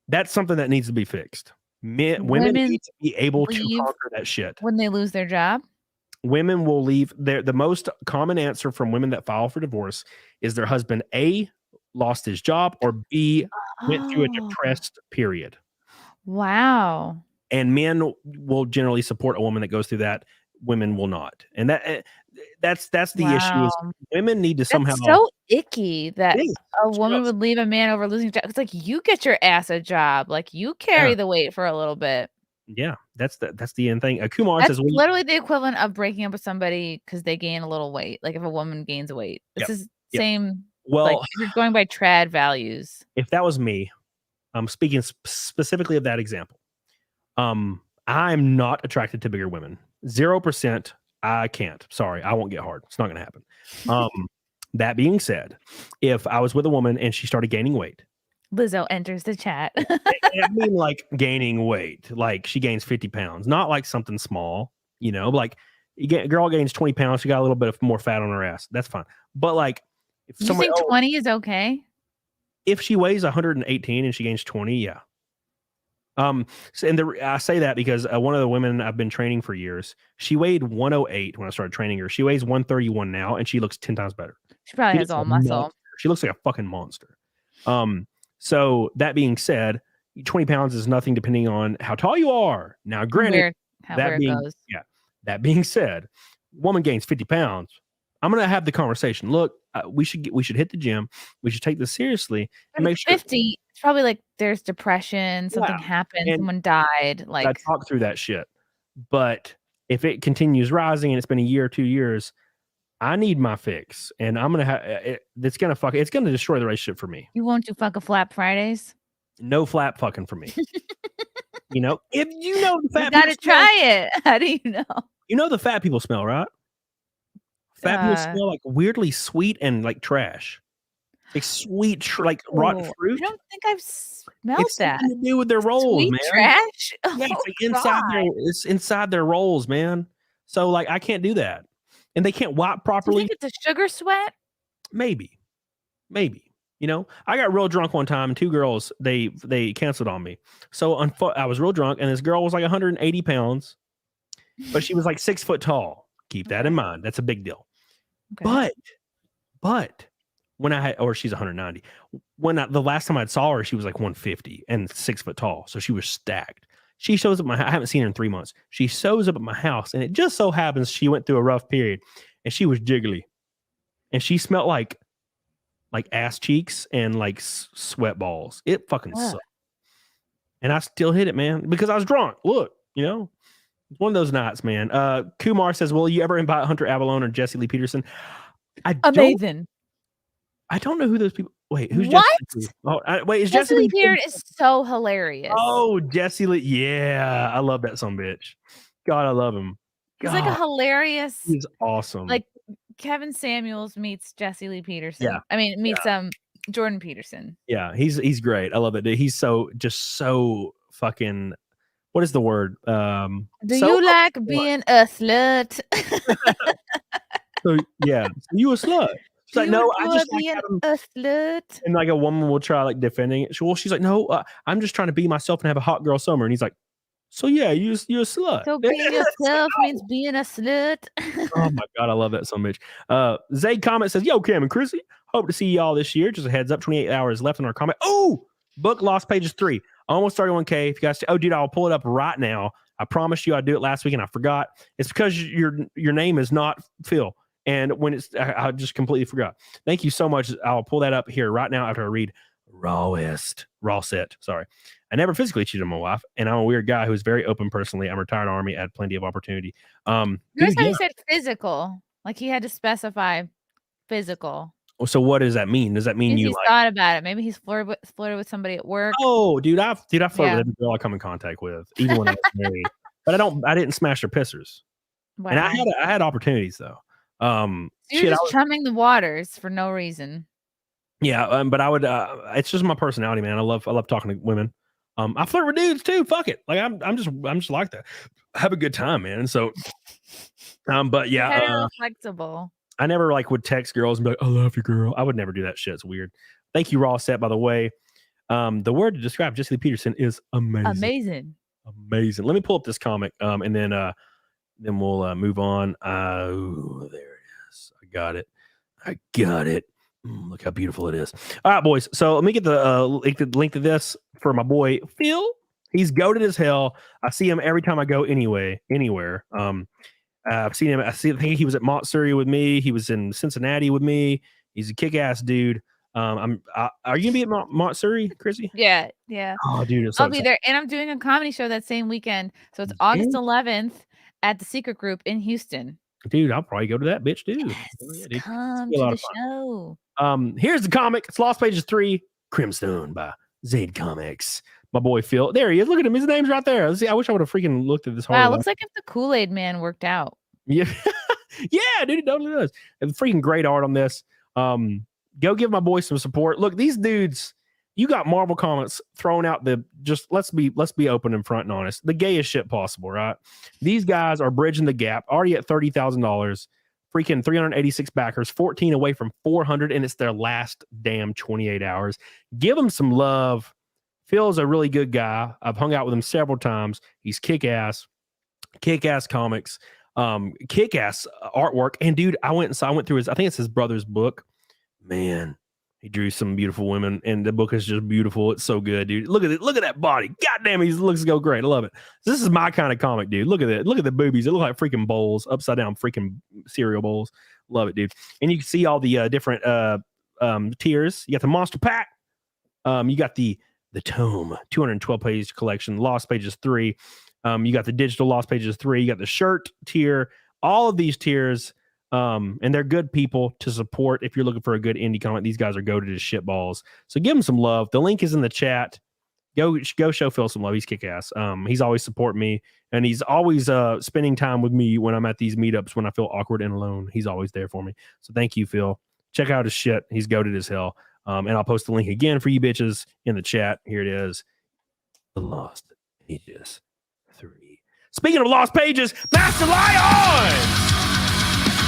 That's something that needs to be fixed. Women need to be able to conquer that shit. When they lose their job? Women will leave. The most common answer from women that file for divorce is their husband A, lost his job, or B, went through a depressed period. Wow. And men will generally support a woman that goes through that. Women will not. And that's the issue, is women need to somehow. It's so icky that a woman would leave a man over losing a job. It's like, you get your ass a job. Like, you carry the weight for a little bit. Yeah, that's the end thing. Kumar That's says literally the equivalent of breaking up with somebody because they gain a little weight. Like if a woman gains weight, this is same. Well, like if you're going by trad values. If that was me, I'm speaking specifically of that example. I'm not attracted to bigger women. 0%. I can't. Sorry, I won't get hard. It's not going to happen. That being said, if I was with a woman and she started gaining weight, Lizzo enters the chat. I mean, like gaining weight, like she gains 50 pounds, not like something small, you know, like girl gains 20 pounds, she got a little bit of more fat on her ass. That's fine. But like, if You think 20 is okay? If she weighs 118 and she gains 20, yeah. So, and I say that because one of the women I've been training for years, she weighed 108 when I started training her. She weighs 131 now, and she looks 10 times better. She probably has all muscle. Monster. She looks like a fucking monster. So that being said, 20 pounds is nothing depending on how tall you are. Now, granted, that being said, woman gains 50 pounds. I'm gonna have the conversation. Look, we should hit the gym. We should take this seriously and make sure. 50, it's probably like there's depression, something happened, someone died. Like I talk through that shit. But if it continues rising and it's been a year or 2 years, I need my fix, and I'm gonna have it's gonna destroy the relationship for me. You won't do fuck a flap Fridays? No flap fucking for me. You know, if you know the fat, you gotta try it. How do you know? You know the fat people smell, right? Fat people smell like weirdly sweet and like trash. Like sweet, like rotten fruit. I don't think I've smelled that. To do with their rolls, sweet man. Trash? Yeah, it's inside their rolls, man. So like I can't do that. And they can't wipe properly. Do you think it's a sugar sweat? Maybe. You know, I got real drunk one time and two girls, they canceled on me. So I was real drunk and this girl was like 180 pounds, but she was like 6 foot tall. Keep that in mind. That's a big deal. Okay. But when she's 190. The last time I saw her, she was like 150 and 6 foot tall. So she was stacked. She shows up I haven't seen her in 3 months. She shows up at my house and it just so happens she went through a rough period and she was jiggly and she smelled like ass cheeks and like sweat balls. It fucking sucked. And I still hit it, man, because I was drunk. Look, you know, it's one of those nights, man. Kumar says, will you ever invite Hunter Avalone or Jesse Lee Peterson? Amazing. I don't know who those people. Wait, who's what? Wait, is Jesse Lee Peterson is so hilarious. Oh, Jesse Lee. Yeah, I love that son bitch. God, I love him. He's like a hilarious. He's awesome. Like Kevin Samuels meets Jesse Lee Peterson. Yeah. I mean, meets Jordan Peterson. Yeah, he's great. I love it. He's so fucking. What is the word? Do you like being a slut? So yeah, you a slut. She's like, no, I just like a slut. And like a woman will try like defending it. She's like, no, I'm just trying to be myself and have a hot girl summer. And he's like, so yeah, you're a slut. So being yourself means being a slut. Oh my God, I love that so much. Zay comment says, yo, Cam and Chrissy, hope to see y'all this year. Just a heads up, 28 hours left on our comment. Oh, book Lost Pages 3. Almost 31K. If you guys, dude, I'll pull it up right now. I promised you I'd do it last week and I forgot. It's because your name is not Phil. And when I just completely forgot. Thank you so much. I'll pull that up here right now after I read Raw Set. Sorry. I never physically cheated on my wife, and I'm a weird guy who's very open personally. I'm retired Army, I had plenty of opportunity. He said physical. Like he had to specify physical. So what does that mean? Does that mean he's thought about it? Maybe he's flirted with somebody at work. Oh, dude, I flirted with every girl I come in contact with, even when I was married. But I didn't smash their pissers. Wow. And I had opportunities though. You're just chumming the waters for no reason. Yeah, but I would. It's just my personality, man. I love talking to women. I flirt with dudes too. Fuck it. Like I'm just like that. Have a good time, man. So, but yeah, flexible. I never like would text girls and be like, "I love you, girl." I would never do that shit. It's weird. Thank you, Raw Set. By the way, the word to describe Jesse Lee Peterson is amazing. Amazing. Let me pull up this comic, and then we'll move on. Oh, there it is. I got it. Look how beautiful it is. All right, boys. So let me get the link to this for my boy Phil. He's goated as hell. I see him every time I go anywhere. I've seen him. I think he was at Mont Surrey with me. He was in Cincinnati with me. He's a kick-ass dude. Are you gonna be at Mont Surrey, Chrissy? Yeah. Oh, dude, I'll be there, and I'm doing a comedy show that same weekend. So it's August 11th at the Secret Group in Houston. Dude, I'll probably go to that bitch too. Yes, come to the show. Here's the comic. It's Lost Pages 3, Crimstone by Zade Comics. My boy Phil. There he is. Look at him. His name's right there. Let's see. I wish I would have freaking looked at this harder. Wow, looks like if the Kool-Aid man worked out. Yeah. Yeah, dude, it totally does. And freaking great art on this. Go give my boy some support. Look, these dudes, you got Marvel Comics throwing out the just let's be open and front and honest. The gayest shit possible, right? These guys are bridging the gap, already at $30,000. Freaking 386 backers, 14 away from 400, and it's their last damn 28 hours. Give them some love. Phil's a really good guy. I've hung out with him several times. He's kick-ass comics, kick-ass artwork. And dude, I went through his, I think it's his brother's book. Man, he drew some beautiful women, and the book is just beautiful. It's so good, dude. Look at it. Look at that body. God damn, he looks so great. I love it. This is my kind of comic, dude. Look at it. Look at the boobies. It look like freaking bowls, upside down freaking cereal bowls. Love it, dude. And you can see all the different tiers. You got the monster pack. You got the tome, 212-page collection, Lost Pages 3. You got the digital Lost Pages 3. You got the shirt tier. All of these tiers, and they're good people to support. If you're looking for a good indie comic, these guys are goated as shitballs. So give them some love. The link is in the chat. Go show Phil some love. He's kick-ass. He's always supporting me, and he's always spending time with me when I'm at these meetups when I feel awkward and alone. He's always there for me. So thank you, Phil. Check out his shit. He's goated as hell. And I'll post the link again for you bitches in the chat. Here it is. The Lost Pages 3. Speaking of Lost Pages, Master Lion!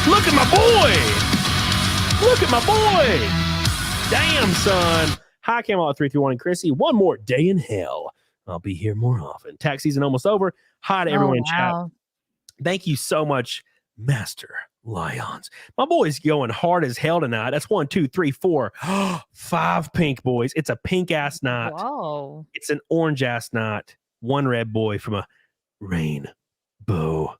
Look at my boy! Look at my boy! Damn, son. Hi, Camelot 331 and CHRISSIE. One more day in hell. I'll be here more often. Tax season almost over. Hi to everyone in chat. Thank you so much, Master Lions. My boy's going hard as hell tonight. That's 1, 2, 3, 4, 5 pink boys. It's a pink ass night. Whoa. It's an orange ass night. One red boy from a rainbow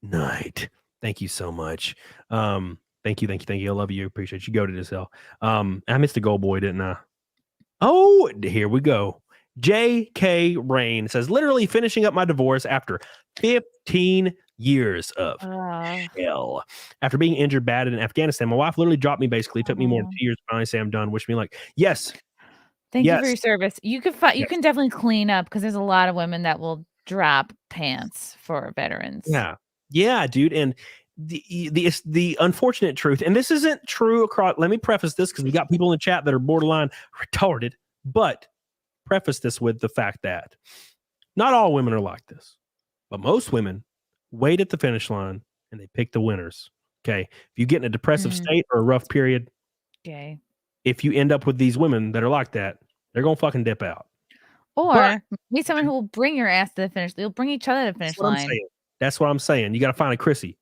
night. Thank you so much. Thank you. I love you. Appreciate you. Go to this hell. I missed a gold boy, didn't I? Oh, here we go. J.K. Rain says, literally finishing up my divorce after 15 years of hell. After being injured bad in Afghanistan, my wife literally dropped me basically. It took me more than 2 years to finally say I'm done. Wish me luck. Yes. Thank you for your service. You can you can definitely clean up because there's a lot of women that will drop pants for veterans. Yeah, dude. And the unfortunate truth, and this isn't true across, let me preface this because we got people in the chat that are borderline retarded, but preface this with the fact that not all women are like this, but most women wait at the finish line and they pick the winners. Okay. If you get in a depressive state or a rough period, if you end up with these women that are like that, they're going to fucking dip out. Or meet someone who will bring your ass to the finish. They'll bring each other to the finish line. That's what I'm saying. You got to find a CHRISSIE.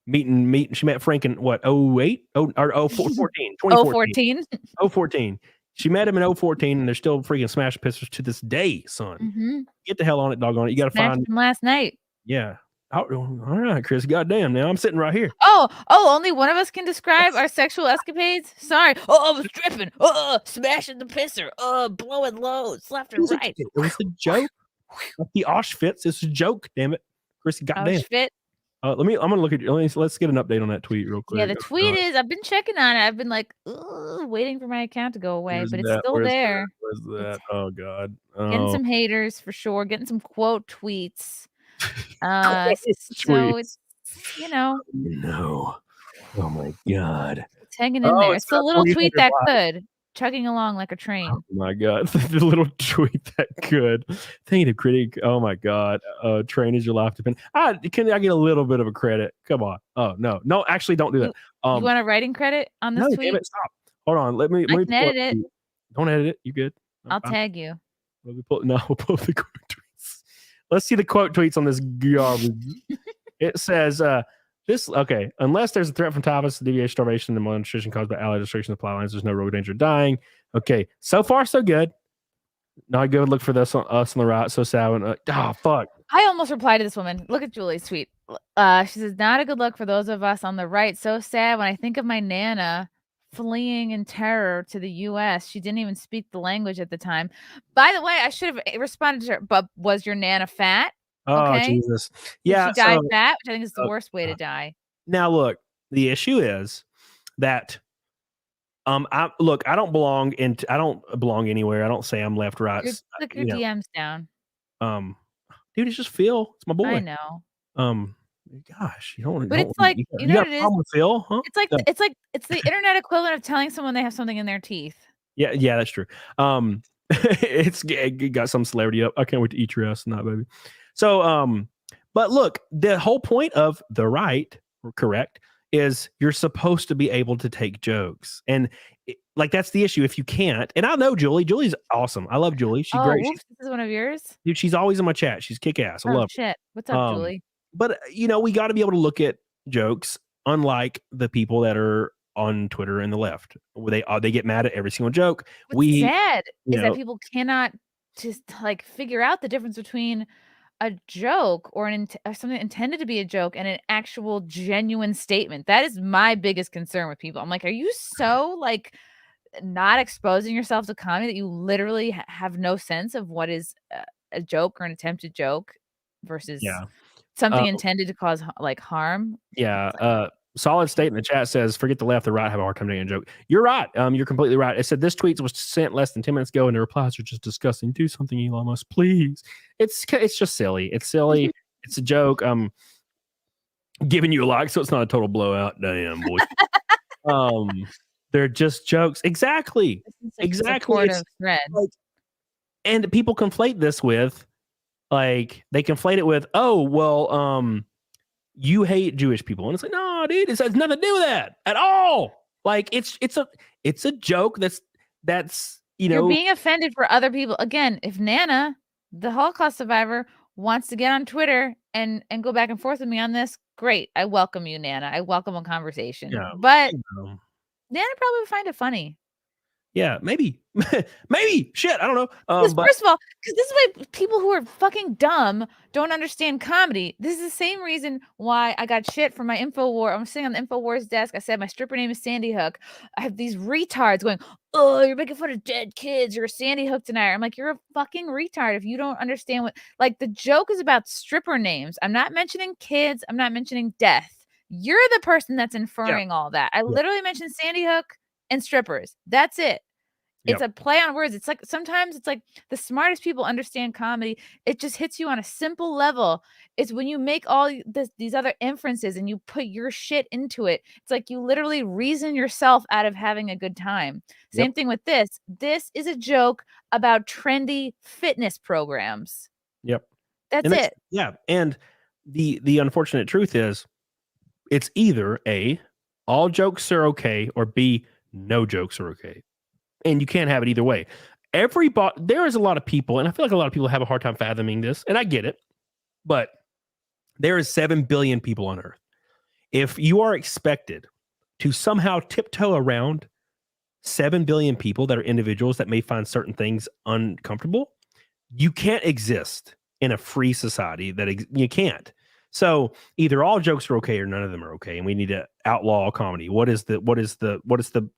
Meeting. She met Frank in what, 08? Or 2014. 014. 014. She met him in 014, and they're still freaking smashing pistols to this day, son. Get the hell on it, doggone it. You got to find him last night. Yeah. All right, Chris. Goddamn. Now I'm sitting right here. Oh, only one of us can describe our sexual escapades. Sorry. I was tripping. Smashing the pisser. Blowing loads left and right. It was a joke. Like the Auschwitz. It's a joke. Damn it, Chris. Goddamn. Auschwitz. I'm gonna look at you. Let's get an update on that tweet real quick. Yeah, the tweet is. I've been checking on it. I've been like, waiting for my account to go away, but it's still there. Where's that? Oh God. Getting some haters for sure. Getting some quote tweets. So it's No. Oh my God. It's hanging in there. It's the little tweet that could. Chugging along like a train. Oh my God. The little tweet that could. Thank you, critic. Oh my God. Train is your life depend. Can I get a little bit of a credit? Come on. Oh no, actually don't do that. You want a writing credit on this tweet? Damn it, stop. Hold on. Let me edit it. Don't edit it. You good? I'll tag you. We'll pull the quote tweets. Let's see the quote tweets on this garbage. It says, unless there's a threat from typhus, deviation, starvation, and malnutrition caused by allied destruction of supply lines, there's no real danger of dying. Okay, so far so good. Not good. Look for this on us on the right. So sad. Fuck. I almost replied to this woman. Look at Julie's tweet. She says, "Not a good look for those of us on the right. So sad when I think of my Nana fleeing in terror to the U.S. She didn't even speak the language at the time. By the way, I should have responded to her. But was your Nana fat? Oh, Jesus. Yeah. She died fat, which I think is the worst way to die. Now, look, the issue is that I don't belong anywhere. I don't say I'm left, right. Click your DMs down. Dude, it's just Phil. It's my boy. I know. Gosh, you don't. But it's like, you know what it is? With Phil, huh? It's the internet equivalent of telling someone they have something in their teeth. Yeah, that's true. It got some celebrity up. I can't wait to eat your ass tonight, baby. So, but look, the whole point of the right, correct, is you're supposed to be able to take jokes, and like that's the issue. If you can't, and I know Julie's awesome. I love Julie. She's great. This is one of yours, dude. She's always in my chat. She's kick ass. I love. Shit. What's up, Julie? But we got to be able to look at jokes, unlike the people that are on Twitter and the left, where they get mad at every single joke. What's sad is that people cannot just like figure out the difference between a joke or something intended to be a joke and an actual genuine statement. That is my biggest concern with people. I'm like, are you so like not exposing yourself to comedy that you literally have no sense of what is a joke or an attempted joke versus something intended to cause like harm? Solid State in the chat says, forget the left, the right have a hard time taking a joke. You're right. You're completely right. It said this tweet was sent less than 10 minutes ago and the replies are just disgusting. Do something, Elon Musk, please. It's just silly. It's silly. It's a joke. I'm giving you a like, so it's not a total blowout. Damn, boy. They're just jokes. Exactly. Exactly. And people conflate this with, like, they conflate it with, oh, well, you hate Jewish people. And it's like, no, dude, it has nothing to do with that at all. Like, it's a joke that's you're being offended for other people. Again, if Nana, the Holocaust survivor, wants to get on Twitter and go back and forth with me on this, great. I welcome you, Nana. I welcome a conversation. Yeah, but Nana probably would find it funny. Yeah, maybe. Maybe. Shit, I don't know. First of all, because this is why people who are fucking dumb don't understand comedy. This is the same reason why I got shit from my InfoWars. I'm sitting on the InfoWars desk. I said my stripper name is Sandy Hook. I have these retards going, oh, you're making fun of dead kids. You're a Sandy Hook denier. I'm like, you're a fucking retard if you don't understand what, like, the joke is about stripper names. I'm not mentioning kids. I'm not mentioning death. You're the person that's inferring all that. I literally mentioned Sandy Hook and strippers. That's it. It's a play on words. It's like sometimes it's like the smartest people understand comedy. It just hits you on a simple level. It's when you make all these other inferences and you put your shit into it. It's like you literally reason yourself out of having a good time. Same thing with this. This is a joke about trendy fitness programs. Yep. That's it. Yeah. And the unfortunate truth is it's either A, all jokes are okay, or B, no jokes are okay. And you can't have it either way. There is a lot of people, and I feel like a lot of people have a hard time fathoming this, and I get it, but there is 7 billion people on Earth. If you are expected to somehow tiptoe around 7 billion people that are individuals that may find certain things uncomfortable, you can't exist in a free society. You can't. So either all jokes are okay or none of them are okay, and we need to outlaw comedy. What is the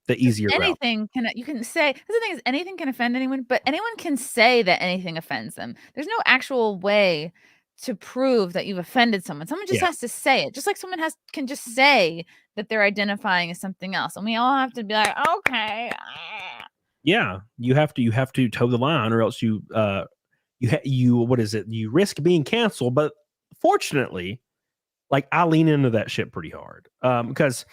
easier route? Anything you can say. The thing is, anything can offend anyone, but anyone can say that anything offends them. There's no actual way to prove that you've offended someone. Someone just has to say it, just like someone can just say that they're identifying as something else, and we all have to be like, okay. Yeah, you have to toe the line, or else you risk being canceled. But fortunately, like, I lean into that shit pretty hard because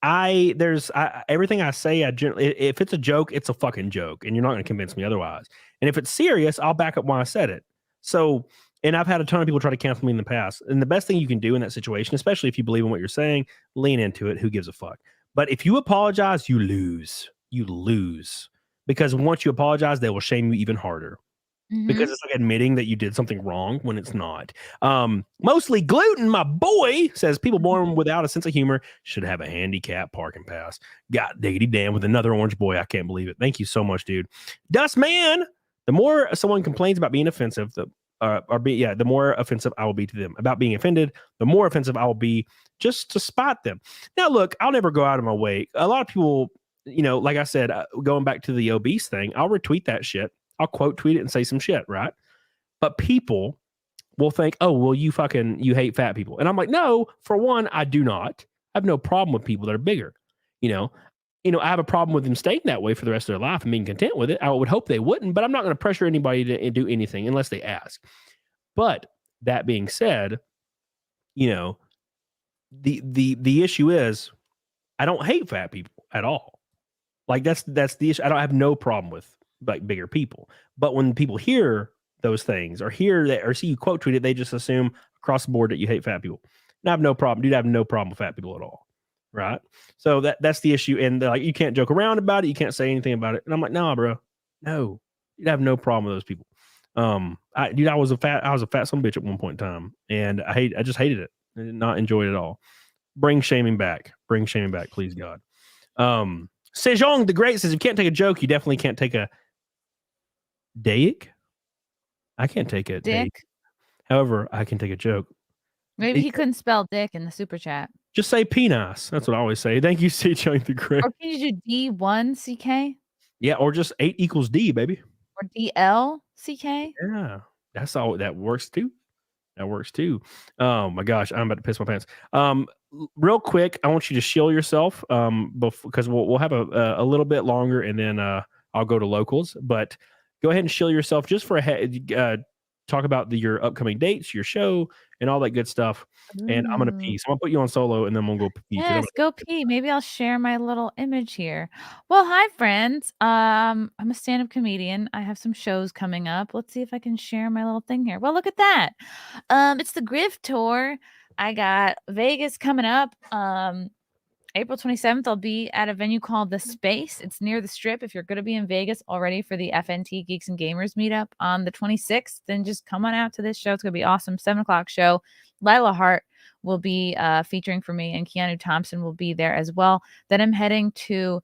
everything I say, if it's a joke, it's a fucking joke, and you're not going to convince me otherwise. And if it's serious, I'll back up why I said it. So, and I've had a ton of people try to cancel me in the past. And the best thing you can do in that situation, especially if you believe in what you're saying, lean into it. Who gives a fuck? But if you apologize, you lose. You lose. Because once you apologize, they will shame you even harder. Mm-hmm. Because it's like admitting that you did something wrong when it's not. Mostly gluten, my boy, says people born without a sense of humor should have a handicap parking pass. God diggity damn, with another orange boy. I can't believe it. Thank you so much, dude. Dust man, the more someone complains about being offensive, the more offensive I will be to them. About being offended, the more offensive I will be just to spot them. Now, look, I'll never go out of my way. A lot of people, like I said, going back to the obese thing, I'll retweet that shit. I'll quote tweet it and say some shit, right? But people will think, oh, well, you hate fat people. And I'm like, no, for one, I do not. I have no problem with people that are bigger. I have a problem with them staying that way for the rest of their life and being content with it. I would hope they wouldn't, but I'm not going to pressure anybody to do anything unless they ask. But that being said, the issue is I don't hate fat people at all. Like that's the issue. I don't have no problem with like bigger people. But when people hear those things or hear that or see you quote tweet it, they just assume across the board that you hate fat people. And I have no problem, dude. I have no problem with fat people at all. Right. So that's the issue. And like you can't joke around about it. You can't say anything about it. And I'm like, nah, bro. No. You'd have no problem with those people. I was a fat son of a bitch at one point in time. And I just hated it. I did not enjoy it at all. Bring shaming back. Bring shaming back, please God. Sejong the Great says, if you can't take a joke, you definitely can't take a dick. I can't take a dick. However, I can take a joke. Maybe he couldn't spell dick in the super chat. Just say penis. That's what I always say. Thank you, Sejong the Great. Or can you do D1CK? Yeah, or just 8 equals D, baby. Or DLCK? Yeah, that's all. That works too. That works too. Oh my gosh, I'm about to piss my pants. Real quick, I want you to shield yourself. Because we'll have a little bit longer, and then I'll go to locals. But go ahead and shield yourself just for talk about your upcoming dates, your show, and all that good stuff. And I'm gonna pee. So I'm gonna put you on solo, and then we'll go pee. Yes, go pee. Maybe I'll share my little image here. Well, hi friends. I'm a stand-up comedian. I have some shows coming up. Let's see if I can share my little thing here. Well, look at that. It's the Griff Tour. I got Vegas coming up. April 27th, I'll be at a venue called The Space. It's near the Strip. If you're going to be in Vegas already for the FNT Geeks and Gamers meetup on the 26th, then just come on out to this show. It's going to be awesome. 7 o'clock show. Lila Hart will be featuring for me, and Keanu Thompson will be there as well. Then I'm heading to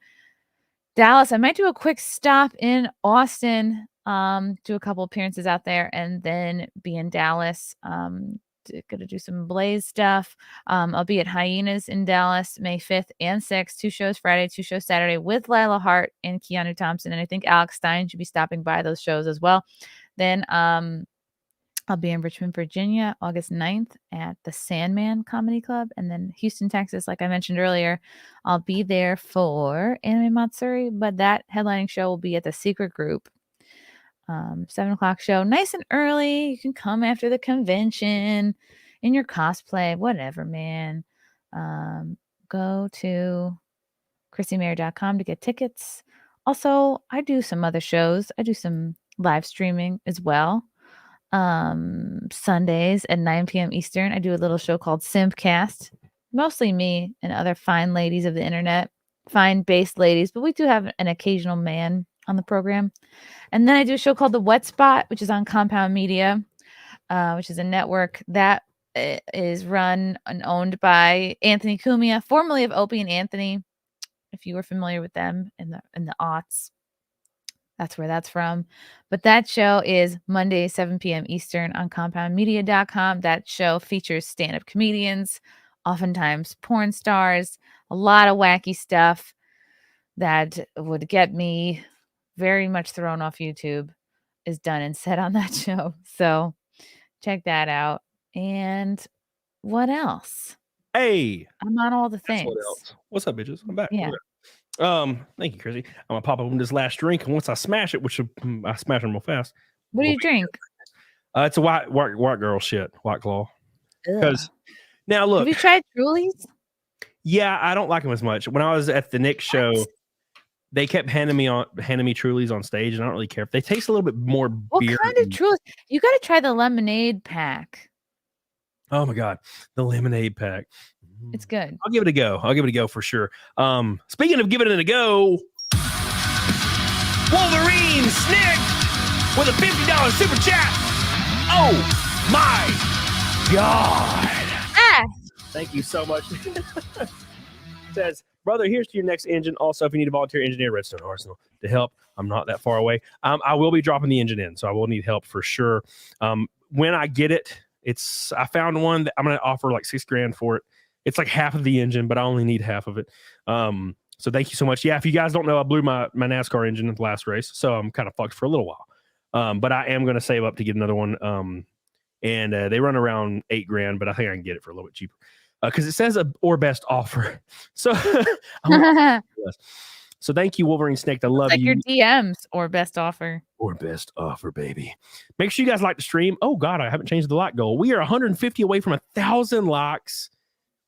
Dallas. I might do a quick stop in Austin, do a couple appearances out there, and then be in Dallas. Gonna do some Blaze stuff. I'll be at Hyenas in Dallas May 5th and 6th. 2 shows Friday, 2 shows Saturday with Lila Hart and Keanu Thompson. And I think Alex Stein should be stopping by those shows as well. Then I'll be in Richmond, Virginia, August 9th at the Sandman Comedy Club. And then Houston, Texas, like I mentioned earlier, I'll be there for Anime Matsuri, but that headlining show will be at the Secret Group. 7 o'clock show, nice and early. You can come after the convention in your cosplay, whatever, man. Go to CHRISSIEMAYR.com to get tickets. Also, I do some other shows. I do some live streaming as well. Sundays at 9 p.m. Eastern, I do a little show called CAMELCAST. Mostly me and other fine ladies of the internet, fine based ladies, but we do have an occasional man on the program. And then I do a show called The Wet Spot, which is on Compound Media, which is a network that is run and owned by Anthony Cumia, formerly of Opie and Anthony. If you were familiar with them in the aughts, that's where that's from. But that show is Monday, 7 p.m. Eastern on compoundmedia.com. That show features stand-up comedians, oftentimes porn stars, a lot of wacky stuff that would get me very much thrown off YouTube is done and said on that show. So check that out. And what else? Hey, I'm on all the things. What else? What's up, bitches? I'm back. Yeah. Thank you, Chrissy. I'm gonna pop open this last drink, and once I smash it, which I smash them real fast. What do you drink? It's a white girl shit, White Claw. Because now look, have you tried Truly's? Yeah, I don't like them as much. When I was at the Nick show, they kept handing me Trulies on stage, and I don't really care if they taste a little bit more beer. What kind of Trulies? You got to try the lemonade pack. Oh my god, the lemonade pack. It's good. I'll give it a go. I'll give it a go for sure. Speaking of giving it a go, Wolverine Snick with a $50 super chat. Oh my god! Thank you so much. Says, brother, here's to your next engine. Also, if you need a volunteer engineer, Redstone Arsenal to help. I'm not that far away. I will be dropping the engine in, so I will need help for sure. When I get it, I found one that I'm going to offer like $6,000 for it. It's like half of the engine, but I only need half of it. So thank you so much. Yeah, if you guys don't know, I blew my NASCAR engine in the last race, so I'm kind of fucked for a little while. But I am going to save up to get another one. And they run around $8,000, but I think I can get it for a little bit cheaper. because it says or best offer. So, so thank you, Wolverine Snake. I love like you. your DMs or best offer. Or best offer, baby. Make sure you guys like the stream. Oh God, I haven't changed the like goal. We are 150 away from 1,000 likes.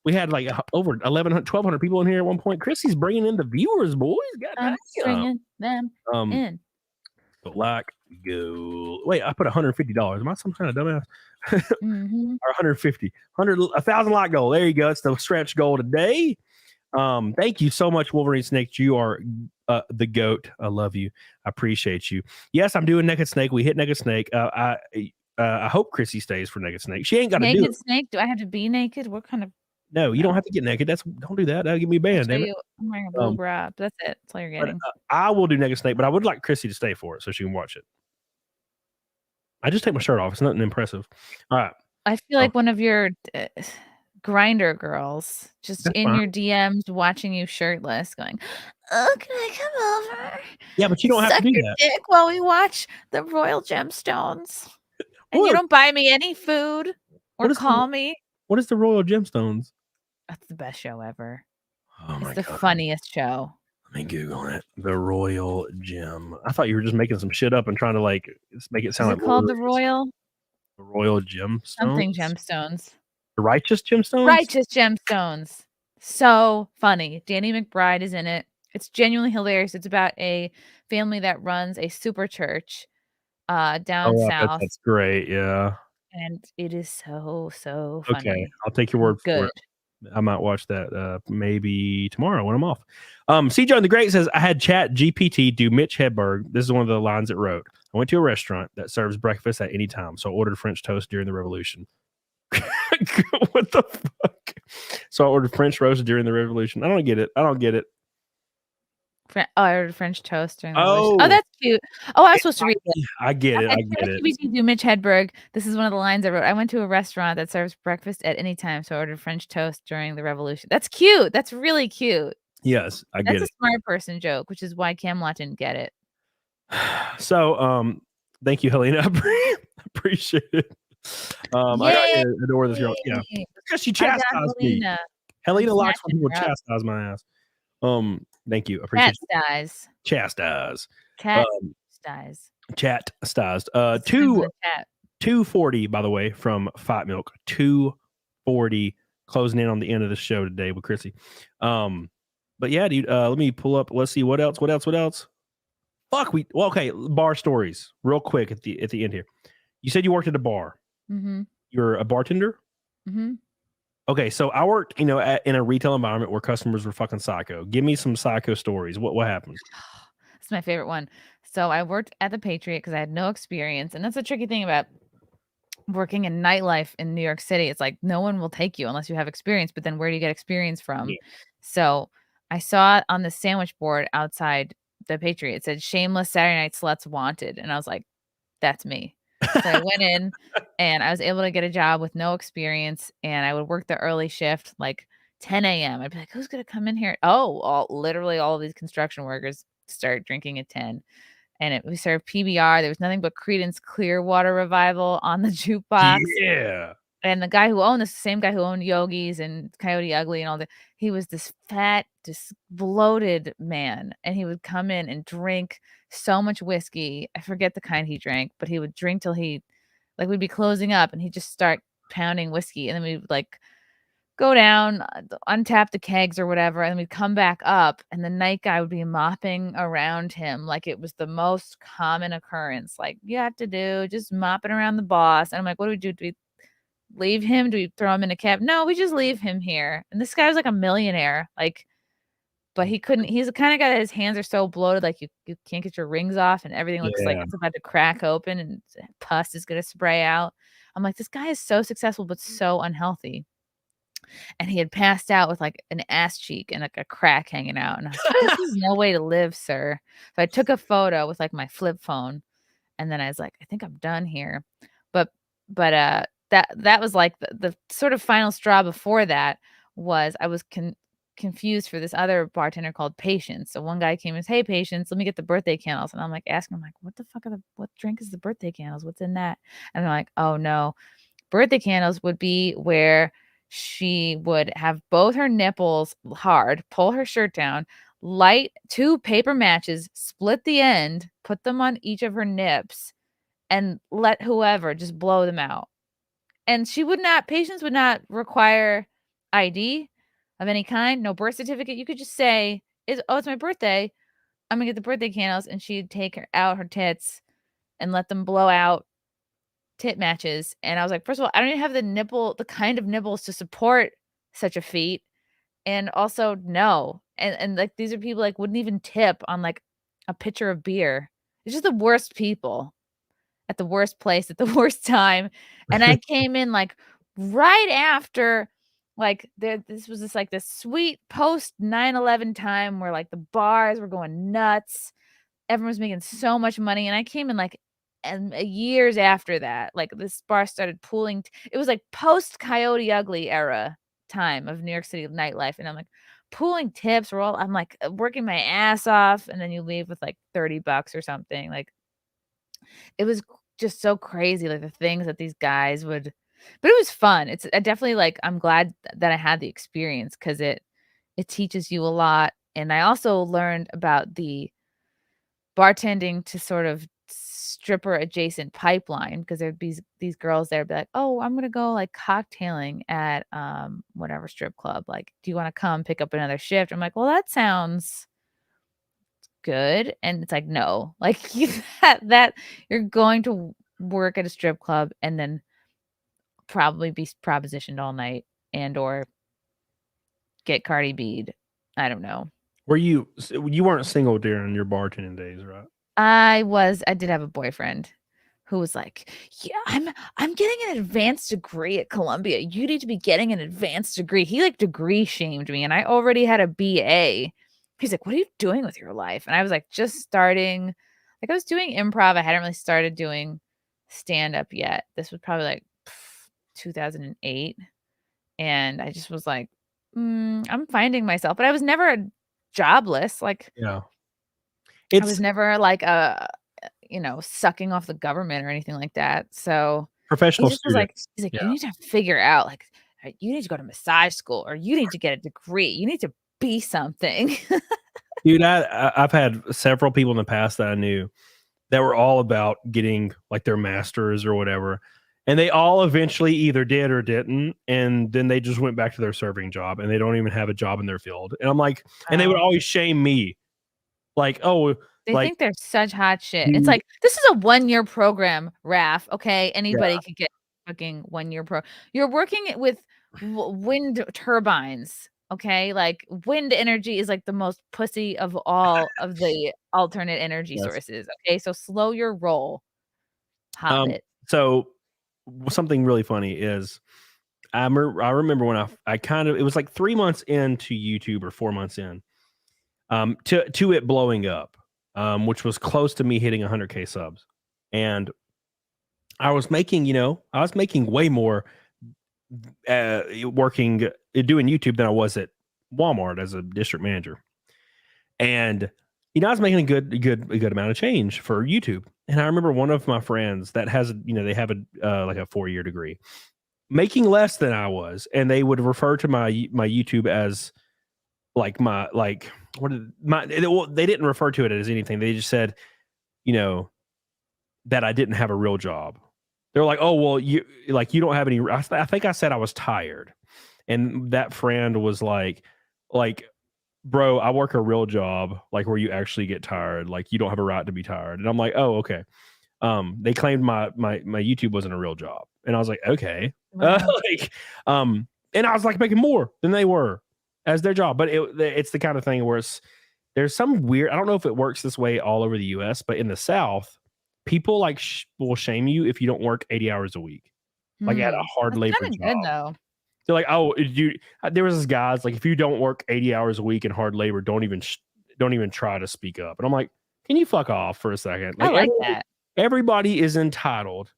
We had like over 1,200 people in here at one point. Chrissy's bringing in the viewers, boys. I'm bringing them in. Like go. Wait, I put $150. Am I some kind of dumbass? Or 150, 1,000 like goal. There you go. It's the stretch goal today. Thank you so much, Wolverine Snake. You are the goat. I love you. I appreciate you. Yes, I'm doing Naked Snake. We hit Naked Snake. I hope Chrissy stays for Naked Snake. She ain't got to do it. Naked Snake? Do I have to be naked? What kind of? No, you don't have to get naked. Don't do that. That'll get me banned. I'm wearing a blue bra. That's it. That's all you're getting. I will do Naked Snake, but I would like Chrissy to stay for it so she can watch it. I just take my shirt off. It's nothing impressive. All right. I feel like one of your grinder girls just in your DMs watching you shirtless going, oh, can I come over? Yeah, but you don't have to do your that. Dick while we watch the Royal Gemstones. And you don't buy me any food or call me. What is the Royal Gemstones? That's the best show ever. Oh my God. God. Funniest show. Let me Google it. The Royal Gem. I thought you were just making some shit up and trying to like make it sound like called the Royal? The Royal Gemstones? Something Gemstones. The Righteous Gemstones? Righteous Gemstones. So funny. Danny McBride is in it. It's genuinely hilarious. It's about a family that runs a super church down south. That's great. Yeah. And it is so funny. Okay. I'll take your word for it. I might watch that maybe tomorrow when I'm off. CJ the Great says, I had Chat GPT do Mitch Hedberg. This is one of the lines it wrote. I went to a restaurant that serves breakfast at any time, so I ordered French toast during the revolution. What the fuck? So I ordered French roast during the revolution. I don't get it. I ordered French toast during the revolution. Oh, that's cute. Oh, I was supposed to read it. I get it. GPT do Mitch Hedberg. This is one of the lines I wrote. I went to a restaurant that serves breakfast at any time, so I ordered French toast during the revolution. That's cute. That's really cute. Yes, I get it. That's a smart person joke, which is why Camelot didn't get it. So, thank you, Helena. I appreciate it. I gotta adore this girl. Yeah, because she chastised me. Helena likes when people chastise my ass. Thank you. Appreciate it. Chastise. Chastised. 240, by the way, from Fight Milk. 240 closing in on the end of the show today with Chrissy. But yeah, dude, let me pull up. Let's see what else. Fuck, okay, bar stories real quick at the end here. You said you worked at a bar. Mm-hmm. You're a bartender? Mm-hmm. Okay, so I worked, in a retail environment where customers were fucking psycho. Give me some psycho stories. What happened? That's my favorite one. So I worked at the Patriot because I had no experience, and that's the tricky thing about working in nightlife in New York City. It's like no one will take you unless you have experience. But then where do you get experience from? Yeah. So I saw it on the sandwich board outside the Patriot. It said "Shameless Saturday Night Sluts Wanted," and I was like, "That's me." So I went in and I was able to get a job with no experience, and I would work the early shift, like 10 a.m. I'd be like, who's going to come in here? Literally all of these construction workers start drinking at 10. And we served PBR. There was nothing but Creedence Clearwater Revival on the jukebox. Yeah. And the guy who owned this, the same guy who owned Yogi's and Coyote Ugly and all that, he was this fat, just bloated man. And he would come in and drink so much whiskey. I forget the kind he drank, but he would drink till we'd be closing up and he'd just start pounding whiskey. And then we'd like go down, untap the kegs or whatever. And then we'd come back up and the night guy would be mopping around him like it was the most common occurrence. Like you have to do just mopping around the boss. And I'm like, what do we do? Do we leave him? Do we throw him in a cab? No, we just leave him here. And this guy was like a millionaire, but he couldn't. He's the kind of guy that his hands are so bloated, like you can't get your rings off, and everything looks like it's about to crack open, and pus is gonna spray out. I'm like, this guy is so successful, but so unhealthy. And he had passed out with like an ass cheek and like a crack hanging out. And I was like, this is no way to live, sir. So I took a photo with like my flip phone, and then I was like, I think I'm done here. But that was like the sort of final straw. Before that was I was confused for this other bartender called Patience. So one guy came and said, hey, Patience, let me get the birthday candles. And I'm like asking him, like, what the fuck what drink is the birthday candles? What's in that? And they're like, oh no, birthday candles would be where she would have both her nipples hard, pull her shirt down, light 2 paper matches, split the end, put them on each of her nips, and let whoever just blow them out. And patients would not require ID of any kind, no birth certificate. You could just say, it's my birthday. I'm gonna get the birthday candles. And she'd take out her tits and let them blow out tit matches. And I was like, first of all, I don't even have the kind of nipples to support such a feat. And also, no. And like, these are people like wouldn't even tip on like a pitcher of beer. It's just the worst people at the worst place at the worst time. And I came in like right after, like this was just like this sweet post 9/11 time where like the bars were going nuts. Everyone was making so much money. And I came in like, and years after that, like this bar started pooling. It was like post Coyote Ugly era time of New York City nightlife. And I'm like pooling tips. I'm like working my ass off. And then you leave with like $30 or something. Like, it was just so crazy, like the things that these guys would, but it was fun. I definitely like, I'm glad that I had the experience because it teaches you a lot. And I also learned about the bartending to sort of stripper adjacent pipeline, because there'd be these girls there be like, oh, I'm gonna go like cocktailing at whatever strip club. Like, do you want to come pick up another shift? I'm like, well, that sounds good. And it's like, no, like that you're going to work at a strip club and then probably be propositioned all night and or get Cardi B'd. I don't know. You weren't single during your bartending days, right? I did have a boyfriend who was like, yeah, I'm getting an advanced degree at Columbia. You need to be getting an advanced degree. He like degree shamed me, and I already had a BA. He's like, what are you doing with your life? And I was like, just starting. Like, I was doing improv. I hadn't really started doing stand-up yet. This was probably like 2008. And I just was like, I'm finding myself. But I was never jobless. Like, yeah, I was never like sucking off the government or anything like that. So professional he just was like, students. he's like, Yeah. you need to figure out, like, you need to go to massage school, or you need to get a degree. You need to be something. Dude, I've had several people in the past that I knew that were all about getting like their masters or whatever. And they all eventually either did or didn't. And then they just went back to their serving job and they don't even have a job in their field. And I'm like, and they would always shame me. Like, oh, they like, think they're such hot shit. It's like, this is a 1-year program, Raph. Okay. Anybody could get fucking 1-year pro. You're working with wind turbines. Okay. Like, wind energy is like the most pussy of all of the alternate energy sources. Okay. So slow your roll. Hobbit. So something really funny is I remember when I kind of, it was like 3 months into YouTube or 4 months in, to it blowing up, which was close to me hitting 100K subs. And I was making way more doing YouTube than I was at Walmart as a district manager. And I was making a good amount of change for YouTube. And I remember one of my friends that has, they have like a 4-year degree, making less than I was, and they would refer to my YouTube as like they didn't refer to it as anything. They just said, that I didn't have a real job. They're like, oh, well, you don't have any. I think I said I was tired. And that friend was like, bro, I work a real job, like where you actually get tired. Like, you don't have a right to be tired. And I'm like, oh, okay. They claimed my YouTube wasn't a real job. And I was like, okay. Wow. And I was like making more than they were as their job. But it's the kind of thing where there's some weird, I don't know if it works this way all over the US, but in the South, people like will shame you if you don't work 80 hours a week, like at a hard labor job. Good though. They're like, oh, there was this guy's like, if you don't work 80 hours a week in hard labor, don't even try to speak up. And I'm like, can you fuck off for a second? Like, I like that. Everybody is entitled.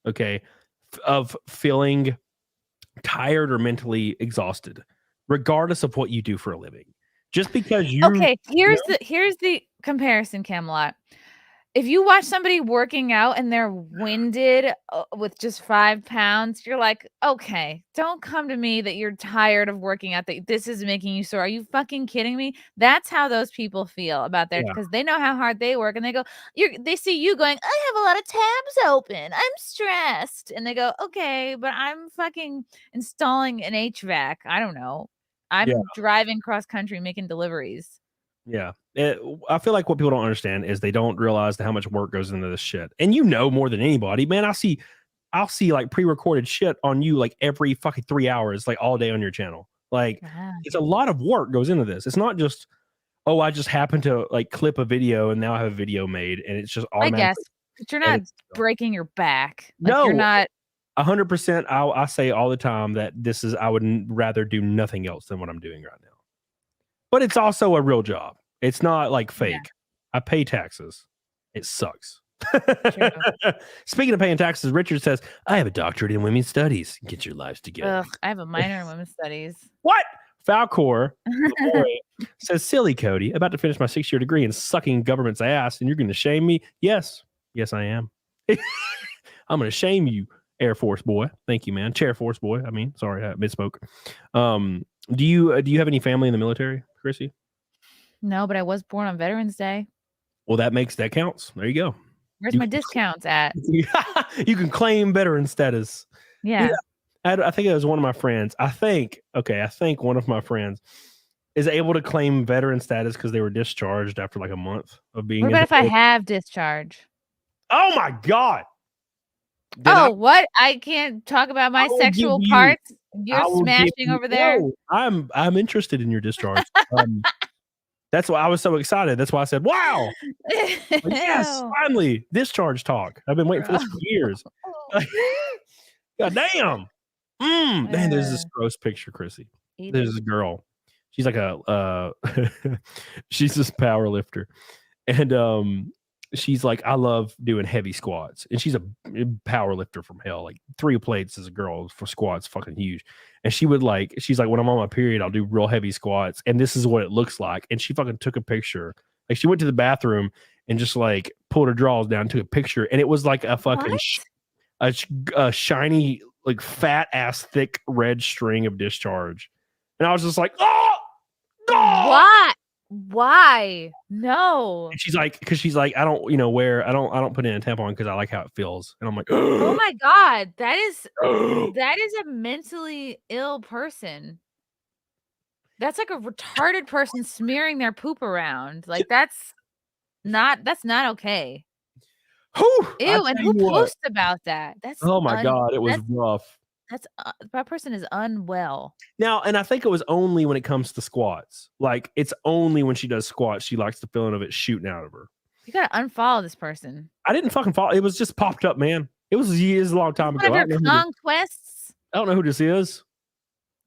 Okay, of feeling tired or mentally exhausted, regardless of what you do for a living. Just because you here's the comparison, Camelot. if you watch somebody working out and they're winded with just 5 pounds, you're like, okay, don't come to me that you're tired of working out, that this is making you sore. Are you fucking kidding me? That's how those people feel about their, Yeah. because they know how hard they work and they go, they see you going, I have a lot of tabs open. I'm stressed. And they go, okay, but I'm fucking installing an HVAC. I don't know. I'm driving cross country making deliveries. Yeah. I feel like what people don't understand is they don't realize how much work goes into this shit. And you know more than anybody, man. I'll see like pre-recorded shit on you like every fucking 3 hours, like all day on your channel. Like it's a lot of work goes into this. It's not just, oh, I just happened to like clip a video and now I have a video made and it's just automatic. I guess, but you're not breaking your back. Like, no, you're not 100%. I say all the time that I would rather do nothing else than what I'm doing right now. But it's also a real job. It's not like fake. Yeah. I pay taxes. It sucks. Speaking of paying taxes, Richard says, I have a doctorate in women's studies. Get your lives together. I have a minor in women's studies. What? Falcor says, silly Cody, about to finish my 6-year degree in sucking government's ass, and you're going to shame me? Yes. Yes, I am. I'm going to shame you, Air Force boy. Thank you, man. Chair Force boy. I mean, sorry, I misspoke. Do you have any family in the military, Chrissy? No, but I was born on Veterans Day. Well, that counts. There you go. Where's my discounts at? You can claim veteran status. Yeah. I think it was one of my friends. I think one of my friends is able to claim veteran status because they were discharged after like a month of being. What about if I have discharge? Oh my God. What? I can't talk about my sexual parts. You're smashing over there. No, I'm interested in your discharge. That's why I was so excited. That's why I said, wow. Like, yes, finally, discharge talk. I've been waiting for this for years. God damn. Man, there's this gross picture, Chrissy. There's a girl. She's like she's this power lifter. And she's like, I love doing heavy squats. And she's a power lifter from hell. Like 3 plates as a girl for squats, fucking huge. And she's like, when I'm on my period, I'll do real heavy squats. And this is what it looks like. And she fucking took a picture. Like she went to the bathroom and just like pulled her drawers down, took a picture. And it was like a fucking a shiny, like fat ass, thick red string of discharge. And I was just like, oh! What? Why? No. And she's like, I don't put in a tampon because I like how it feels. And I'm like, oh my God, that is a mentally ill person. That's like a retarded person smearing their poop around. Like that's not okay. Ew, and who posts about that? That's oh my God, it was rough. That person is unwell. Now, and I think it was only when it comes to squats. Like, it's only when she does squats, she likes the feeling of it shooting out of her. You gotta unfollow this person. I didn't fucking follow. It was just popped up, man. It was years, a long time ago. One of your conquests. I don't know who this is.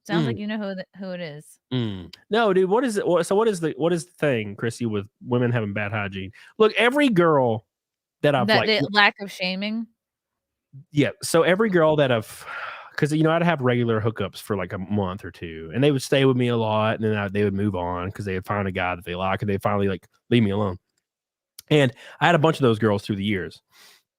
Sounds like you know who it is. No, dude. What is it? So what is the thing, Chrissy, with women having bad hygiene? Look, every girl that I've the lack of shaming. Yeah. So every girl that I've, because I'd have regular hookups for like a month or 2, and they would stay with me a lot, and then they would move on because they would find a guy that they like, and they finally like leave me alone. And I had a bunch of those girls through the years,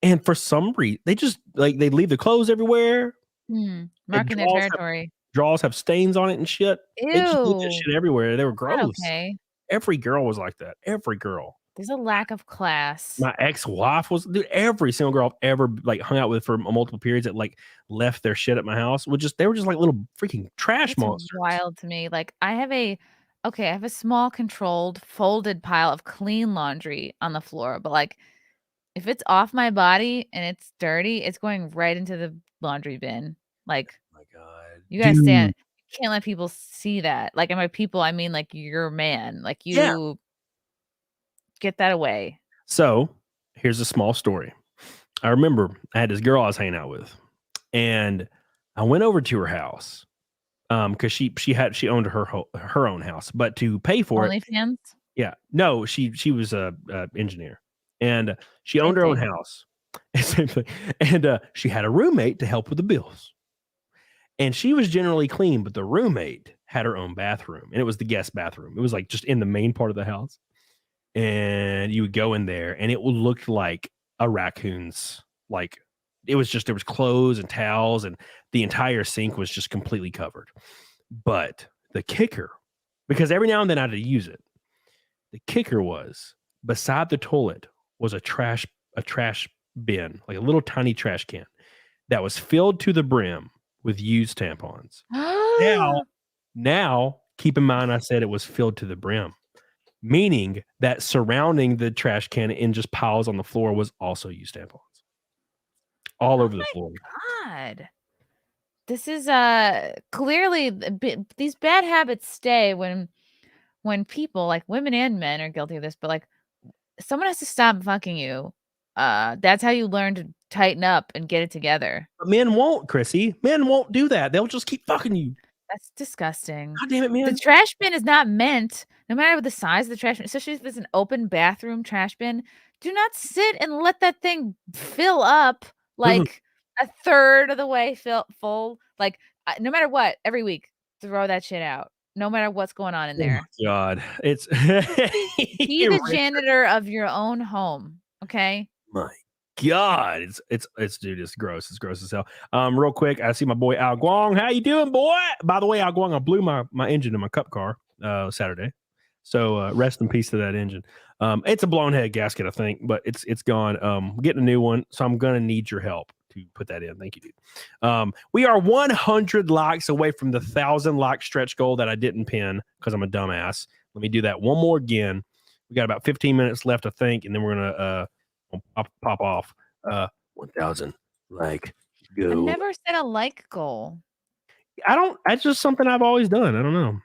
and for some reason they just like they leave the clothes everywhere, marking their territory. Drawers have stains on it and shit. Ew. They just leave that shit everywhere. They were gross. Okay. Every girl was like that. Every girl. There's a lack of class. My ex-wife was, dude, every single girl I've ever like hung out with for multiple periods that like left their shit at my house they were just like little freaking trash monsters. Wild to me. Like I have a small controlled folded pile of clean laundry on the floor, but like if it's off my body and it's dirty, it's going right into the laundry bin. Like, oh my God, you gotta stand. You can't let people see that. Like, and by people, I mean like your man. Like you. Get that away. So here's a small story. I remember I had this girl I was hanging out with, and I went over to her house because she owned her own house, but to pay for OnlyFans? Yeah, no, she was a engineer, and she owned her own house. Same thing. And she had a roommate to help with the bills, and she was generally clean, but the roommate had her own bathroom, and it was the guest bathroom. It was like just in the main part of the house. and you would go in there, and it looked like a raccoon's. Like it was just, there was clothes and towels, and the entire sink was just completely covered. But the kicker, because every now and then I had to use it, the kicker was beside the toilet was a trash bin, like a little tiny trash can that was filled to the brim with used tampons. Now, keep in mind, I said it was filled to the brim, meaning that surrounding the trash can in just piles on the floor was also used tampons all over the floor. God, this is clearly these bad habits stay when people, like women and men, are guilty of this. But like, someone has to stop fucking you. That's how you learn to tighten up and get it together. But men won't, Chrissy. Men won't do that. They'll just keep fucking you. That's disgusting. God damn it, man. The trash bin is not meant, no matter the size of the trash bin, especially if it's an open bathroom trash bin, do not sit and let that thing fill up like a third of the way full. Like, no matter what, every week, throw that shit out. No matter what's going on in there. Oh God, it's be the janitor of your own home. Okay. My God, it's dude, it's gross. It's gross as hell. Real quick, I see my boy Al Guang. How you doing, boy? By the way, Al Guang, I blew my engine in my cup car Saturday. So rest in peace to that engine. It's a blown head gasket, I think, but it's gone. Getting a new one, so I'm gonna need your help to put that in. Thank you, dude. We are 100 likes away from the 1,000 like stretch goal that I didn't pin because I'm a dumbass. Let me do that one more again. We got about 15 minutes left, I think, and then we're gonna pop off 1,000 like go. I never set a like goal. That's just something I've always done. I don't know.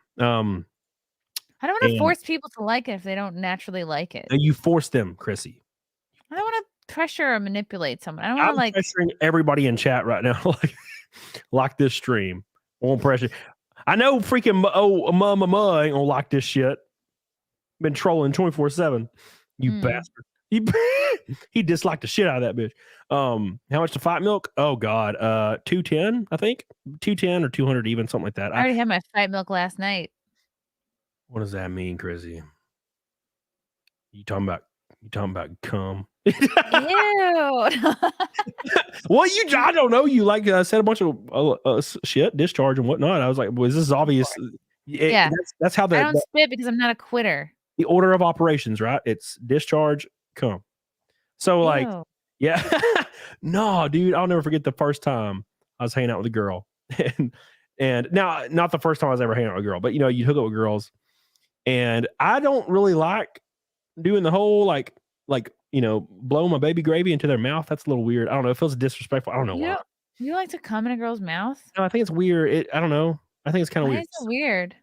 I don't want to force people to like it if they don't naturally like it. You force them, Chrissy. I don't want to pressure or manipulate someone. I don't want to like pressuring everybody in chat right now. Like this stream. Won't pressure. I know freaking mama ain't gonna like this shit. Been trolling 24/7. You bastard. He disliked the shit out of that bitch. How much to fight milk? Oh God. 210, I think. 210 or 200 even, something like that. I already had my fight milk last night. What does that mean, Chrissy? You talking about cum? Ew. Well, I don't know. You said a bunch of shit, discharge and whatnot. I was like, well, this is obvious. Yeah, that's how I don't spit because I'm not a quitter. The order of operations, right? It's discharge, cum. So like, yeah, no, dude, I'll never forget the first time I was hanging out with a girl, and now not the first time I was ever hanging out with a girl, but you hook up with girls, and I don't really like doing the whole like blow my baby gravy into their mouth. That's a little weird. I don't know. It feels disrespectful. I don't know why. You like to cum in a girl's mouth? No, I think it's weird. I don't know. I think it's kind of weird. Why is it weird?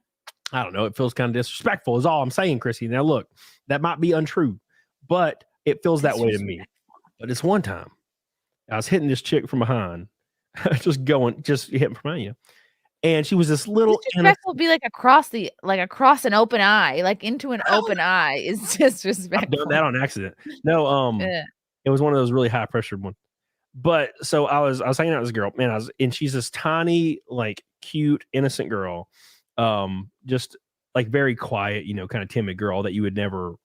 I don't know. It feels kind of disrespectful is all I'm saying, Chrissy. Now look, that might be untrue, but it feels that way to me. But it's one time I was hitting this chick from behind, just hitting from behind you. And she was this little disrespectful be like across an open eye, like into an open eye is disrespectful. I've done that on accident. No, It was one of those really high pressure ones. But so I was hanging out with this girl, man, and she's this tiny, like cute, innocent girl. Just like very quiet, kind of timid girl that you would never,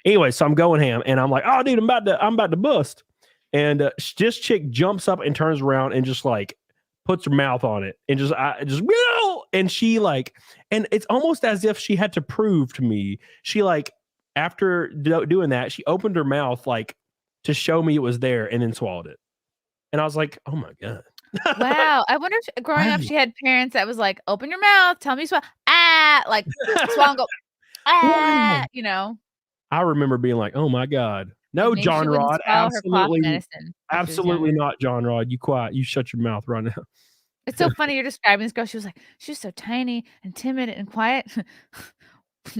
Anyway, so I'm going ham and I'm like, oh dude, I'm about to bust. And this chick jumps up and turns around and just like puts her mouth on it and and she like, and it's almost as if she had to prove to me. She like, after doing that, she opened her mouth like to show me it was there and then swallowed it. And I was like, oh my God. Wow. I wonder if growing up she had parents that was like, open your mouth, tell me swallow, like swallow and go, I remember being like, oh my God. No, John Rod. Absolutely not, John Rod. You quiet. You shut your mouth right now. It's so funny you're describing this girl. She was so tiny and timid and quiet.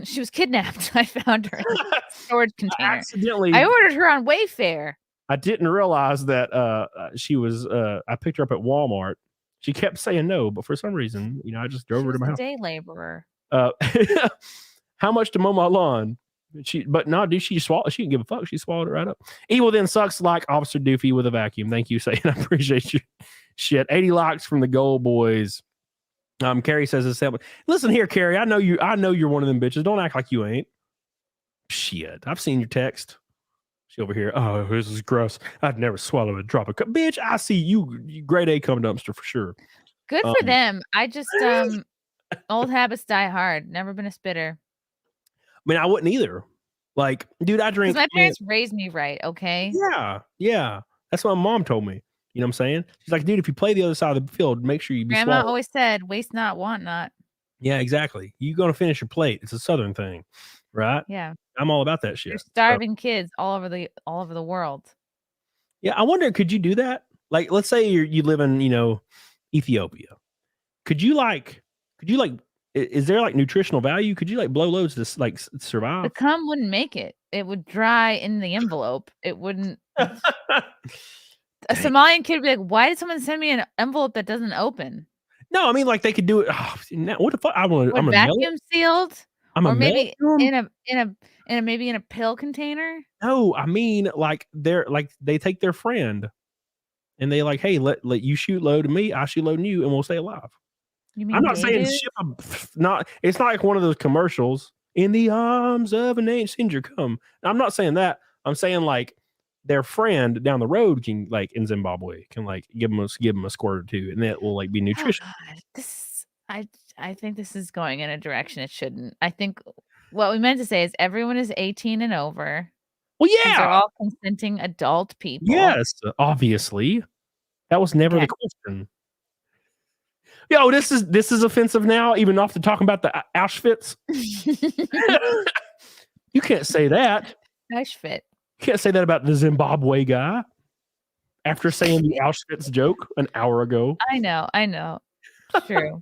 She was kidnapped. I found her in a storage container. Accidentally. I ordered her on Wayfair. I didn't realize that she was. I picked her up at Walmart. She kept saying no, but for some reason, I just drove her to my house. Day laborer. How much to mow my lawn? But no, dude, she swallowed. She didn't give a fuck. She swallowed it right up. Evil then sucks like Officer Doofy with a vacuum. Thank you, Satan. I appreciate you. Shit, 80 likes from the Gold Boys. Carrie says this. Listen here, Carrie. I know you're one of them bitches. Don't act like you ain't. Shit, I've seen your text. She over here. Oh, this is gross. I'd never swallow a drop of bitch. I see you grade A cum dumpster for sure. Good for them. I just old habits die hard. Never been a spitter. I mean, I wouldn't either. Like, dude, I drink. My parents raised me right. Okay. Yeah. That's what my mom told me. You know what I'm saying? She's like, dude, if you play the other side of the field, make sure you be. Grandma always said, "Waste not, want not." Yeah, exactly. You're gonna finish your plate. It's a Southern thing, right? Yeah. I'm all about that shit. There's starving kids all over the world. Yeah, I wonder, could you do that? Like, let's say you live in, Ethiopia. Could you is there like nutritional value? Could you like blow loads to like survive? The cum wouldn't make it. It would dry in the envelope. It wouldn't. A Somalian kid would be like, "Why did someone send me an envelope that doesn't open?" No, I mean, like they could do it. Oh, what the fuck? I'm vacuum sealed, or maybe in a pill container. No, I mean, like they take their friend, and they like, hey, let you shoot low to me, I shoot low to you, and we'll stay alive. You mean I'm not saying it's not like one of those commercials. In the arms of an ancient stranger come. I'm not saying that. I'm saying like their friend down the road can like in Zimbabwe can like give them a squirt or two, and that will like be nutrition. Oh, I think this is going in a direction it shouldn't. I think what we meant to say is everyone is 18 and over. Well, yeah, these are all consenting adult people. Yes, obviously, that was never the question. Yo, this is offensive now, even after talking about the Auschwitz. You can't say that. Auschwitz. You can't say that about the Zimbabwe guy after saying the Auschwitz joke an hour ago. I know.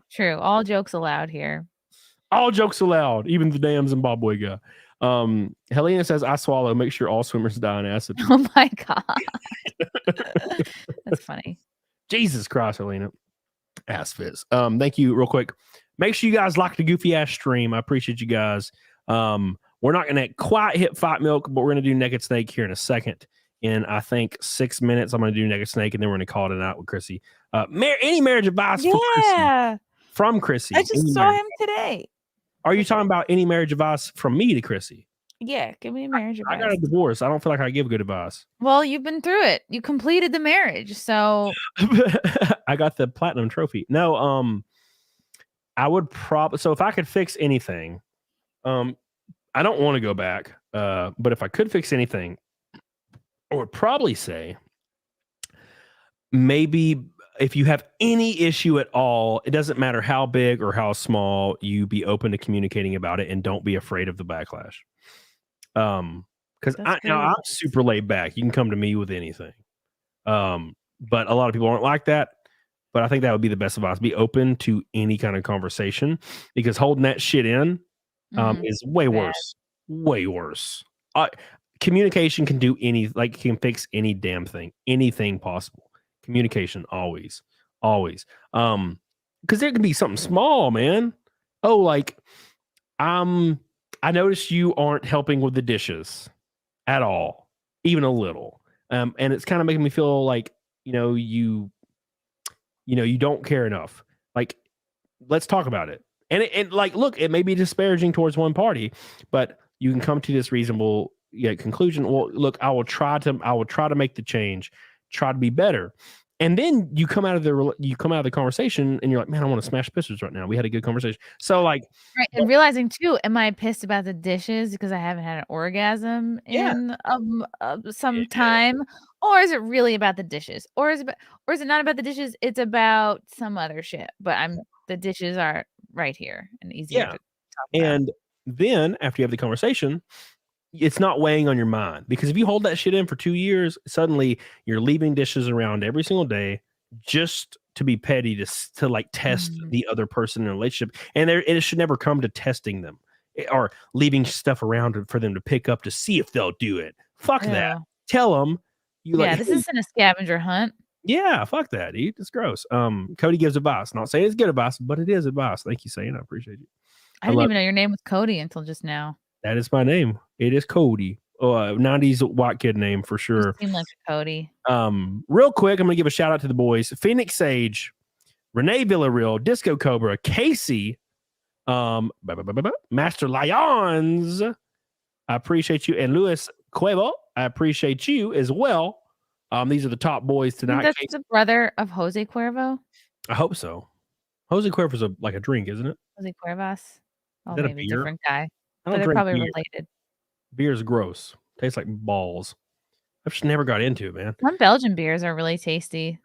True. All jokes allowed here. All jokes allowed, even the damn Zimbabwe guy. Helena says, I swallow. Make sure all swimmers die in acid. Oh my God. That's funny. Jesus Christ, Helena. Ass fizz. Thank you real quick. Make sure you guys like the goofy ass stream. I appreciate you guys. We're not going to quite hit Fight Milk, but we're going to do Naked Snake here in a second. In, I think, 6 minutes, I'm going to do Naked Snake, and then we're going to call it a night with Chrissy. Any marriage advice for Chrissy? From Chrissy. I just saw him today. Are you talking about any marriage advice from me to Chrissy? Yeah, give me a marriage advice. I got a divorce. I don't feel like I give good advice. Well, you've been through it. You completed the marriage, so. I got the platinum trophy. No, I would probably. So if I could fix anything, I don't want to go back. But if I could fix anything, I would probably say maybe if you have any issue at all, it doesn't matter how big or how small, you be open to communicating about it and don't be afraid of the backlash. Because I'm super laid back. You can come to me with anything. But a lot of people aren't like that. But I think that would be the best advice. Be open to any kind of conversation, because holding that shit in is way worse. Way worse. Communication can do can fix any damn thing, anything possible. Communication always. Because there can be something small, man. Oh, like, I noticed you aren't helping with the dishes at all, even a little. And it's kind of making me feel like, you don't care enough. Like, let's talk about it. And like, look, it may be disparaging towards one party, but you can come to this reasonable conclusion. Well, look, I will try to make the change, try to be better. And then you come out of the conversation and you're like, man, I want to smash pistols right now. We had a good conversation. So like, right. And realizing too, am I pissed about the dishes because I haven't had an orgasm in some time? Or is it really about the dishes? Or is it not about the dishes? It's about some other shit. But the dishes are right here and easier to talk about. And then after you have the conversation, it's not weighing on your mind, because if you hold that shit in for 2 years, suddenly you're leaving dishes around every single day just to be petty to like test the other person in a relationship. And it should never come to testing them or leaving stuff around for them to pick up to see if they'll do it. Fuck that. Tell them this isn't a scavenger hunt. Yeah, fuck that, dude. It's gross. Cody gives advice. Not saying it's good advice, but it is advice. Thank you, Saying. I appreciate you. I didn't even know your name was Cody until just now. That is my name. It is Cody. 90s white kid name for sure. You seem like Cody. Real quick, I'm gonna give a shout out to the boys: Phoenix Sage, Renee Villarreal, Disco Cobra, Casey, Master Lyons, I appreciate you. And Luis Cuevo, I appreciate you as well. These are the top boys tonight. That's the brother of Jose Cuervo. I hope so. Jose Cuervo's like a drink, isn't it? Jose Cuervas. Oh, that a maybe beer? different guy. I But don't they're drink probably beer. related. Beer's gross. Tastes like balls. I've just never got into it, man. Some Belgian beers are really tasty.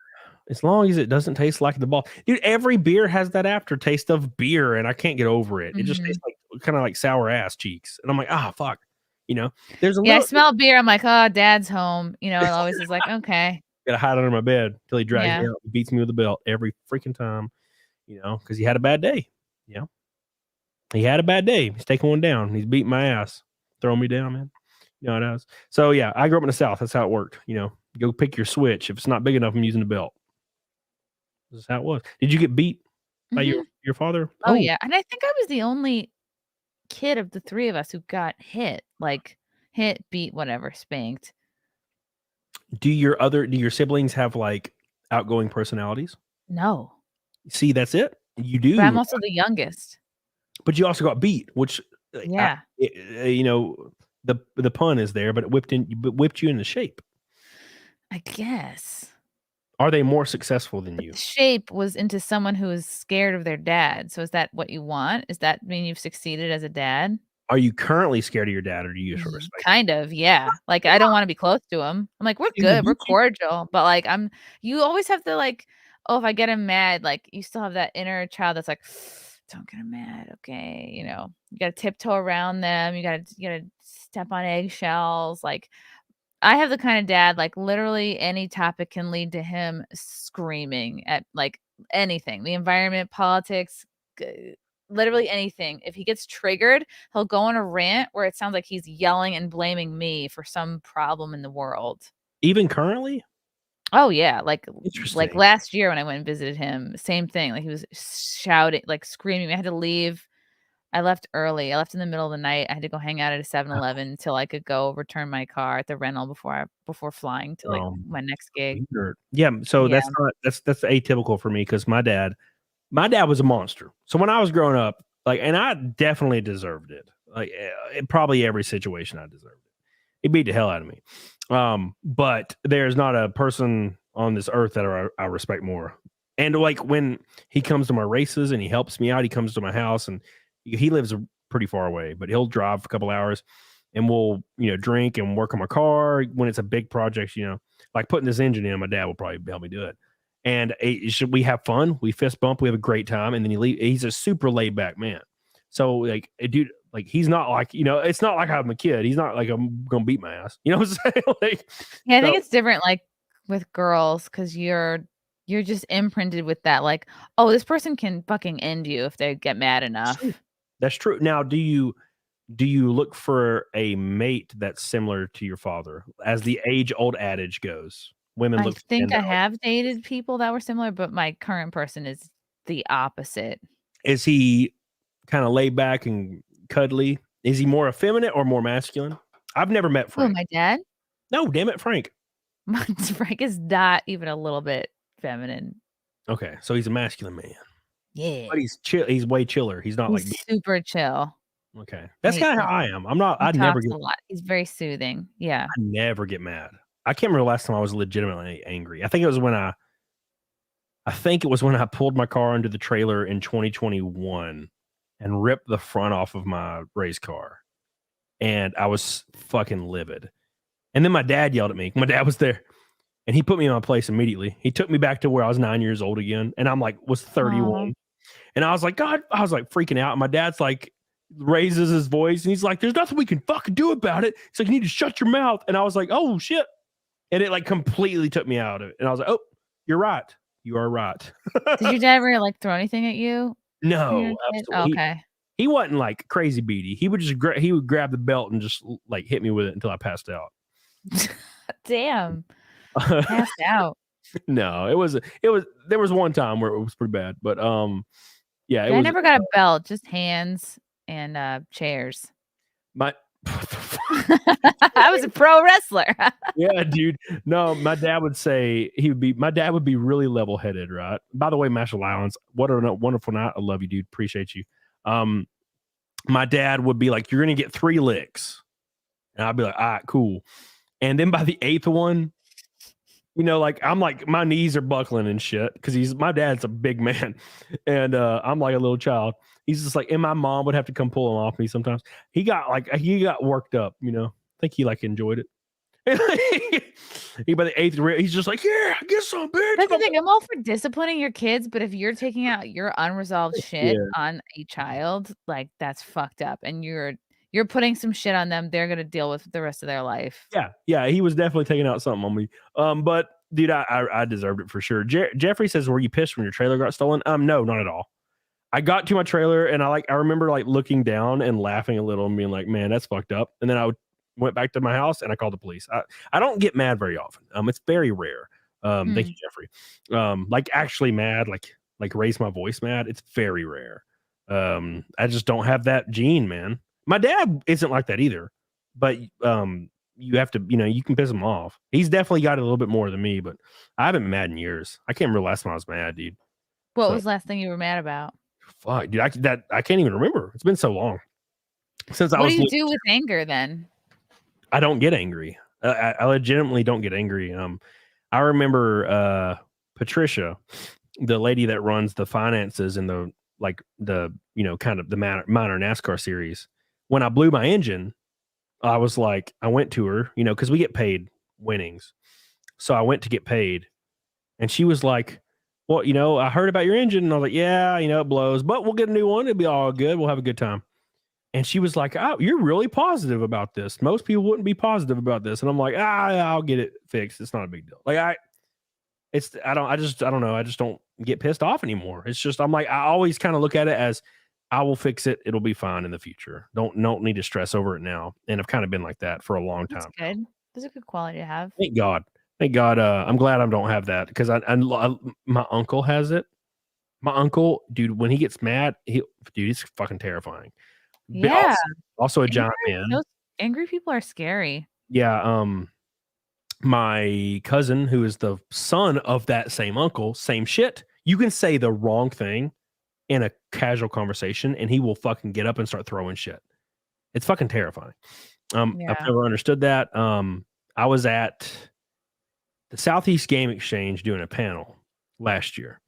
As long as it doesn't taste like the ball. Dude, every beer has that aftertaste of beer, and I can't get over it. It just tastes like kind of like sour ass cheeks. And I'm like, fuck. You know, there's a I smell beer. I'm like, oh, dad's home. You know, it always is like, okay. Gotta hide under my bed till he drags me Yeah. out and beats me with a belt every freaking time, you know, because he had a bad day. You know, he had a bad day. He's taking one down. He's beating my ass, throwing me down, man. You know, it is. So, yeah, I grew up in the South. That's how it worked. You know, go pick your switch. If it's not big enough, I'm using the belt. This is how it was. Did you get beat by your father? Oh, yeah. And I think I was the only kid of the three of us who got hit, like hit, beat, whatever, spanked. Do your siblings have like outgoing personalities? No. See, that's it. You do. But I'm also the youngest. But you also got beat, which Yeah. you know, the pun is there, but it whipped you into shape. I guess. Are they more successful than you? The shape was into someone who is scared of their dad. So is that what you want? Does that mean you've succeeded as a dad? Are you currently scared of your dad, or do you just respect? Kind of, yeah. Like I don't want to be close to him. I'm like, we're good, we're cordial, but like you always have to like, oh, if I get him mad, like you still have that inner child that's like, don't get him mad, okay? You know, you got to tiptoe around them. You got to step on eggshells. Like I have the kind of dad, like literally any topic can lead to him screaming at like anything, the environment, politics, literally anything. If he gets triggered, he'll go on a rant where it sounds like he's yelling and blaming me for some problem in the world. Even currently? Oh yeah, like Interesting. last year when I went and visited him, same thing. Like he was shouting, like screaming. I had to leave. I left early. I left in the middle of the night. I had to go hang out at a 7-Eleven until I could go return my car at the rental before flying to like my next gig. Yeah, so that's atypical for me because my dad was a monster. So when I was growing up, like, and I definitely deserved it. Like, in probably every situation I deserved it. He beat the hell out of me. But there's not a person on this earth that I respect more. And like when he comes to my races and he helps me out, he comes to my house and he lives pretty far away, but he'll drive for a couple hours and we'll, you know, drink and work on my car when it's a big project, you know, like putting this engine in. My dad will probably help me do it. And we have fun. We fist bump. We have a great time. And then he's a super laid back man. So like, dude, like he's not like, you know, it's not like I'm a kid. He's not like I'm gonna beat my ass. You know what I'm saying? Like, yeah, I think it's different like with girls because you're just imprinted with that. Like, oh, this person can fucking end you if they get mad enough. That's true. Now, do you look for a mate that's similar to your father, as the age-old adage goes? Women look. I think I have dated people that were similar, but my current person is the opposite. Is he kind of laid back and cuddly? Is he more effeminate or more masculine? I've never met Frank. Oh, my dad? No, damn it, Frank. Frank is not even a little bit feminine. Okay, so he's a masculine man. Yeah, but he's chill. He's way chiller. He's not like super chill. Okay, that's kind of how I am. I'm not. I never get a lot. He's very soothing. Yeah, I never get mad. I can't remember the last time I was legitimately angry. I think it was when I pulled my car into the trailer in 2021 and ripped the front off of my race car, and I was fucking livid. And then my dad yelled at me. My dad was there. And he put me in my place immediately. He took me back to where I was 9 years old again. And I'm like, was 31. And I was like, God, I was like freaking out. And my dad's like, raises his voice. And he's like, there's nothing we can fucking do about it. He's like, you need to shut your mouth. And I was like, oh shit. And it like completely took me out of it. And I was like, oh, you're right. You are right. Did your dad ever like throw anything at you? No. Absolutely. Okay. He wasn't like crazy beady. He would just he would grab the belt and just like hit me with it until I passed out. Damn. Passed out. No, it was there was one time where it was pretty bad, but yeah, I never got a belt, just hands and chairs. I was a pro wrestler. Yeah, dude. No, my dad would say my dad would be really level-headed, right? By the way, Marshall Islands, what a wonderful night. I love you, dude. Appreciate you. My dad would be like, you're gonna get 3 licks. And I'd be like, all right, cool. And then by the 8th one, you know, like I'm like my knees are buckling and shit because my dad's a big man, and I'm like a little child. He's just like, and my mom would have to come pull him off me sometimes. He got worked up, you know. I think he like enjoyed it. He by the 8th, he's just like, yeah, get some, bitch. That's the thing. I'm all for disciplining your kids, but if you're taking out your unresolved shit on a child, like that's fucked up, and you're putting some shit on them they're gonna deal with the rest of their life. Yeah, he was definitely taking out something on me. But dude, I deserved it for sure. Jeffrey says, were you pissed when your trailer got stolen? No, not at all. I got to my trailer and I remember like looking down and laughing a little and being like, man, that's fucked up. And then I went back to my house and I called the police. I don't get mad very often. It's very rare. Thank you, Jeffrey. Like actually mad, like raise my voice mad. It's very rare. I just don't have that gene, man. My dad isn't like that either, but you have to, you know, you can piss him off. He's definitely got it a little bit more than me, but I haven't been mad in years. I can't remember last time I was mad, dude. What was the last thing you were mad about? Fuck, dude, I can't even remember. It's been so long since I was. What do you do with anger then? I don't get angry. I legitimately don't get angry. I remember Patricia, the lady that runs the finances in the you know, kind of the minor NASCAR series. When I blew my engine, I was like, I went to her, you know, because we get paid winnings. So I went to get paid, and she was like, well, you know, I heard about your engine. And I was like, yeah, you know, it blows, but we'll get a new one. It'll be all good. We'll have a good time. And she was like, oh, you're really positive about this. Most people wouldn't be positive about this. And I'm like, I'll get it fixed. It's not a big deal. Like I don't know. I just don't get pissed off anymore. It's just, I'm like, I always kind of look at it as I will fix it. It'll be fine in the future. Don't need to stress over it now. And I've kind of been like that for a long time. That's good. That's a good quality to have. Thank God. I'm glad I don't have that because my uncle has it. My uncle, dude, when he gets mad, he's fucking terrifying. Yeah. Also a giant man. Angry people are scary. Yeah. My cousin, who is the son of that same uncle, same shit. You can say the wrong thing in a casual conversation and he will fucking get up and start throwing shit. It's fucking terrifying. I've never understood that. I was at the Southeast Game Exchange doing a panel last year.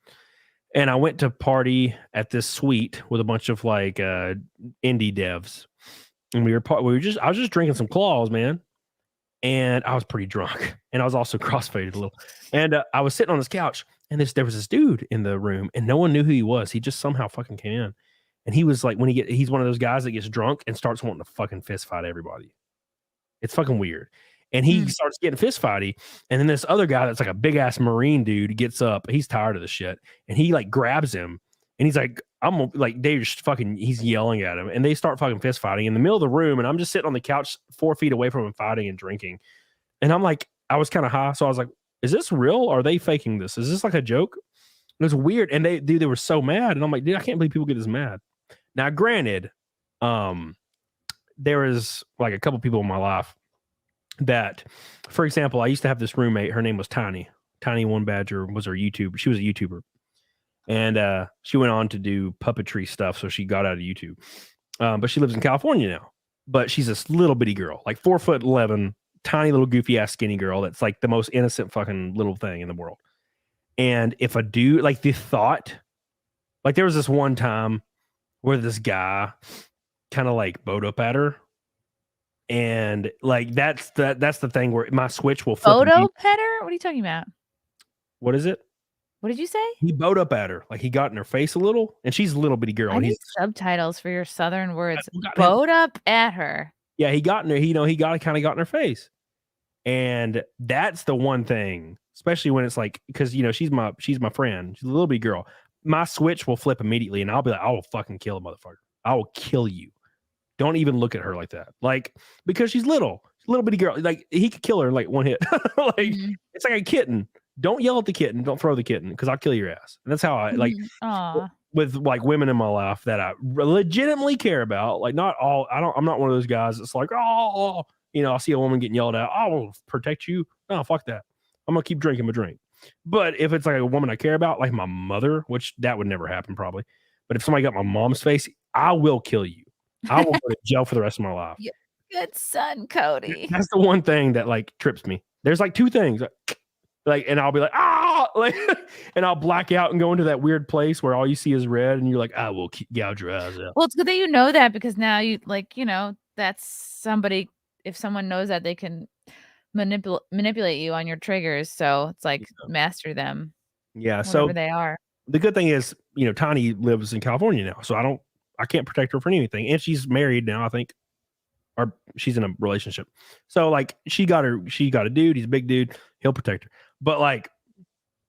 And I went to party at this suite with a bunch of like indie devs. And I was just drinking some claws, man. And I was pretty drunk. And I was also crossfaded a little. And I was sitting on this couch and there was this dude in the room and no one knew who he was. He just somehow fucking came in. And he was like, he's one of those guys that gets drunk and starts wanting to fucking fist fight everybody. It's fucking weird. And he starts getting fist fighty. And then this other guy that's like a big ass Marine dude gets up. He's tired of the shit. And he like grabs him. And he's like, he's yelling at him. And they start fucking fist fighting in the middle of the room. And I'm just sitting on the couch 4 feet away from him fighting and drinking. And I'm like, I was kind of high. So I was like, is this real? Or are they faking this? Is this like a joke? It was weird. And they were so mad. And I'm like, dude, I can't believe people get this mad. Now, granted, there is like a couple people in my life that, for example, I used to have this roommate. Her name was Tiny One Badger was her YouTube. She was a YouTuber. And she went on to do puppetry stuff. So she got out of YouTube. But she lives in California now. But she's this little bitty girl, like 4'11", tiny little goofy ass skinny girl. That's like the most innocent fucking little thing in the world. And if a dude, like the thought, like there was this one time where this guy kind of like bowed up at her. And like that's the thing where my switch will flip. Photo petter? What are you talking about? What is it? What did you say? He bowed up at her, like he got in her face a little, and she's a little bitty girl. I need subtitles for your southern words. Bowed up at her. Yeah, he got in her. He kind of got in her face, and that's the one thing, especially when it's like, because she's my friend. She's a little bitty girl. My switch will flip immediately, and I'll be like, I will fucking kill a motherfucker. I will kill you. Don't even look at her like that. Like, because she's little bitty girl. Like, he could kill her in like one hit. Like, it's like a kitten. Don't yell at the kitten. Don't throw the kitten because I'll kill your ass. And that's how I like with like women in my life that I legitimately care about. Like, not all. I'm not one of those guys that's like, I'll see a woman getting yelled at. I will protect you. No, fuck that. I'm gonna keep drinking my drink. But if it's like a woman I care about, like my mother, which that would never happen probably. But if somebody got my mom's face, I will kill you. I will go to jail for the rest of my life. Good son, Cody. That's the one thing that like trips me. There's like two things, like, and I'll be like, like, and I'll black out and go into that weird place where all you see is red, and you're like, I will gouge your eyes out. Well, it's good that you know that, because now you like, you know, that's somebody. If someone knows that, they can manipulate you on your triggers. So it's like master them. Yeah. Whatever So they are. the good thing is, you know, Tiny lives in California now, so I can't protect her from anything, and she's married now, I think, or she's in a relationship. So like she got a dude. He's a big dude. He'll protect her. But like,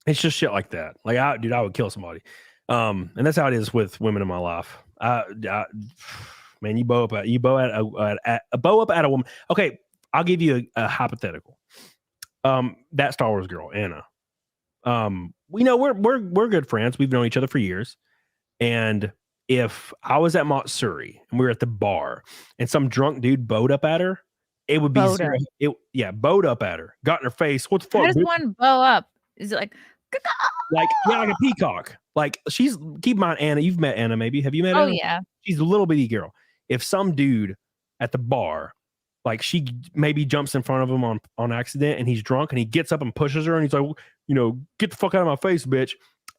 it's just shit like that. Like, I would kill somebody. And that's how it is with women in my life. Man, you bow up at a woman. Okay, I'll give you a hypothetical. That Star Wars girl, Anna. We know we're good friends. We've known each other for years. And if I was at Matsuri and we were at the bar and some drunk dude bowed up at her, it would be bowed up at her, got in her face. What the fuck? How does one bow up? Is it like like a peacock? Like, keep in mind, Anna, you've met Anna, maybe. Have you met Anna? Oh yeah. She's a little bitty girl. If some dude at the bar, like, she maybe jumps in front of him on accident and he's drunk and he gets up and pushes her and he's like, you know, get the fuck out of my face, bitch.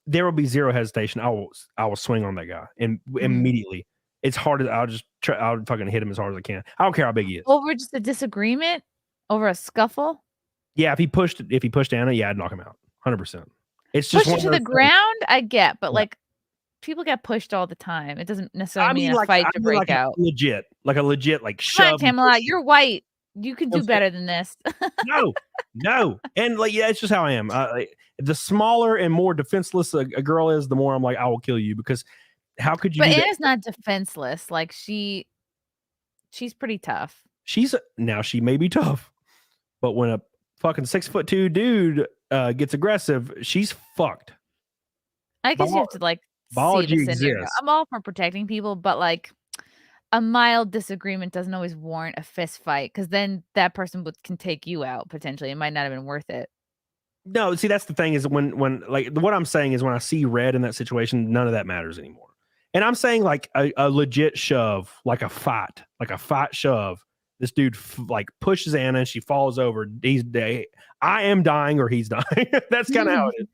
There will be zero hesitation. I will swing on that guy and immediately. It's hard as I'll fucking hit him as hard as I can. I don't care how big he is. Over just a disagreement, over a scuffle. Yeah, if he pushed Anna, yeah, I'd knock him out, 100%. It's just push you to the ground. I get, but like, people get pushed all the time. It doesn't necessarily mean a fight to break out. Legit, like come on, Camelot, you're white. You can do better than this. No, and like, yeah, it's just how I am. The smaller and more defenseless a girl is, the more I'm like, I will kill you, because how could you? But Anna's not defenseless. Like, she's pretty tough. She may be tough, but when a fucking 6'2" dude gets aggressive, she's fucked. I guess you have to like biology see the scenario. exists. I'm all for protecting people, but like, a mild disagreement doesn't always warrant a fist fight, because then that person can take you out potentially. It might not have been worth it. No, see, that's the thing, is when like, what I'm saying is, when I see red in that situation, none of that matters anymore. And I'm saying like a legit shove, like a fight shove. This dude like pushes Anna and she falls over. I am dying or he's dying. That's kind of how it is.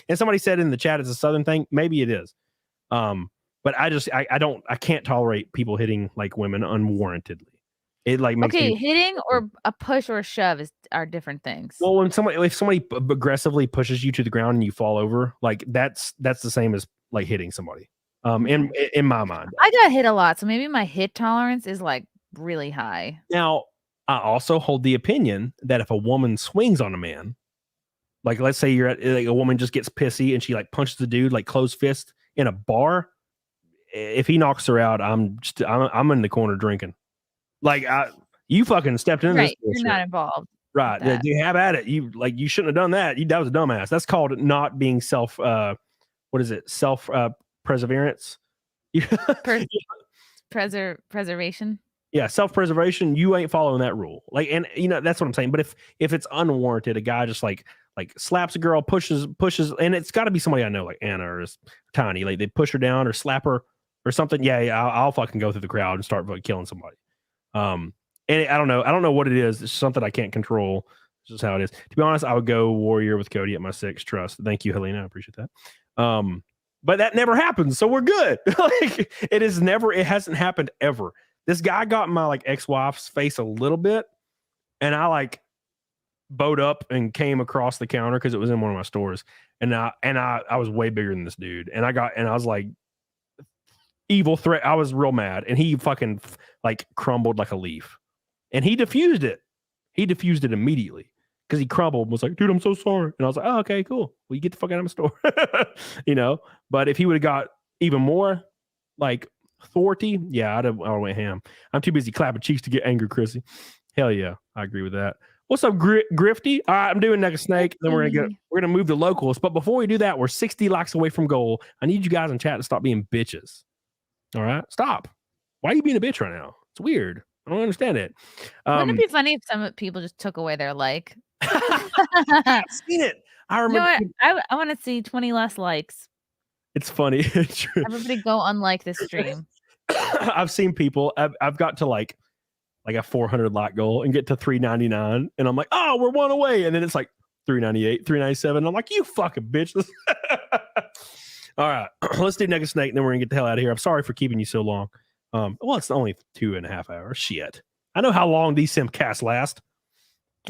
And somebody said in the chat it's a Southern thing. Maybe it is. But I can't tolerate people hitting like women unwarrantedly. It like makes hitting or a push or a shove are different things. Well, if somebody aggressively pushes you to the ground and you fall over, like that's the same as like hitting somebody. In my mind, I got hit a lot, so maybe my hit tolerance is like really high. Now, I also hold the opinion that if a woman swings on a man, like, let's say you're at, like, a woman just gets pissy and she like punches the dude like closed fist in a bar, if he knocks her out, I'm in the corner drinking. Like, you fucking stepped into this. You're not involved. Right. You have at it. You shouldn't have done that. That was a dumbass. That's called not being self perseverance. Preservation. Yeah, self-preservation. You ain't following that rule. Like, and you know, that's what I'm saying. But if it's unwarranted, a guy just like slaps a girl, pushes, and it's got to be somebody I know, like Anna or Tiny. Like, they push her down or slap her or something. Yeah, I'll fucking go through the crowd and start like killing somebody. And I don't know what it is. It's something I can't control. It's just how it is. To be honest, I would go warrior with Cody at my 6 trust. Thank you, Helena. I appreciate that. But that never happens, so we're good. Like, it hasn't happened ever. This guy got in my like ex-wife's face a little bit, and I like bowed up and came across the counter because it was in one of my stores, and I was way bigger than this dude, and I was like, evil threat. I was real mad, and he fucking like crumbled like a leaf, and he diffused it. He diffused it immediately because he crumbled and was like, dude, I'm so sorry. And I was like, oh, okay, cool. Well, you get the fuck out of my store, you know. But if he would have got even more like authority, yeah, I'd went ham. I'm too busy clapping cheeks to get angry, Chrissy. Hell yeah, I agree with that. What's up, Grifty? All right, I'm doing Next Snake. Then we're gonna move to locals. But before we do that, we're 60 likes away from goal. I need you guys in chat to stop being bitches. All right, stop. Why are you being a bitch right now? It's weird. I don't understand it. Wouldn't it be funny if some people just took away their like? I've seen it. I remember. You know what? I want to see 20 less likes. It's funny. Everybody go unlike this stream. I've seen people. I've got to like like a 400 lot goal and get to 399, and I'm like, oh, we're one away, and then it's like 398, 397. I'm like, you fucking bitch. All right, let's do Naked Snake, and then we're gonna get the hell out of here. I'm sorry for keeping you so long. Well, it's only 2.5 hours. Shit, I know how long these simcasts last.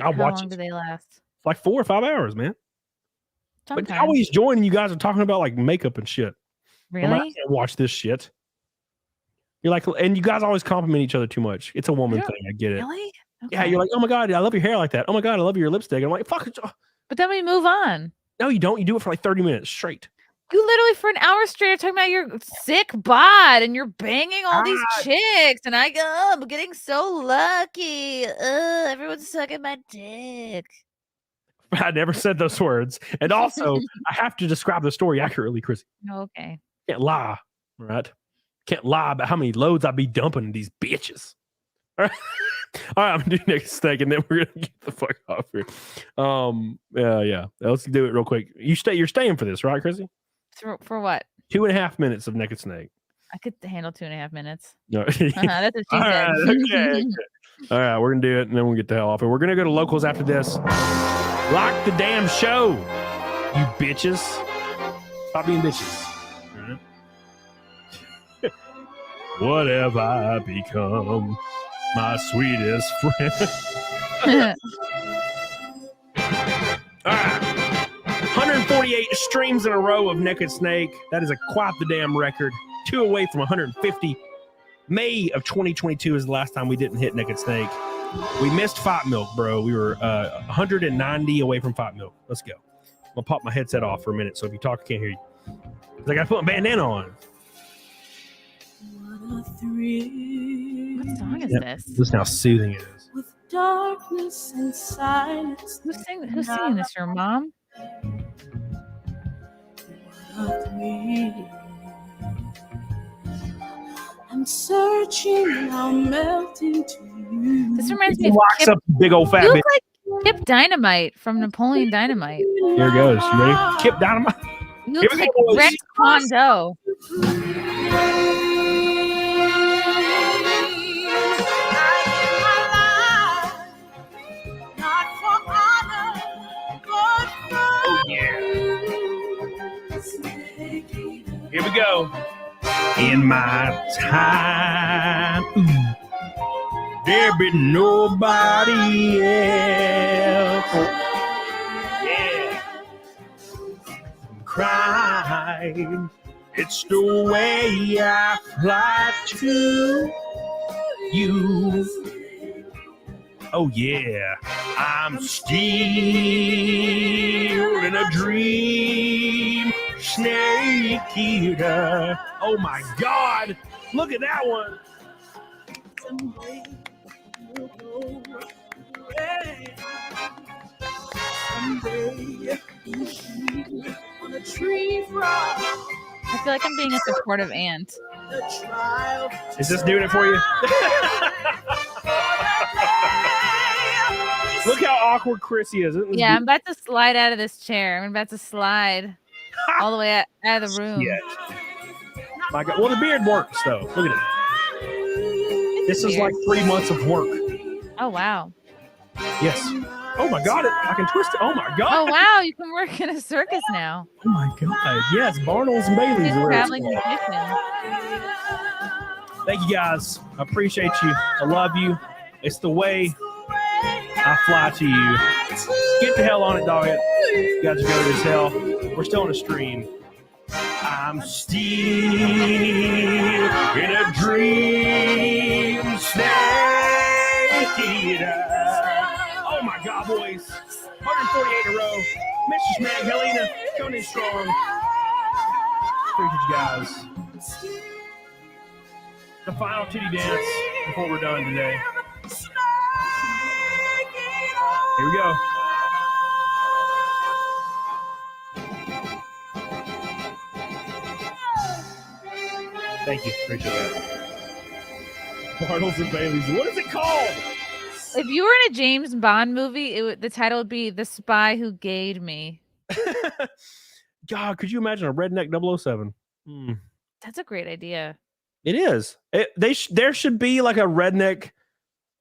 I'll watch it. How long do they last? Like 4 or 5 hours, man. Sometimes. But I always join, and you guys are talking about like makeup and shit. Really? I'm like, I can't watch this shit. You're like, and you guys always compliment each other too much. It's a woman thing. I get it. Really? Okay. Yeah, you're like, oh my god, I love your hair like that. Oh my god, I love your lipstick. I'm like, fuck it. But then we move on. No, you don't. You do it for like 30 minutes straight. You literally for an hour straight are talking about your sick bod and you're banging all these chicks, and I go, oh, I'm getting so lucky. Everyone's sucking my dick. I never said those words. And also, I have to describe the story accurately, Chrissy. Okay. Can't lie, right? Can't lie about how many loads I be dumping in these bitches. All right, I'm gonna do next thing, and then we're gonna get the fuck off here. Yeah. Let's do it real quick. You're staying for this, right, Chrissy? For what? 2.5 minutes of Naked Snake. I could handle 2.5 minutes. No. That's what she said. Right, okay. All right, we're gonna do it, and then we'll get the hell off. And we're gonna go to locals after this. Lock the damn show, you bitches. Stop being bitches. Right. What have I become, my sweetest friend? All right. 148 streams in a row of Naked Snake. That is quite the damn record. 2 away from 150. May of 2022 is the last time we didn't hit Naked Snake. We missed Fight Milk, bro. We were 190 away from Fight Milk. Let's go. I'm gonna pop my headset off for a minute, so if you talk, I can't hear you. Because I gotta put my bandana on. What song is this? Listen how soothing it is. With darkness and silence. Who's singing this? Your mom? I'm searching, I'll melt into you. This reminds me of Locks up big old fat you bitch. look like Kip Dynamite from Napoleon Dynamite. Here it goes. You ready? Kip Dynamite. You look like Rex Kondo. Oh, yeah. Here we go. In my time, there be nobody else. Yeah. Crying, it's the way I fly to you. Oh yeah, I'm still in a dream, snake eater. Oh my God, look at that one. Someday you'll go away. Someday you'll be on a tree frog. I feel like I'm being a supportive aunt. The trial. Is this doing it for you? Look how awkward Chrissy is. Yeah, I'm about to slide out of this chair. I'm about to slide all the way out of the room. Yeah. My God. Well, the beard works though. Look at it. This is like 3 months of work. Oh wow. Yes. Oh my God. I can twist it. Oh my God. Oh wow, you can work in a circus now. Oh my God. Yes. Barnles and Bailey's. He's a are where it's traveling at. musician. Thank you guys. I appreciate you. I love you. It's the way I fly to you. Get the hell on it, dog. You guys are going to hell. We're still on a stream. I'm still in a dream, snake eater. Oh my God, boys. 148 in a row. Mr. Schmag, Helena, Tony Strong. Appreciate you guys. The final titty dance before we're done today. Here we go. Thank you. Appreciate that. Bartles and Bailey's. What is it called? If you were in a James Bond movie, the title would be The Spy Who Gayed Me. God, could you imagine a redneck 007? That's a great idea. It is. There should be like a redneck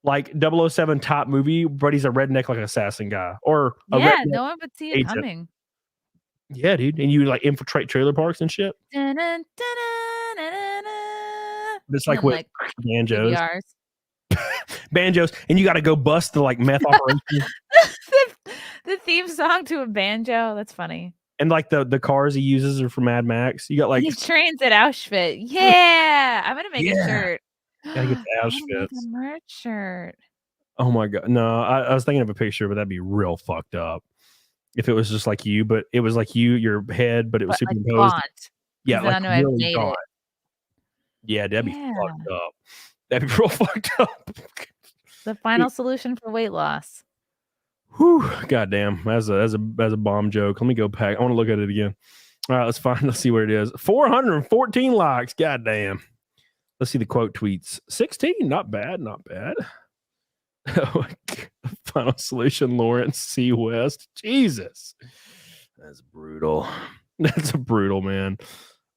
like 007 top movie, but he's a redneck like assassin guy or a Yeah, redneck no one would see it agent. coming. Yeah, dude, and you like infiltrate trailer parks and shit. Dun, dun, dun, dun, dun, dun, dun. It's And like then, with banjos, DVRs. and you got to go bust the like meth operation The theme song to a banjo. That's funny. and like the cars he uses are from Mad Max. You got like He trains at Auschwitz. Yeah, I'm gonna make a Yeah. shirt. Gotta get the I'm gonna make Auschwitz. a merch shirt. Oh my god, no! I was thinking of a picture, but that'd be real fucked up if it was just like you, but it was like your head, but it was But, like, superimposed. gaunt, Yeah, 'cause then like I know I've really made gaunt. it. Yeah, that'd be Yeah. fucked up. That'd be real fucked up. The final solution for weight loss. Whew, goddamn, as a bomb joke. Let me go back. I want to look at it again. All right, let's see what it is. 414 likes. Goddamn. Let's see the quote tweets. 16, not bad, not bad. Final solution, Lawrence C. West. Jesus. That's brutal. That's a brutal, man.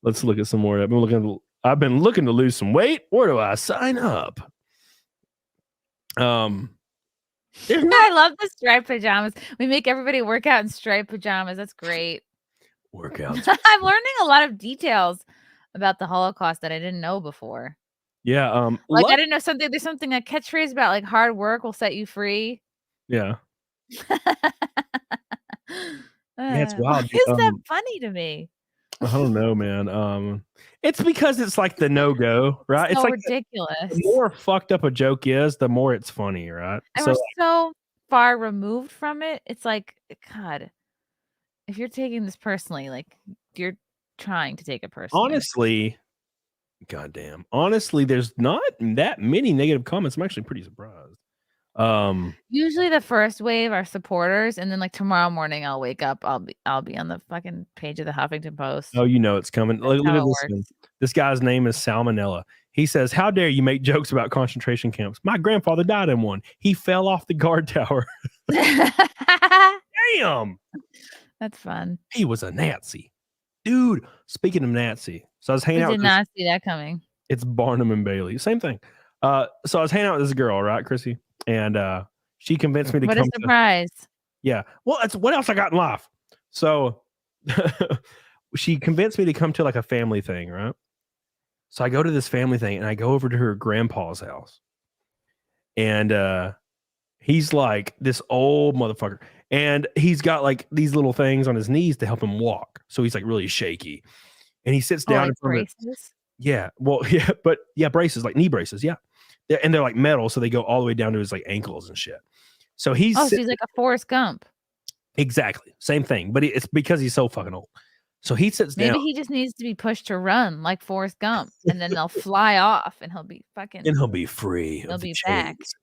Let's look at some more. I've been looking to lose some weight. Where do I sign up? I love the striped pajamas. We make everybody work out in striped pajamas. That's great. Workouts. I'm learning a lot of details about the Holocaust that I didn't know before. Yeah. Like I didn't know there's something a catchphrase about like hard work will set you free. Yeah. Yeah, it's wild. Why is that funny to me? I don't know, man. It's because it's like the no-go, right? It's It's like ridiculous. the more fucked up a joke is, the more it's funny, right? And So we're so far removed from it. It's like, God, if you're taking this personally, like you're trying to take it personally. honestly, there's not that many negative comments. I'm actually pretty surprised. Usually the first wave are supporters, and then like tomorrow morning I'll wake up, I'll be on the fucking page of the Huffington Post. Oh, you know it's coming. Look how at it this one. This guy's name is Salmonella. He says, "How dare you make jokes about concentration camps? My grandfather died in one. He fell off the guard tower." Damn. That's fun. He was a Nazi. Dude, speaking of Nazi, so I was hanging I out did with not see that coming. It's Barnum and Bailey. Same thing. So I was hanging out with this girl, right, Chrissy? And she convinced me to What come a surprise. yeah. Well, that's what else I got in life. So she convinced me to come to like a family thing, right? So I go to this family thing and I go over to her grandpa's house. And he's like this old motherfucker. And he's got like these little things on his knees to help him walk. So he's like really shaky. And he sits down like in front of it. braces? Yeah. Well, yeah, but yeah, braces, like knee braces. Yeah. And they're like metal. So they go all the way down to his like ankles and shit. So he's so he's like a Forrest Gump. Exactly. Same thing. But it's because he's so fucking old. So he sits down. Maybe he just needs to be pushed to run like Forrest Gump, and then they'll fly off and he'll be fucking And he'll be free. He'll of the be back. chains.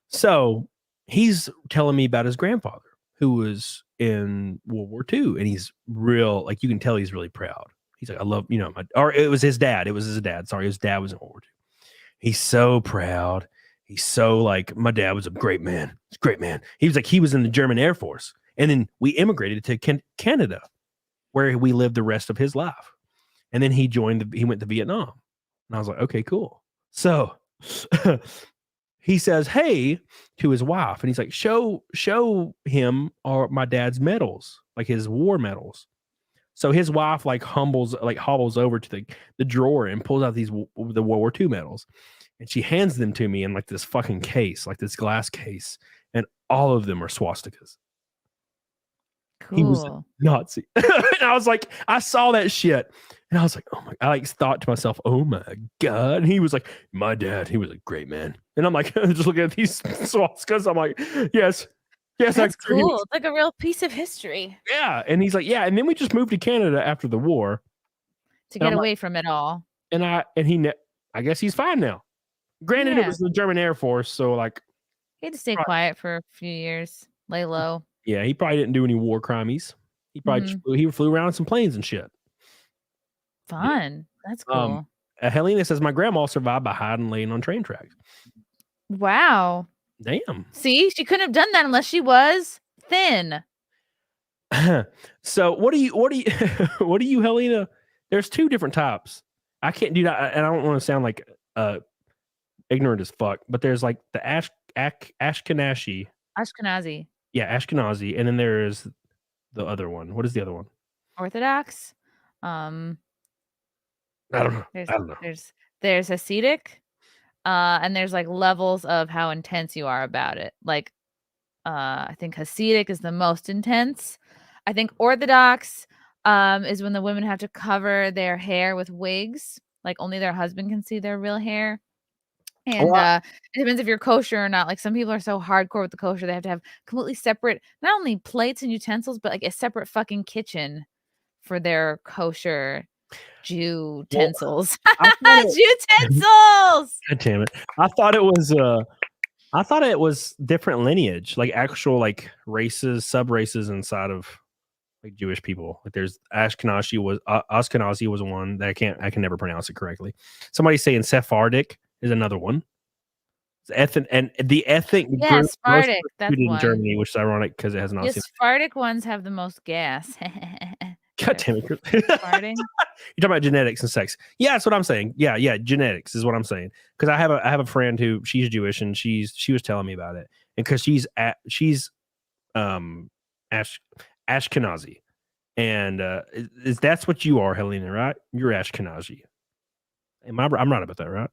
So he's telling me about his grandfather who was in World War II. And he's real, like you can tell he's really proud. He's like, I love, or it was his dad. It was his dad. Sorry, his dad was in World War II. He's so proud. He's so like, my dad was a great man. He's a great man. He was like, he was in the German Air Force. And then we immigrated to Canada, where we lived the rest of his life. And then he went to Vietnam. And I was like, okay, cool. So he says, hey, to his wife. And he's like, show him my dad's medals, like his war medals. So his wife like hobbles over to the drawer and pulls out the World War II medals. And she hands them to me in like this fucking case, like this glass case. And all of them are swastikas. cool. He was a Nazi. And I was like, I saw that shit. And I was like, oh my, I like thought to myself, oh my God. And he was like, my dad, he was a great man. And I'm like, just looking at these swastikas. I'm like, yes. That's cool. It's like a real piece of history Yeah. And he's like, yeah. And then we just moved to Canada after the war. to get away from it all. And I guess he's fine now. Granted, it was the German Air Force. So like, He had to stay quiet for a few years, lay low. yeah, he probably didn't do any war crimes. He probably he flew around in some planes and shit. Fun. That's cool. Helena says, my grandma survived by hiding laying on train tracks. Wow. Damn. See, she couldn't have done that unless she was thin. So what do you, Helena? There's two different types. I can't do that. And I don't want to sound like ignorant as fuck, but there's like the Ashkenazi. Ashkenazi. Yeah, Ashkenazi, and then there's the other one. What is the other one? Orthodox. I don't know. There's I don't know. there's Hasidic, and there's like levels of how intense you are about it. Like, I think Hasidic is the most intense. I think Orthodox is when the women have to cover their hair with wigs, like only their husband can see their real hair. And it depends if you're kosher or not. Like some people are so hardcore with the kosher, they have to have completely separate, not only plates and utensils, but like a separate fucking kitchen for their kosher Jew utensils. Utensils. God damn it! I thought it was different lineage, like actual like races, sub races inside of like Jewish people. Like there's Ashkenazi was one that I can never pronounce it correctly. Somebody's saying Sephardic is another one. And the ethnic Yeah, group Sephardic. That's in one. Germany, which is ironic because it has not The seen. Sephardic ones have the most gas. God damn it! Sephardic? You're talking about genetics and sex. Yeah, that's what I'm saying. Yeah, genetics is what I'm saying. Because I have a friend who she's Jewish and she was telling me about it, and because she's Ashkenazi, and that's what you are, Helena, right? You're Ashkenazi. I'm right about that, right?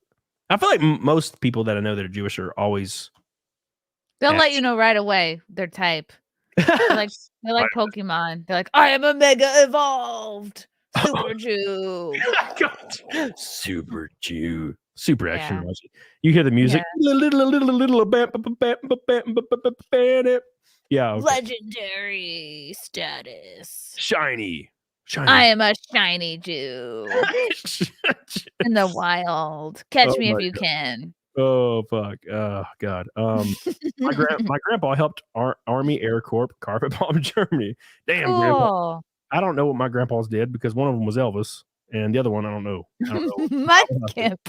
I feel like most people that I know that are Jewish are always. They'll let you know right away their type. They're like Pokemon. They're like, I am a mega evolved super Jew. Super Jew. Super Ashkenazi. You hear the music. Yeah. Okay. Legendary status. Shiny. I am a shiny Jew in the wild. Catch me if you can. Oh fuck! Oh god! My grandpa helped Army Air Corps carpet bomb Germany. Damn, Cool. grandpa! I don't know what my grandpas did because one of them was Elvis, and the other one I don't know. My skip.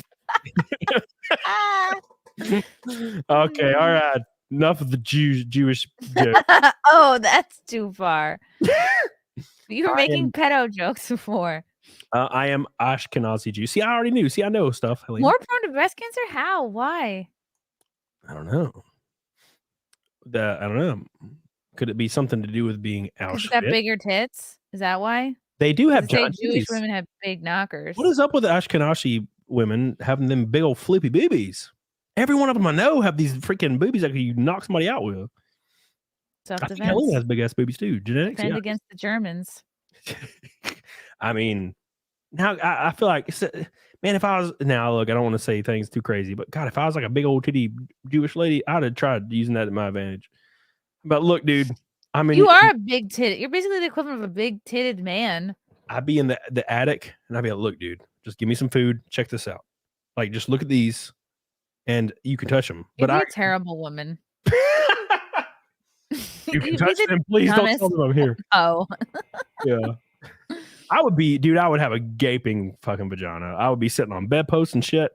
Okay, all right. Enough of the Jewish jokes. Oh, that's too far. You were making pedo jokes before. I am Ashkenazi Jew. See, I already knew. See, I know stuff. Helena. More prone to breast cancer? How? Why? I don't know. I don't know. Could it be something to do with being Auschwitz? Because got bigger tits? Is that why? They do have giant Jewish titties. women have big knockers. What is up with the Ashkenazi women having them big old flippy boobies? Every one of them I know have these freaking boobies that you knock somebody out with. Self-defense. Helena has big ass boobies too. Genetics. Defend against the Germans. I mean, now I feel like, man, if I was look, I don't want to say things too crazy, but God, if I was like a big old titty Jewish lady, I'd have tried using that to my advantage. But look, dude, I mean, you are a big titted. You're basically the equivalent of a big titted man. I'd be in the attic and I'd be like, look, dude, just give me some food. Check this out. Like, just look at these, and you can touch them. You're a terrible woman. You can touch them. Please don't tell them I'm here. Oh. Yeah. I would be, dude, I would have a gaping fucking vagina. I would be sitting on bedposts and shit.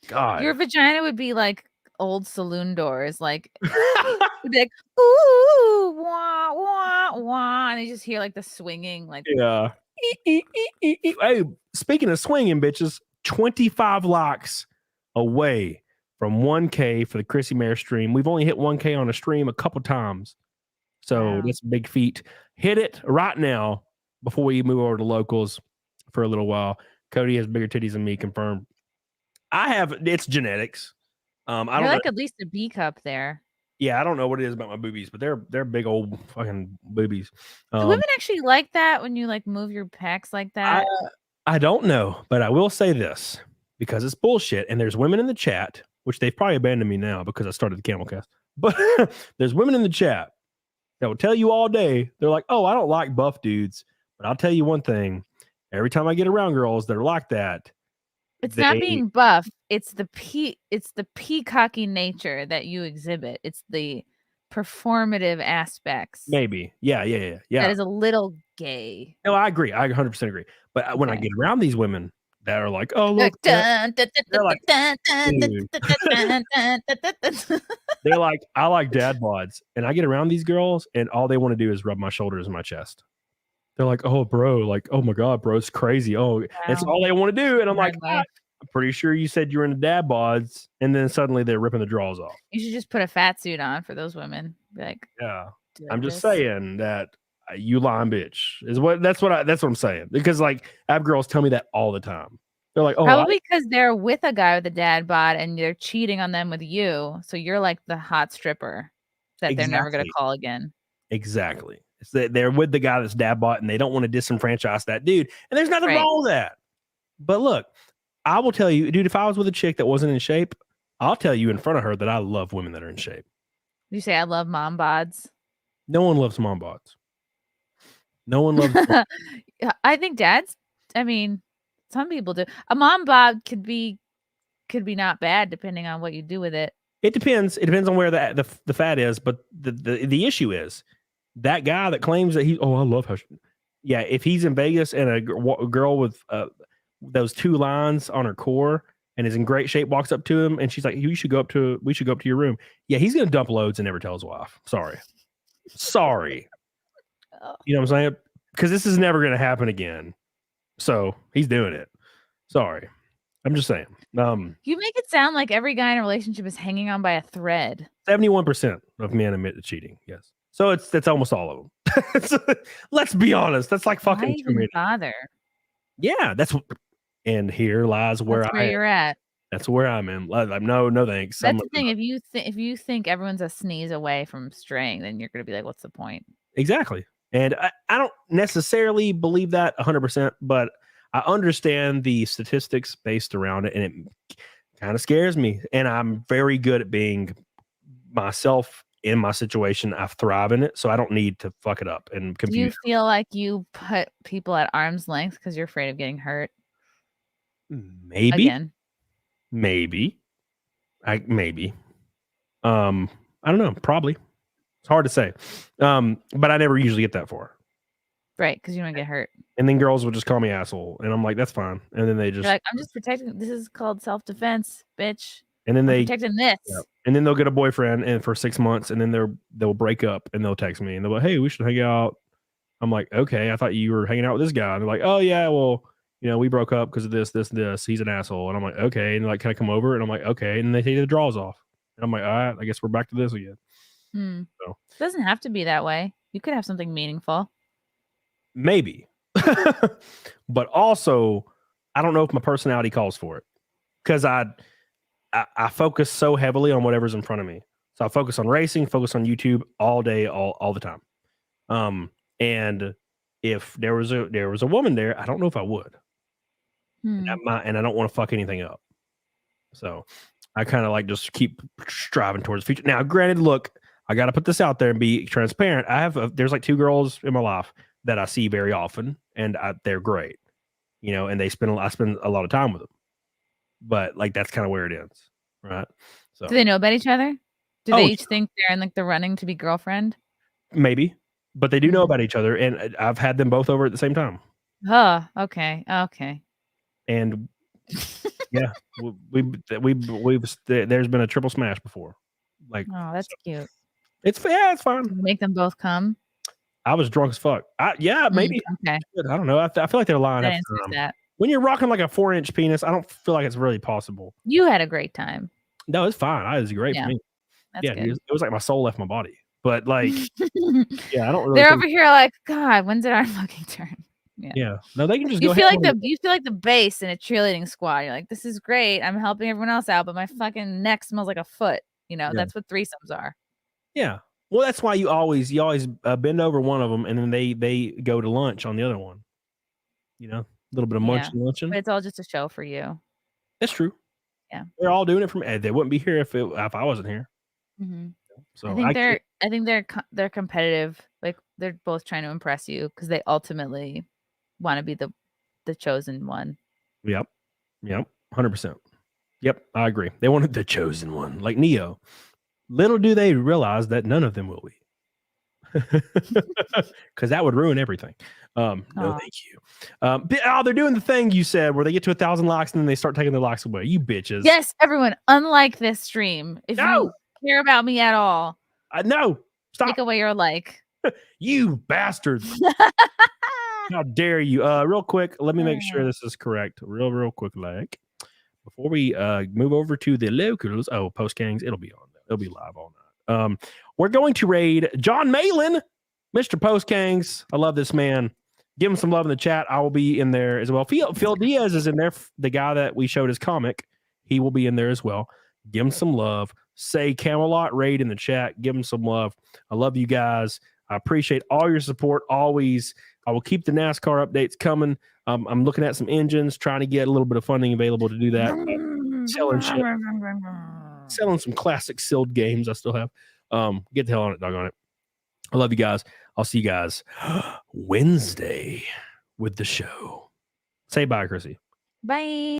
God. Your vagina would be like old saloon doors. Like, it'd be like, ooh, wah, wah, wah. And you just hear like the swinging. Like, yeah. Hey, speaking of swinging, bitches, 25 likes away from 1K for the CHRISSIE MAYR stream. We've only hit 1K on a stream a couple times. So that's a big feat. Hit it right now before we move over to locals for a little while. Cody has bigger titties than me, confirmed. It's genetics. I don't like at least a B cup there. Yeah, I don't know what it is about my boobies, but they're big old fucking boobies. Do women actually like that when you like move your pecs like that? I don't know, but I will say this because it's bullshit. And there's women in the chat, which they've probably abandoned me now because I started the CAMELCAST. But there's women in the chat that will tell you all day. They're like, "Oh, I don't like buff dudes," but I'll tell you one thing: every time I get around girls that are like that, it's not being buff. It's the peacocky nature that you exhibit. It's the performative aspects. Maybe, yeah. That is a little gay. No, I agree. I 100% agree. But when I get around these women that are like, "Oh, look," they're like, "I like dad bods," and I get around these girls, and all they want to do is rub my shoulders and my chest. They're like, "Oh, bro, like, oh my god, bro, it's crazy." Oh, that's all they want to do, and I'm like, I'm pretty sure you said you were into dad bods, and then suddenly they're ripping the drawers off. You should just put a fat suit on for those women. Be like, Yeah, do I'm like just this. saying that you lying bitch is what that's what I'm saying, because like I have girls tell me that all the time. They're like, oh, Probably because they're with a guy with a dad bod and they're cheating on them with you. So you're like the hot stripper that they're never going to Exactly. call again. Exactly. It's that they're with the guy that's dad bought and they don't want to disenfranchise that dude. And there's nothing Right. wrong with that. But look, I will tell you, dude, if I was with a chick that wasn't in shape, I'll tell you in front of her that I love women that are in shape. You say I love mom bods. No one loves mom bods. No one loves. Yeah, I think dads. I mean, some people do. A mom bod could be not bad depending on what you do with it. It depends. It depends on where the fat is. But the issue is that guy that claims that I love her. Yeah, if he's in Vegas and a girl with those 2 lines on her core and is in great shape walks up to him and she's like, we should go up to your room. Yeah, he's gonna dump loads and never tell his wife. Sorry. You know what I'm saying? Because this is never gonna happen again. So he's doing it. Sorry. I'm just saying. You make it sound like every guy in a relationship is hanging on by a thread. 71% of men admit to cheating. Yes. So that's almost all of them. Let's be honest. That's like fucking Why too even many. bother? Yeah, and here lies where That's where you're at. That's where I'm in. I'm no thanks. That's the thing. If you think everyone's a sneeze away from straying, then you're gonna be like, what's the point? Exactly. And I don't necessarily believe that 100%, but I understand the statistics based around it, and it kind of scares me. And I'm very good at being myself in my situation. I thrive in it, so I don't need to fuck it up and confuse. Do you feel like you put people at arm's length because you're afraid of getting hurt? Maybe. Again. Maybe. I don't know. Probably. It's hard to say. But I never usually get that far. Right, because you don't get hurt. And then girls will just call me asshole, and I'm like, that's fine. And then they just You're like, I'm just protecting. This is called self-defense, bitch. and then I'm protecting this. Yeah. And then they'll get a boyfriend and for 6 months, and then they'll break up and they'll text me and they'll be like, hey, we should hang out. I'm like, okay, I thought you were hanging out with this guy. And they're like, oh yeah, well, we broke up because of this. He's an asshole. And I'm like, okay. And they're like, can I come over? And I'm like, okay. And they take the drawers off. And I'm like, all right, I guess we're back to this again. So It doesn't have to be that way. You could have something meaningful. maybe. But also, I don't know if my personality calls for it, because I focus so heavily on whatever's in front of me. So I focus on racing, focus on YouTube all day, all the time. And if there was a woman there, I don't know if I would. And I don't want to fuck anything up. So I kind of like just keep striving towards the future. Now, granted, look, I got to put this out there and be transparent. There's like 2 girls in my life that I see very often, and they're great, and I spend a lot of time with them. But like that's kind of where it ends, right? So do they know about each other? Do they each think they're in like the running to be girlfriend? Maybe, but they do know about each other, and I've had them both over at the same time. Oh, okay. And yeah, there's been a triple smash before. Like, oh, that's cute. It's fine. Make them both come. I was drunk as fuck. Maybe. Okay. I don't know. I feel like they're lying. That answers that. When you're rocking like a 4-inch penis, I don't feel like it's really possible. You had a great time. No, it's fine. It was great for me. That's good. It was like my soul left my body. But like, yeah, I don't really. They're over here like, God, when's it our fucking turn? Yeah. No, they can just you go. Feel like you feel like the bass in a cheerleading squad. You're like, this is great. I'm helping everyone else out, but my fucking neck smells like a foot. That's what threesomes are. Yeah. Well, that's why you always bend over one of them, and then they go to lunch on the other one. A little bit of luncheon. But it's all just a show for you. That's true. Yeah. They're all doing it for me. They wouldn't be here if I wasn't here. Mm-hmm. So I think they're competitive. Like they're both trying to impress you because they ultimately want to be the chosen one. Yep. 100%. Yep, I agree. They wanted the chosen one, like Neo. Little do they realize that none of them will be, because that would ruin everything. No, thank you. They're doing the thing you said where they get to 1,000 likes and then they start taking their likes away. You bitches. Yes, everyone. Unlike this stream, if you care about me at all, no, stop. Take away your like. You bastards. How dare you? Real quick, let me make sure this is correct. Real quick, like before we move over to the locals, Post Gangs, it'll be on. It'll be live all night. We're going to raid John Malin, Mr. Post Gangs. I love this man. Give him some love in the chat. I will be in there as well. Phil Diaz is in there. The guy that we showed his comic, he will be in there as well. Give him some love. Say Camelot raid in the chat. Give him some love. I love you guys. I appreciate all your support always. I will keep the NASCAR updates coming. I'm looking at some engines, trying to get a little bit of funding available to do that. Selling shit. Selling some classic sealed games I still have. Get the hell on it, doggone it. I love you guys. I'll see you guys Wednesday with the show. Say bye, Chrissy. Bye.